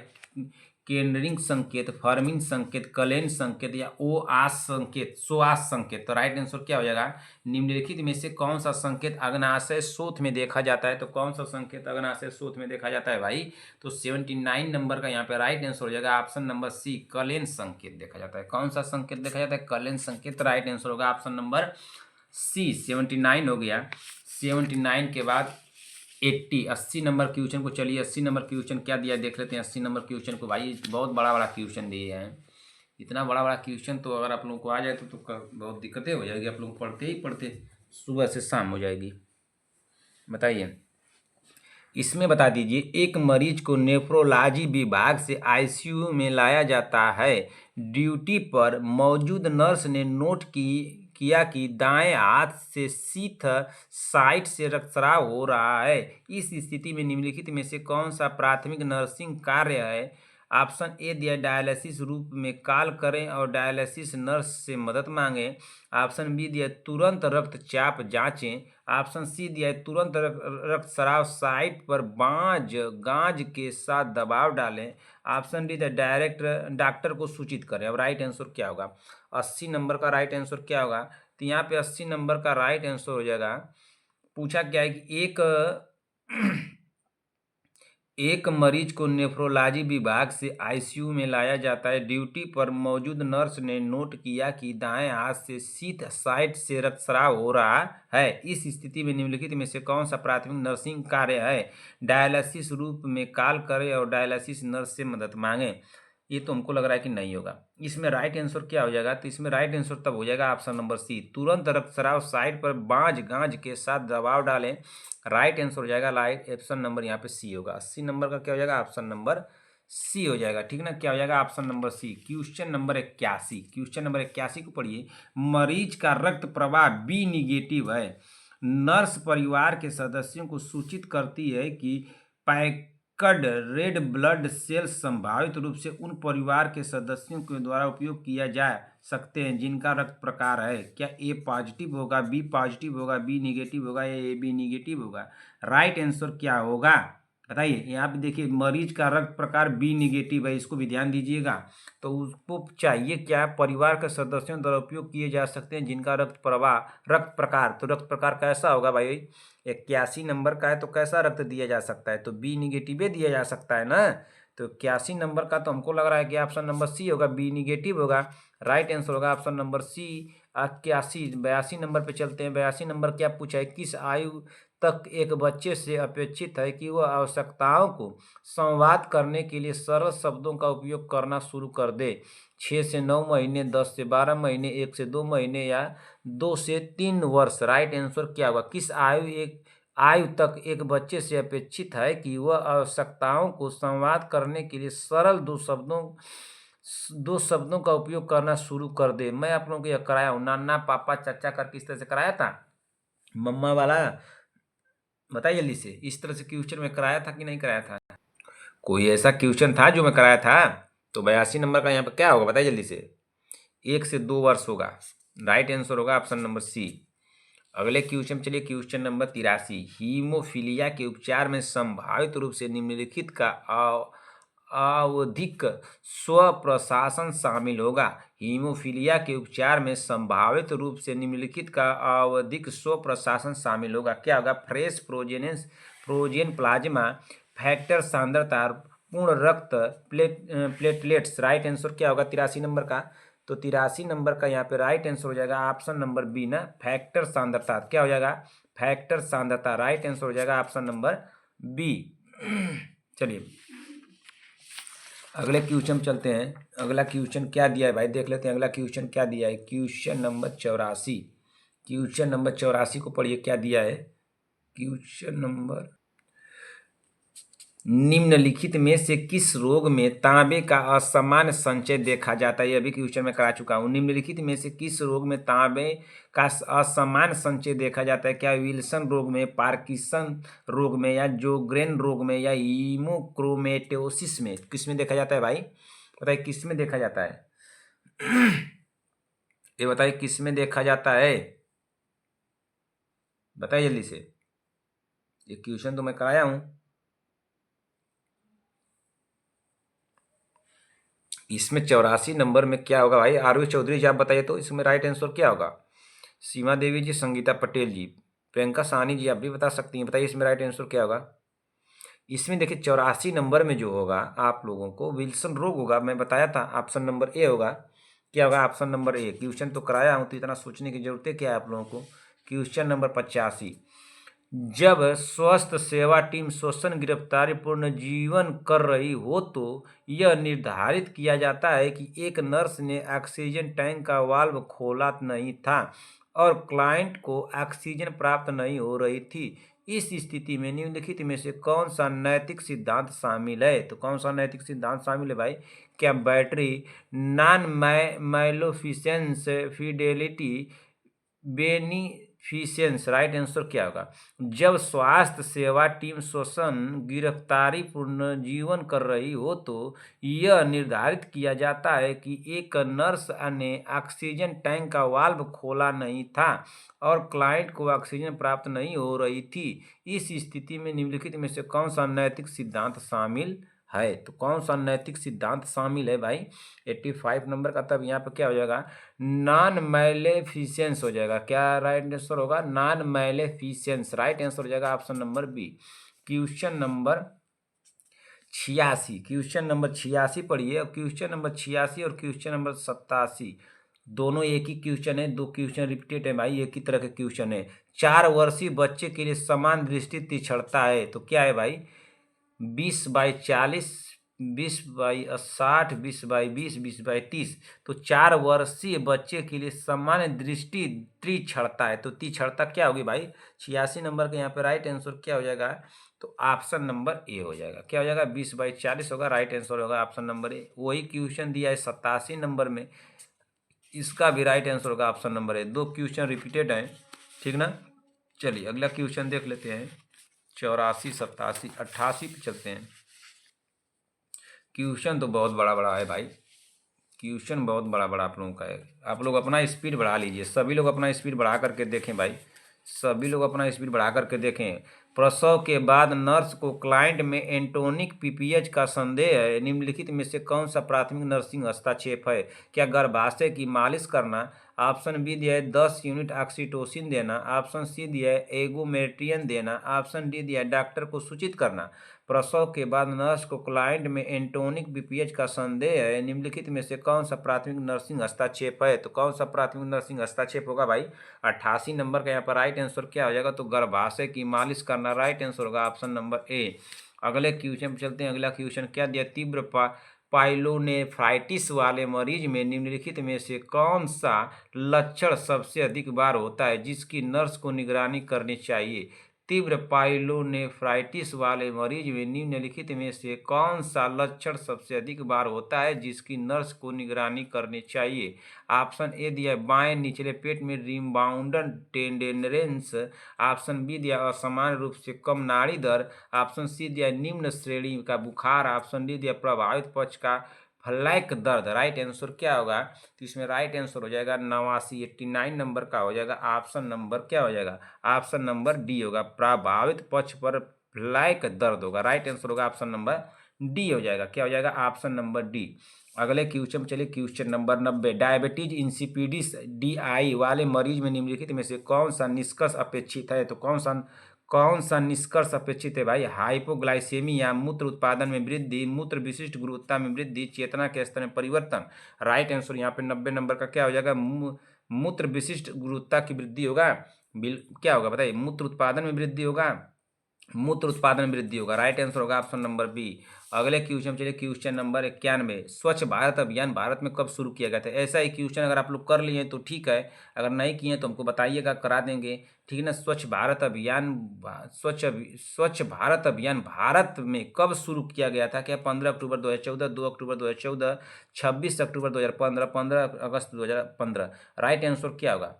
केंद्रिंग संकेत, फर्मिंग संकेत, कलेन संकेत, या ओ आस संकेत, सोआस संकेत। तो राइट आंसर क्या हो जाएगा? निम्नलिखित में से कौन सा संकेत आग्नेयाशय शोथ में देखा जाता है? तो कौन सा संकेत आग्नेयाशय शोथ में देखा जाता है भाई? तो 79 नंबर का यहाँ पे राइट आंसर हो जाएगा ऑप्शन नंबर सी, कलेन संकेत देखा जाता है। कौन सा संकेत देखा जाता है? कलेन संकेत। राइट आंसर होगा ऑप्शन नंबर सी। 79 हो गया। 79 के बाद 80 नंबर क्वेश्चन को चलिए। 80 नंबर क्वेश्चन क्या दिया देख लेते हैं। 80 नंबर क्वेश्चन को भाई, बहुत बड़ा बड़ा क्वेश्चन दिए हैं। इतना बड़ा बड़ा क्वेश्चन तो अगर आप लोगों को आ जाए तो बहुत दिक्कतें हो जाएगी। आप लोग पढ़ते ही पढ़ते सुबह से शाम हो जाएगी। बताइए, इसमें बता दीजिए, एक मरीज को नेफ्रोलॉजी विभाग से आईसीयू में लाया जाता है। ड्यूटी पर मौजूद नर्स ने नोट किया कि दाएं हाथ से शीथ साइड से रक्तस्राव हो रहा है। इस स्थिति में निम्नलिखित में से कौन सा प्राथमिक नर्सिंग कार्य है? ऑप्शन ए दिया डायलिसिस रूप में कॉल करें और डायलिसिस नर्स से मदद मांगें। ऑप्शन बी दिया तुरंत रक्तचाप जांचें। ऑप्शन सी दिया है तुरंत रक्तस्राव साइट पर गांज के साथ दबाव डालें। ऑप्शन डी दिया डायरेक्ट डॉक्टर को सूचित करें। अब राइट आंसर क्या होगा? 80 नंबर का राइट आंसर क्या होगा? तो यहाँ पे 80 नंबर का राइट आंसर हो जाएगा, पूछा क्या है कि एक मरीज को नेफ्रोलॉजी विभाग से आईसीयू में लाया जाता है। ड्यूटी पर मौजूद नर्स ने नोट किया कि दाएं हाथ से शीथ साइड से रक्तस्राव हो रहा है। इस स्थिति में निम्नलिखित में से कौन सा प्राथमिक नर्सिंग कार्य है? डायलिसिस रूप में कॉल करें और डायलिसिस नर्स से मदद मांगे। ये तो हमको लग रहा है कि नहीं होगा। इसमें राइट आंसर क्या हो जाएगा? तो इसमें राइट आंसर तब हो जाएगा ऑप्शन नंबर सी, तुरंत रक्तस्राव साइड पर गांज के साथ दबाव डालें। राइट आंसर हो जाएगा राइट ऑप्शन नंबर यहाँ पे सी होगा। 80 नंबर का क्या हो जाएगा? ऑप्शन नंबर सी हो जाएगा। ठीक ना, क्या हो जाएगा? Option number C. Question number 81, question number 81 को पढ़िए। मरीज का रक्त प्रवाह बी निगेटिव है। नर्स परिवार के सदस्यों को सूचित करती है कि पैक्ड रेड ब्लड सेल्स संभावित रूप से उन परिवार के सदस्यों के द्वारा उपयोग किया जा सकते हैं जिनका रक्त प्रकार है। क्या ए पॉजिटिव होगा, बी पॉजिटिव होगा, बी निगेटिव होगा या ए बी निगेटिव होगा? राइट आंसर क्या होगा बताइए। यहाँ पे देखिए मरीज का रक्त प्रकार बी निगेटिव है, इसको भी ध्यान दीजिएगा। तो उसको चाहिए क्या? परिवार के सदस्यों द्वारा उपयोग किए जा सकते हैं जिनका रक्त प्रकार। तो रक्त प्रकार कैसा होगा भाई? 81 नंबर का है तो कैसा रक्त दिया जा सकता है? तो बी निगेटिव दिया जा सकता है ना। तो 81 नंबर का तो हमको लग रहा है कि ऑप्शन नंबर सी होगा, बी निगेटिव होगा। राइट आंसर होगा ऑप्शन नंबर सी 81। 82 नंबर पे चलते हैं। 82 नंबर क्या पूछा है? किस आयु तक एक बच्चे से अपेक्षित है कि वह आवश्यकताओं को संवाद करने के लिए सरल शब्दों का उपयोग करना शुरू कर दे? 6 से 9 महीने, 10 से 12 महीने, 1 से 2 महीने या 2 से 3 वर्ष? राइट आंसर क्या होगा? किस आयु तक एक बच्चे से अपेक्षित है कि वह आवश्यकताओं को संवाद करने के लिए सरल दो शब्दों का उपयोग करना शुरू कर दे? मैं आप लोगों को यह कराया हूँ, नाना पापा चाचा करके इस तरह से कराया था, मम्मा वाला। बताइए जल्दी से, इस तरह से क्वेश्चन में कराया था कि नहीं कराया था? कोई ऐसा क्वेश्चन था जो मैं कराया था? तो 82 नंबर का यहाँ पर क्या होगा बताइए जल्दी से। 1 से 2 वर्ष होगा। राइट आंसर होगा ऑप्शन नंबर सी। अगले क्वेश्चन चलिए, क्वेश्चन नंबर 83। हीमोफीलिया के उपचार में संभावित रूप से निम्नलिखित का आवधिक स्वप्रशासन शामिल होगा। हीमोफीलिया के उपचार में संभावित रूप से निम्नलिखित का आवधिक स्वप्रशासन शामिल होगा। क्या होगा? फ्रेश फ्रोजेन प्लाज्मा, फैक्टर सांद्रता, पूर्ण रक्त प्लेटलेट्स। राइट आंसर क्या होगा 83 नंबर का? तो 83 नंबर का यहाँ पे राइट आंसर हो जाएगा ऑप्शन नंबर बी ना, फैक्टर सांद्रता। क्या हो जाएगा? फैक्टर सांद्रता। राइट आंसर हो जाएगा ऑप्शन नंबर बी। चलिए अगले क्वेश्चन चलते हैं। अगला क्वेश्चन क्या दिया है भाई, देख लेते हैं अगला क्वेश्चन क्या दिया है। क्वेश्चन नंबर 84, क्वेश्चन नंबर 84 को पढ़िए क्या दिया है। क्वेश्चन नंबर, निम्नलिखित में से किस रोग में तांबे का असामान्य संचय देखा जाता है? ये अभी क्वेश्चन में करा चुका हूँ। निम्नलिखित में से किस रोग में तांबे का असामान्य संचय देखा जाता है? क्या विल्सन रोग में, पार्किंसन रोग में, या जोग्रेन रोग में, या हीमोक्रोमेटोसिस में? किस में देखा जाता है भाई? बताइए किस में देखा जाता है? ये बताइए किस में देखा जाता है? बताइए जल्दी से। ये क्वेश्चन तो मैं कराया हूँ। इसमें 84 नंबर में क्या होगा भाई? आरवी चौधरी जी आप बताइए तो इसमें राइट आंसर क्या होगा? सीमा देवी जी, संगीता पटेल जी, प्रियंका साहनी जी आप भी बता सकती हैं। बताइए इसमें राइट आंसर क्या होगा? इसमें देखिए 84 नंबर में जो होगा आप लोगों को विल्सन रोग होगा। मैं बताया था ऑप्शन नंबर ए होगा। क्या होगा? Option number A. क्वेश्चन तो कराया हूँ तो इतना सोचने की जरूरत है क्या है आप लोगों को। Question number 85। जब स्वास्थ्य सेवा टीम श्वसन गिरफ्तारी पूर्ण जीवन कर रही हो तो यह निर्धारित किया जाता है कि एक नर्स ने ऑक्सीजन टैंक का वाल्व खोला नहीं था और क्लाइंट को ऑक्सीजन प्राप्त नहीं हो रही थी। इस स्थिति में निम्नलिखित में से कौन सा नैतिक सिद्धांत शामिल है? तो कौन सा नैतिक सिद्धांत शामिल है भाई? क्या battery non maleficence fidelity beneficence? Right answer क्या होगा? जब स्वास्थ्य सेवा टीम श्वसन गिरफ्तारी पुनर्जीवन कर रही हो तो यह निर्धारित किया जाता है कि एक नर्स ने ऑक्सीजन टैंक का वाल्व खोला नहीं था और क्लाइंट को ऑक्सीजन प्राप्त नहीं हो रही थी। इस स्थिति में निम्नलिखित में से कौन सा नैतिक सिद्धांत शामिल है? तो कौन सा नैतिक सिद्धांत शामिल है भाई? 85 नंबर का। तब यहाँ पे क्या हो जाएगा? नॉन मैलेफिसेंस हो जाएगा। क्या राइट आंसर होगा? Non maleficence. राइट आंसर हो जाएगा option number B. Question number 86, question number 86 पढ़िए। और क्वेश्चन नंबर 86 और क्वेश्चन नंबर 87 दोनों एक ही क्वेश्चन है, दो क्वेश्चन रिपीटेड है भाई, एक ही तरह के क्वेश्चन है। 4 वर्षीय बच्चे के लिए समान दृष्टि तीक्ष्णता है, तो क्या है भाई? 20/40, 20/60, 20/20, 20/30। तो 4 वर्षीय बच्चे के लिए सामान्य दृष्टि तीक्ष्णता है, तो तीक्ष्णता क्या होगी भाई? 86 नंबर का यहाँ पे राइट आंसर क्या हो जाएगा? तो ऑप्शन नंबर ए हो जाएगा। क्या हो जाएगा? 20/40 होगा। राइट आंसर होगा ऑप्शन नंबर ए। वही क्वेश्चन दिया है 87 नंबर में, इसका भी राइट आंसर होगा ऑप्शन नंबर ए। दो क्वेश्चन रिपीटेड हैं, ठीक ना। चलिए अगला क्वेश्चन देख लेते हैं। 84, 87, 88 पे चलते हैं। क्वेश्चन तो बहुत बड़ा बड़ा है भाई, क्वेश्चन बहुत बड़ा बड़ा आप लोगों का है। आप लोग अपना स्पीड बढ़ा लीजिए, सभी लोग अपना स्पीड बढ़ा करके देखें भाई, सभी लोग अपना स्पीड बढ़ा करके देखें। प्रसव के बाद नर्स को क्लाइंट में एंटोनिक पीपीएच का संदेह है, निम्नलिखित में से कौन सा प्राथमिक नर्सिंग हस्तक्षेप है? क्या गर्भाशय की मालिश करना? ऑप्शन बी दिया है 10 यूनिट ऑक्सीटोसिन देना। ऑप्शन सी दिया है एगोमेट्रियन देना। ऑप्शन डी दिया है डॉक्टर को सूचित करना। प्रसव के बाद नर्स को क्लाइंट में एंटोनिक बीपीएच का संदेह है, निम्नलिखित में से कौन सा प्राथमिक नर्सिंग हस्तक्षेप है? तो कौन सा प्राथमिक नर्सिंग हस्तक्षेप होगा भाई? 88 नंबर का यहाँ पर राइट आंसर क्या हो जाएगा? तो गर्भाशय की मालिश करना राइट आंसर होगा ऑप्शन नंबर ए। अगले क्वेश्चन पे चलते हैं। अगला क्वेश्चन क्या दिया? तीव्र पाइलोनेफ्राइटिस वाले मरीज में निम्नलिखित में से कौन सा लक्षण सबसे अधिक बार होता है जिसकी नर्स को निगरानी करनी चाहिए? तीव्र पाइलोनेफ्राइटिस वाले मरीज में निम्नलिखित में से कौन सा लक्षण सबसे अधिक बार होता है जिसकी नर्स को निगरानी करनी चाहिए? ऑप्शन ए दिया है बाएं निचले पेट में रिबाउंडेंट टेंडेरेंस। ऑप्शन बी दिया असामान्य रूप से कम नाड़ी दर। ऑप्शन सी दिया निम्न श्रेणी का बुखार। ऑप्शन डी दिया प्रभावित पक्ष का फ्लैक दर्द। राइट आंसर क्या होगा? तो इसमें राइट आंसर हो जाएगा 89, 89 नंबर का हो जाएगा ऑप्शन नंबर क्या हो जाएगा? ऑप्शन नंबर डी होगा, प्रभावित पक्ष पर फ्लैक दर्द होगा। राइट आंसर होगा ऑप्शन नंबर डी हो जाएगा। क्या हो जाएगा? Option number D. अगले क्वेश्चन चलिए, क्वेश्चन नंबर 90। डायबिटीज इंसिपिडिस DI वाले मरीज में निम्नलिखित में से कौन सा निष्कर्ष अपेक्षित है? तो कौन सा निष्कर्ष अपेक्षित है भाई? हाइपोग्लाइसेमिया, मूत्र उत्पादन में वृद्धि, मूत्र विशिष्ट गुरुत्वता में वृद्धि, चेतना के स्तर में परिवर्तन। राइट आंसर यहाँ पे 90 नंबर का क्या हो जाएगा? मूत्र विशिष्ट गुरुत्वता की वृद्धि होगा। क्या होगा बताइए? मूत्र उत्पादन में वृद्धि होगा, मूत्र उत्पादन में वृद्धि होगा। राइट आंसर होगा ऑप्शन नंबर बी। अगले क्वेश्चन चलिए, क्वेश्चन नंबर 91। स्वच्छ भारत अभियान भारत में कब शुरू किया गया था? ऐसा ही क्वेश्चन अगर आप लोग कर लिए तो ठीक है, अगर नहीं किए तो हमको बताइएगा, करा देंगे, ठीक है ना। स्वच्छ भारत अभियान, स्वच्छ भारत अभियान भारत में कब शुरू किया गया था? क्या 15 अक्टूबर 2014, 2 अक्टूबर 2014, 26 अक्टूबर 2015, 15 अगस्त 2015? राइट आंसर क्या होगा?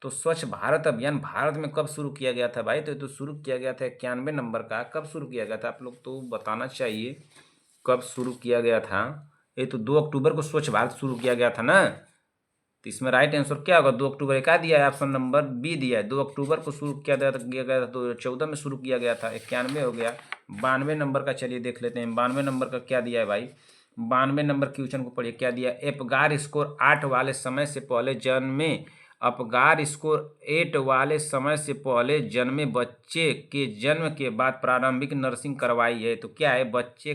तो स्वच्छ भारत अभियान भारत में कब शुरू किया गया था भाई? तो शुरू किया गया था 91 नंबर का। कब शुरू किया गया था? आप लोग तो बताना चाहिए कब शुरू किया गया था। ये तो 2 अक्टूबर को स्वच्छ भारत शुरू किया गया था ना। तो इसमें राइट आंसर क्या होगा? 2 अक्टूबर क्या दिया है? ऑप्शन नंबर बी दिया है, 2 अक्टूबर को शुरू किया गया था। 2014 में शुरू किया गया था। 91 हो गया। 92 नंबर का चलिए देख लेते हैं। 92 नंबर का क्या दिया है भाई? 92 नंबर क्वेश्चन को पढ़िए। क्या दिया? एपगार स्कोर 8 वाले समय से पहले जन्मे अपगार स्कोर 8 वाले समय से पहले जन्मे बच्चे के जन्म के बाद प्रारंभिक नर्सिंग करवाई है। तो क्या है? बच्चे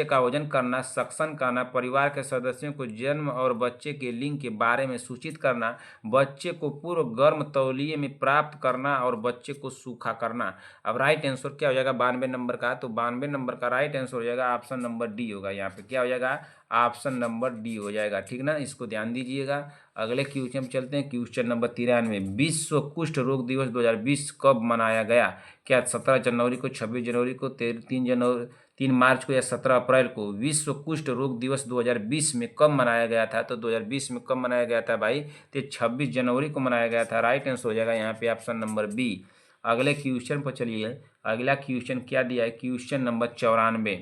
का वजन करना, सक्शन करना, परिवार के सदस्यों को जन्म और बच्चे के लिंग के बारे में सूचित करना, बच्चे को पूर्व गर्म तौलिए में प्राप्त करना और बच्चे को सूखा करना। अब राइट आंसर क्या हो जाएगा 92 नंबर का? तो 92 नंबर का राइट आंसर हो जाएगा ऑप्शन नंबर डी होगा। यहाँ पे क्या हो जाएगा? ऑप्शन नंबर डी हो जाएगा, ठीक ना। इसको ध्यान दीजिएगा। अगले क्वेश्चन चलते हैं, क्वेश्चन नंबर 93। विश्व कुष्ठ रोग दिवस 2020 कब मनाया गया? क्या 17 जनवरी को, 26 जनवरी को, 3 मार्च को या 17 अप्रैल को? विश्व कुष्ठ रोग दिवस 2020 में कब मनाया गया था? तो 2020 में कब मनाया गया था भाई? तो 26 जनवरी को मनाया गया था। राइट आंसर हो जाएगा यहाँ पे ऑप्शन नंबर बी। अगले क्वेश्चन पर चलिए। अगला क्वेश्चन क्या दिया है? Question number 94।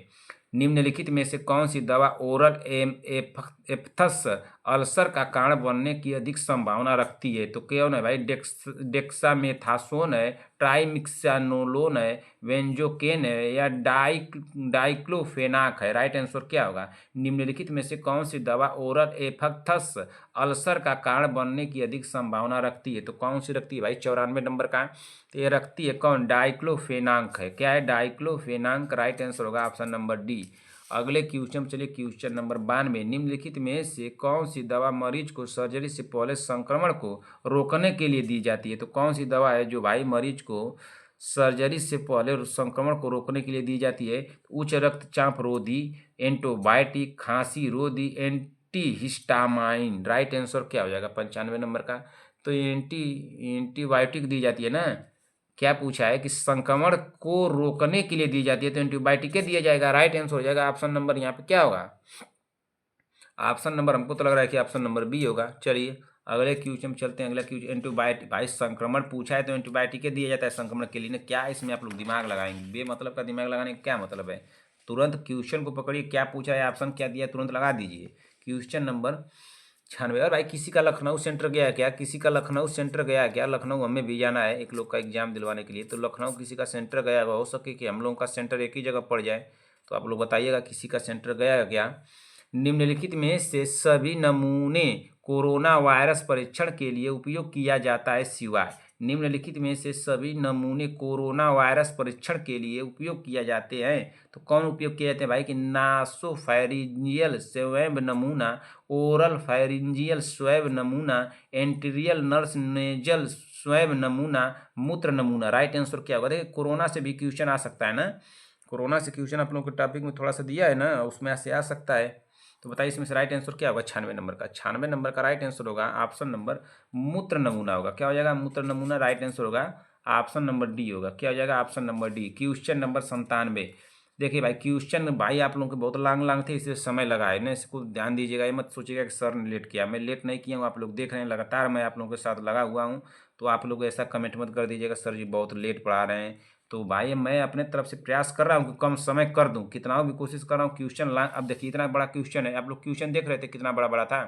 निम्नलिखित में से कौन सी दवा ओरल एपथस अल्सर का कारण बनने की अधिक संभावना रखती है? तो कौन है भाई? डेक्सामेथासोन है, ट्राइमिक्सानोलोन है, वेंजोकेन है या डाइक्लोफेनाक है? राइट आंसर क्या होगा? निम्नलिखित में से कौन सी दवा ओरल एपथस अल्सर का कारण बनने की अधिक संभावना रखती है? तो कौन सी रखती है भाई 94 नंबर का? तो ये रखती है कौन? डाइक्लोफेनाक है। क्या है? डाइक्लोफेनाक। राइट आंसर होगा ऑप्शन नंबर डी। अगले क्वेश्चन चलिए, क्वेश्चन नंबर 92। निम्नलिखित में से कौन सी दवा मरीज को सर्जरी से पहले संक्रमण को रोकने के लिए दी जाती है? तो कौन सी दवा है जो भाई मरीज को सर्जरी से पहले संक्रमण को रोकने के लिए दी जाती है? उच्च रक्तचाप रोधी, एंटीबायोटिक, खांसी रोधी, एंटीहिस्टामाइन। राइट आंसर क्या हो जाएगा 95 नंबर का? तो एंटीबायोटिक दी जाती है ना। क्या पूछा है कि संक्रमण को रोकने के लिए दी जाती है, तो एंटीबायोटिक दिया जाएगा। राइट आंसर हो जाएगा ऑप्शन नंबर यहाँ पे क्या होगा? ऑप्शन नंबर हमको तो लग रहा है कि ऑप्शन नंबर बी होगा। चलिए अगले क्वेश्चन चलते हैं। अगला क्वेश्चन, एंटीबायोटिक भाई संक्रमण पूछा है तो एंटीबायोटिक दिया जाता है संक्रमण के लिए ना। क्या इसमें आप लोग दिमाग लगाएंगे? बेमतलब का दिमाग लगाने का क्या मतलब है? तुरंत क्वेश्चन को पकड़िए, क्या पूछा है, ऑप्शन क्या दिया, तुरंत लगा दीजिए। Question number 96। और भाई किसी का लखनऊ सेंटर गया है क्या? किसी का लखनऊ सेंटर गया है क्या? लखनऊ हमें भी जाना है एक लोग का एग्जाम दिलवाने के लिए, तो लखनऊ किसी का सेंटर गया होगा। हो सके कि हम लोगों का सेंटर एक ही जगह पड़ जाए, तो आप लोग बताइएगा किसी का सेंटर गया है क्या? निम्नलिखित में से सभी नमूने कोरोना वायरस परीक्षण के लिए उपयोग किया जाता है सिवाय। निम्नलिखित में से सभी नमूने कोरोना वायरस परीक्षण के लिए उपयोग किया जाते हैं, तो कौन उपयोग किए जाते हैं भाई? कि नासोफैरिंजियल स्वैब नमूना, ओरल फैरिंजियल स्वैब नमूना, एंटीरियल नर्स नेजल स्वैब नमूना, मूत्र नमूना। राइट आंसर क्या होगा? देखिए कोरोना से भी क्वेश्चन आ सकता है ना। कोरोना से क्वेश्चन आप लोगों के टॉपिक में थोड़ा सा दिया है ना, उसमें से आ सकता है। तो बताइए इसमें से राइट आंसर क्या होगा 96 नंबर का? 96 नंबर का राइट आंसर होगा ऑप्शन नंबर मूत्र नमूना होगा। क्या हो जाएगा? मूत्र नमूना। राइट आंसर होगा ऑप्शन नंबर डी होगा। क्या हो जाएगा? Option number D. Question number 97। देखिए भाई क्वेश्चन भाई आप लोगों के बहुत लॉन्ग लॉन्ग थे, इसलिए समय लगा है ना, इसको ध्यान दीजिएगा। ये मत सोचिएगा कि सर ने लेट किया, मैं लेट नहीं किया हूँ। आप लोग देख रहे हैं लगातार मैं आप लोगों के साथ लगा हुआ हूँ, तो आप लोग ऐसा कमेंट मत कर दीजिएगा सर जी बहुत लेट पढ़ा रहे हैं। तो भाई मैं अपने तरफ से प्रयास कर रहा हूँ कि कम समय कर दूँ, कितना भी कोशिश कर रहा हूँ। क्वेश्चन अब देखिए इतना बड़ा क्वेश्चन है, आप लोग क्वेश्चन देख रहे थे कितना बड़ा बड़ा था,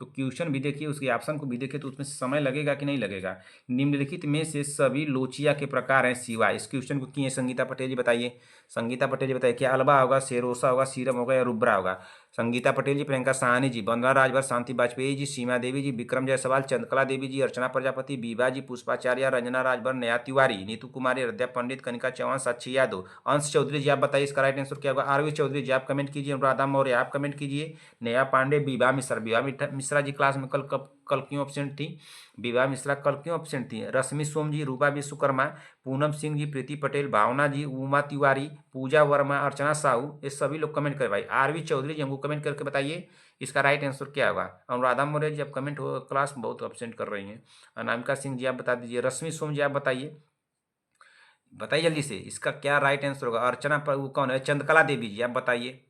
तो क्वेश्चन भी देखिए, उसके ऑप्शन को भी देखिए, तो उसमें समय लगेगा कि नहीं लगेगा। निम्नलिखित में से सभी लोचिया के प्रकार हैं सिवाय। इस क्वेश्चन को किए संगीता पटेल जी बताइए। संगीता पटेल जी बताइए, क्या अल्बा होगा, सेरोसा होगा, सीरम होगा या रुब्रा होगा? संगीता पटेल जी, प्रियंका साहनी जी, वंदना राजभर, शांति वाजपेयी जी, सीमा देवी जी, विक्रम जायसवाल, चंद्रकला देवी जी, अर्चना प्रजापति, बीबा जी, पुष्पाचार्य, रंजना राजभर, नेहा तिवारी, नीतू कुमारी, हृदय पंडित, कनिका चौहान, साक्षी यादव, अंश चौधरी जी। आप बताइए इसका राइट आंसर क्या होगा? आरवी चौधरी जी आप कमेंट कीजिए, अनुराधा मौर्य आप कमेंट कीजिए, नेहा पांडे, बीबा मिश्रा। बीबा मिश्रा जी क्लास में कल क्यों एब्सेंट थी? बीबा मिश्रा कल क्यों एब्सेंट थी? रश्मि सोम जी, रूपा विश्वकर्मा, पूनम सिंह जी, प्रीति पटेल, भावना जी, उमा तिवारी, पूजा वर्मा, अर्चना साहू, ये सभी लोग कमेंट करें भाई। आरवी चौधरी जी हमको कमेंट करके बताइए इसका राइट आंसर क्या होगा। अनुराधा मौर्य जी आप कमेंट हो, क्लास में बहुत एब्सेंट कर रही हैं। अनामिका सिंह जी आप बता दीजिए। रश्मि सोम जी आप बताइए, बताइए जल्दी से इसका क्या राइट आंसर होगा। अर्चना पर वो कौन है? चंद्रकला देवी जी आप बताइए।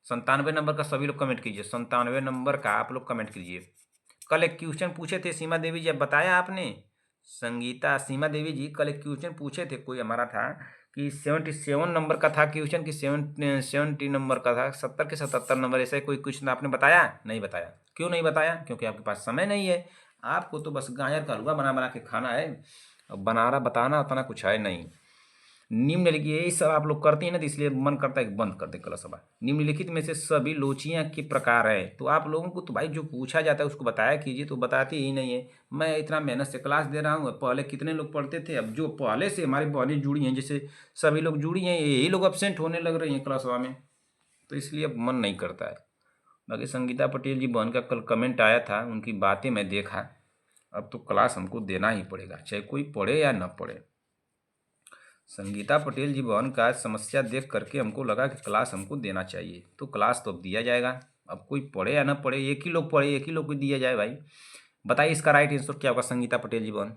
97 नंबर का सभी लोग कमेंट कीजिए, 97 नंबर का आप लोग कमेंट कीजिए। कल एक क्वेश्चन पूछे थे सीमा देवी जी, अब बताया आपने? संगीता सीमा देवी जी कल एक क्वेश्चन पूछे थे, कोई हमारा था कि 77 नंबर का था क्वेश्चन कि 70 नंबर का था, 70 के 77 नंबर, ऐसा कोई क्वेश्चन आपने बताया? नहीं बताया। क्यों नहीं बताया? क्योंकि आपके पास समय नहीं है। आपको तो बस गाजर का हलवा बना बना के खाना है, अब बनाना बताना उतना कुछ है नहीं। निम्नलिखित यही सब आप लोग करते हैं ना, तो इसलिए मन करता है कि बंद कर दे क्लास। सभा निम्नलिखित में से सभी लोचियां के प्रकार है, तो आप लोगों को तो भाई जो पूछा जाता है उसको बताया कीजिए, तो बताते ही नहीं है। मैं इतना मेहनत से क्लास दे रहा हूँ, पहले कितने लोग पढ़ते थे, अब जो पहले से हमारी बहनें जुड़ी हैं, जैसे सभी लोग जुड़ी हैं, यही लोग अपसेंट होने लग रही हैं क्लास में, तो इसलिए अब मन नहीं करता है। बाकी संगीता पटेल जी बहन का कल कमेंट आया था, उनकी बातें मैं देखा, अब तो क्लास हमको देना ही पड़ेगा, चाहे कोई पढ़े या न पढ़े। संगीता पटेल जी बहन का समस्या देख करके हमको लगा कि क्लास हमको देना चाहिए, तो क्लास तो अब दिया जाएगा। अब कोई पढ़े या ना पढ़े, एक ही लोग पढ़े, एक ही लोग को दिया जाए भाई। बताइए इसका राइट आंसर क्या होगा संगीता पटेल जी बहन,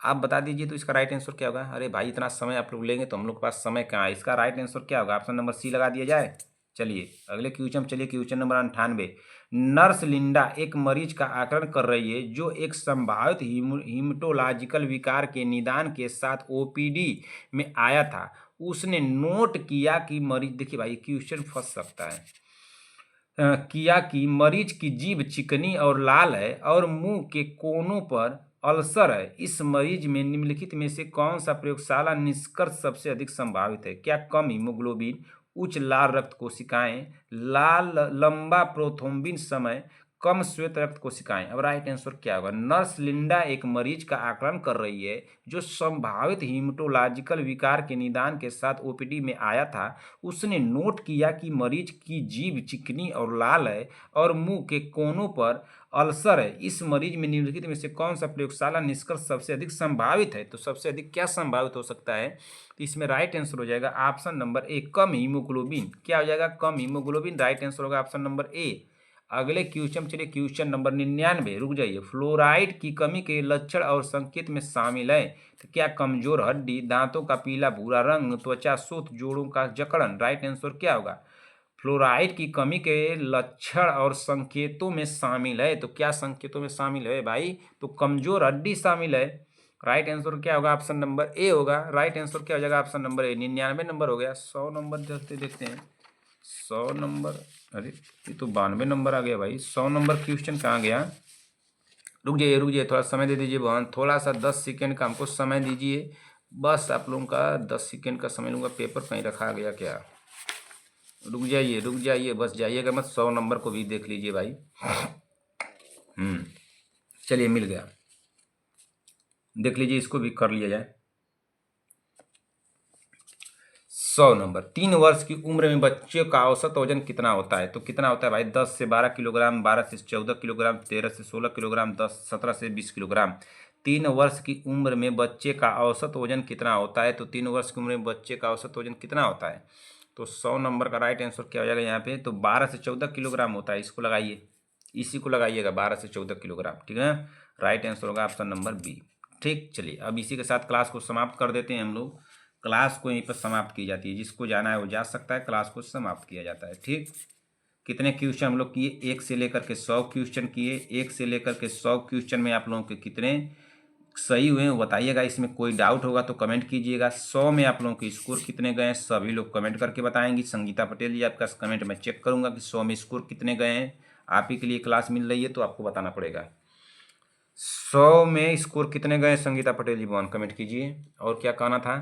आप बता दीजिए तो इसका राइट आंसर क्या होगा। अरे भाई इतना समय आप लोग लेंगे तो हम लोग के पास समय कहाँ है। इसका राइट आंसर क्या होगा, ऑप्शन नंबर सी लगा दिया जाए। चलिए अगले क्वेश्चन, चलिए क्वेश्चन नंबर 98। नर्स लिंडा एक मरीज का आकलन कर रही है जो एक संभावित हीमेटोलॉजिकल विकार के निदान के साथ ओपीडी में आया था। उसने नोट किया कि मरीज, देखिए भाई क्वेश्चन फंस सकता है, किया कि मरीज की जीभ चिकनी और लाल है और मुंह के कोनों पर अल्सर है। इस मरीज में निम्नलिखित में से कौन सा प्रयोगशाला निष्कर्ष सबसे अधिक संभावित है। क्या कम हीमोग्लोबिन, उच्च लाल रक्त कोशिकाएं, लाल लंबा प्रोथ्रोम्बिन समय, कम श्वेत रक्त कोशिकाएं। अब राइट आंसर क्या होगा। नर्स लिंडा एक मरीज का आकलन कर रही है जो संभावित हीमेटोलॉजिकल विकार के निदान के साथ ओपीडी में आया था। उसने नोट किया कि मरीज की जीभ चिकनी और लाल है और मुंह के कोनों पर अल्सर है। इस मरीज में निम्नलिखित में से कौन सा प्रयोगशाला निष्कर्ष सबसे अधिक संभावित है। तो सबसे अधिक क्या संभावित हो सकता है, तो इसमें राइट आंसर हो जाएगा option number A, come haemoglobin. क्या हो जाएगा, कम हीमोग्लोबिन। राइट आंसर होगा ऑप्शन नंबर ए। अगले क्वेश्चन, चलिए क्वेश्चन नंबर 99, रुक जाइए। फ्लोराइड की कमी के लक्षण और संकेत में शामिल है। तो क्या कमजोर हड्डी, दांतों का पीला भूरा रंग, त्वचा शोथ, जोड़ों का जकड़न। राइट आंसर क्या होगा। फ्लोराइड की कमी के लक्षण और संकेतों में शामिल है, तो क्या संकेतों में शामिल है भाई, तो कमजोर हड्डी शामिल है। राइट आंसर क्या होगा, ऑप्शन नंबर ए होगा। राइट आंसर क्या हो जाएगा, ऑप्शन नंबर ए। 99 नंबर हो गया। 100 नंबर चलते देखते हैं। 100 नंबर, अरे ये तो 92 नंबर आ गया भाई। 100 नंबर क्वेश्चन कहाँ गया। रुक जाइए रुक जाइए, थोड़ा समय दे दीजिए भगवान, थोड़ा सा 10 सेकेंड का हमको समय दीजिए। बस आप लोगों का 10 सेकेंड का समय लूँगा। पेपर कहीं रखा गया क्या। रुक जाइए बस, जाइएगा मत। 100 नंबर को भी देख लीजिए भाई। चलिए मिल गया, देख लीजिए, इसको भी कर लिया जाए। 100 नंबर। 3 वर्ष की उम्र में बच्चे का औसत वजन कितना होता है। तो कितना होता है भाई, 10 से 12 किलोग्राम, 12 से 14 किलोग्राम, 13 से 16 किलोग्राम, 17 से 20 किलोग्राम। 3 वर्ष की उम्र में बच्चे का औसत वजन कितना होता है। तो 3 वर्ष की उम्र में बच्चे का औसत वजन कितना होता है। तो 100 नंबर का राइट आंसर क्या हो जाएगा यहाँ पे, तो 12 से 14 किलोग्राम होता है। इसको लगाइए, इसी को लगाइएगा, 12 से 14 किलोग्राम, ठीक है। राइट आंसर होगा ऑप्शन नंबर बी। ठीक, चलिए अब इसी के साथ क्लास को समाप्त कर देते हैं हम लोग। क्लास को यहीं पर समाप्त की जाती है, जिसको जाना है वो जा सकता है, क्लास को समाप्त किया जाता है। ठीक, कितने क्वेश्चन हम लोग किए, 1 से लेकर के 100 क्वेश्चन किए। 1 से लेकर के 100 क्वेश्चन में आप लोगों के कितने सही हुए हैं बताइएगा। इसमें कोई डाउट होगा तो कमेंट कीजिएगा। 100 में आप लोगों के स्कोर कितने गए हैं, सभी लोग कमेंट करके बताएंगी। संगीता पटेल जी आपका कमेंट मैं चेक करूंगा कि 100 में स्कोर कितने गए हैं। आप ही के लिए क्लास मिल रही है तो आपको बताना पड़ेगा 100 में स्कोर कितने गए। संगीता पटेल जी वन कमेंट कीजिए। और क्या कहना था।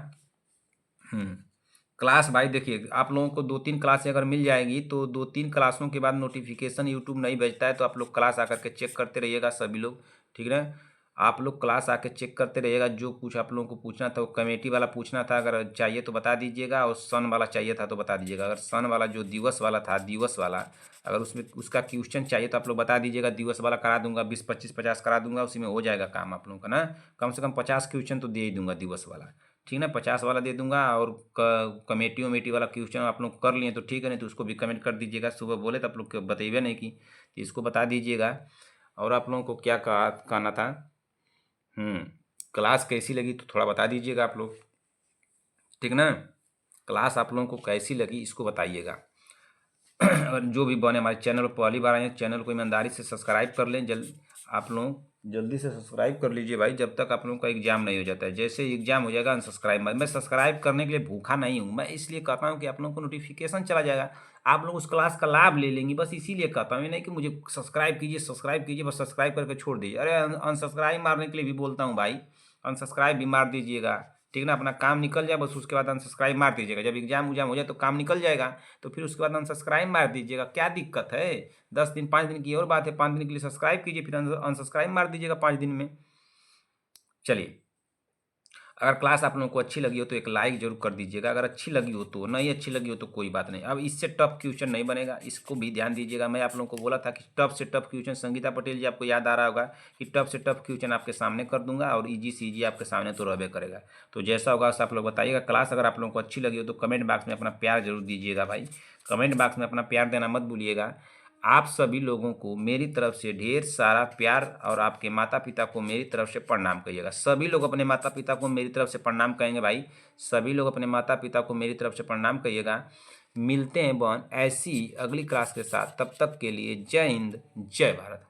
क्लास भाई देखिए, आप लोगों को 2-3 क्लासें अगर मिल जाएगी तो 2-3 क्लासों के बाद नोटिफिकेशन यूट्यूब नहीं भेजता है, तो आप लोग क्लास आकर के चेक करते रहिएगा सभी लोग, ठीक है। आप लोग क्लास आके चेक करते रहिएगा। जो कुछ आप लोगों को पूछना था, वो कमेटी वाला पूछना था, अगर चाहिए तो बता दीजिएगा, और सन वाला चाहिए था तो बता दीजिएगा। अगर सन वाला जो दिवस वाला था, दिवस वाला अगर उसमें उसका क्वेश्चन चाहिए तो आप लोग बता दीजिएगा। दिवस वाला करा दूंगा, 20, 25, 50 करा दूंगा, उसी में हो जाएगा काम आप लोगों का ना। कम से कम 50 क्वेश्चन तो दे ही दूंगा दिवस वाला, ठीक ना। 50 वाला दे दूंगा। और कमेटी वमेटी वाला क्वेश्चन आप लोग कर लिए तो ठीक है, नहीं तो उसको भी कमेंट कर दीजिएगा। सुबह बोले तो आप लोग बताइए नहीं कि, तो इसको बता दीजिएगा। और आप लोगों को क्या कहना था, क्लास कैसी लगी तो थोड़ा बता दीजिएगा आप लोग, ठीक ना। क्लास आप लोगों को कैसी लगी इसको बताइएगा। और जो भी बने हमारे चैनल पर पहली बार आए हैं, चैनल को ईमानदारी से सब्सक्राइब कर लें। आप लोग जल्दी से सब्सक्राइब कर लीजिए भाई, जब तक आप लोगों का एग्जाम नहीं हो जाता है। जैसे एग्जाम हो जाएगा अनसब्सक्राइब मत। मैं सब्सक्राइब करने के लिए भूखा नहीं हूँ, मैं इसलिए कहता हूँ कि आप लोगों को नोटिफिकेशन चला जाएगा, आप लोग उस क्लास का लाभ ले लेंगे, बस इसीलिए कहता हूँ। ये नहीं कि मुझे सब्सक्राइब कीजिए सब्सक्राइब कीजिए, बस सब्सक्राइब करके छोड़ दीजिए। अरे अनसब्सक्राइब मारने के लिए भी बोलता हूँ भाई, अनसब्सक्राइब भी मार दीजिएगा, ठीक ना। अपना काम निकल जाए बस, उसके बाद अनसब्सक्राइब मार दीजिएगा। जब एग्जाम उजाम हो जाए तो काम निकल जाएगा, तो फिर उसके बाद अनसब्सक्राइब मार दीजिएगा, क्या दिक्कत है। 10 दिन 5 दिन की और बात है, 5 दिन के लिए सब्सक्राइब कीजिए, फिर अनसब्सक्राइब मार दीजिएगा 5 दिन में। चलिए अगर क्लास आप लोगों को अच्छी लगी हो तो एक लाइक जरूर कर दीजिएगा, अगर अच्छी लगी हो तो, नहीं अच्छी लगी हो तो कोई बात नहीं। अब इससे टफ क्वेश्चन नहीं बनेगा, इसको भी ध्यान दीजिएगा। मैं आप लोगों को बोला था कि टफ से टफ क्वेश्चन, संगीता पटेल जी आपको याद आ रहा होगा कि टफ से टफ क्वेश्चन आपके सामने कर दूंगा और ईजी से ईजी आपके सामने तो रहबे करेगा। तो जैसा होगा वैसा आप लोग बताइएगा। क्लास अगर आप लोगों को अच्छी लगी हो तो कमेंट बॉक्स में अपना प्यार जरूर दीजिएगा भाई, कमेंट बॉक्स में अपना प्यार देना मत भूलिएगा। आप सभी लोगों को मेरी तरफ से ढेर सारा प्यार और आपके माता पिता को मेरी तरफ से प्रणाम कहिएगा। सभी लोग अपने माता पिता को मेरी तरफ से प्रणाम कहेंगे भाई, सभी लोग अपने माता पिता को मेरी तरफ से प्रणाम कहिएगा। मिलते हैं बहन ऐसी अगली क्लास के साथ, तब तक के लिए जय हिंद जय भारत।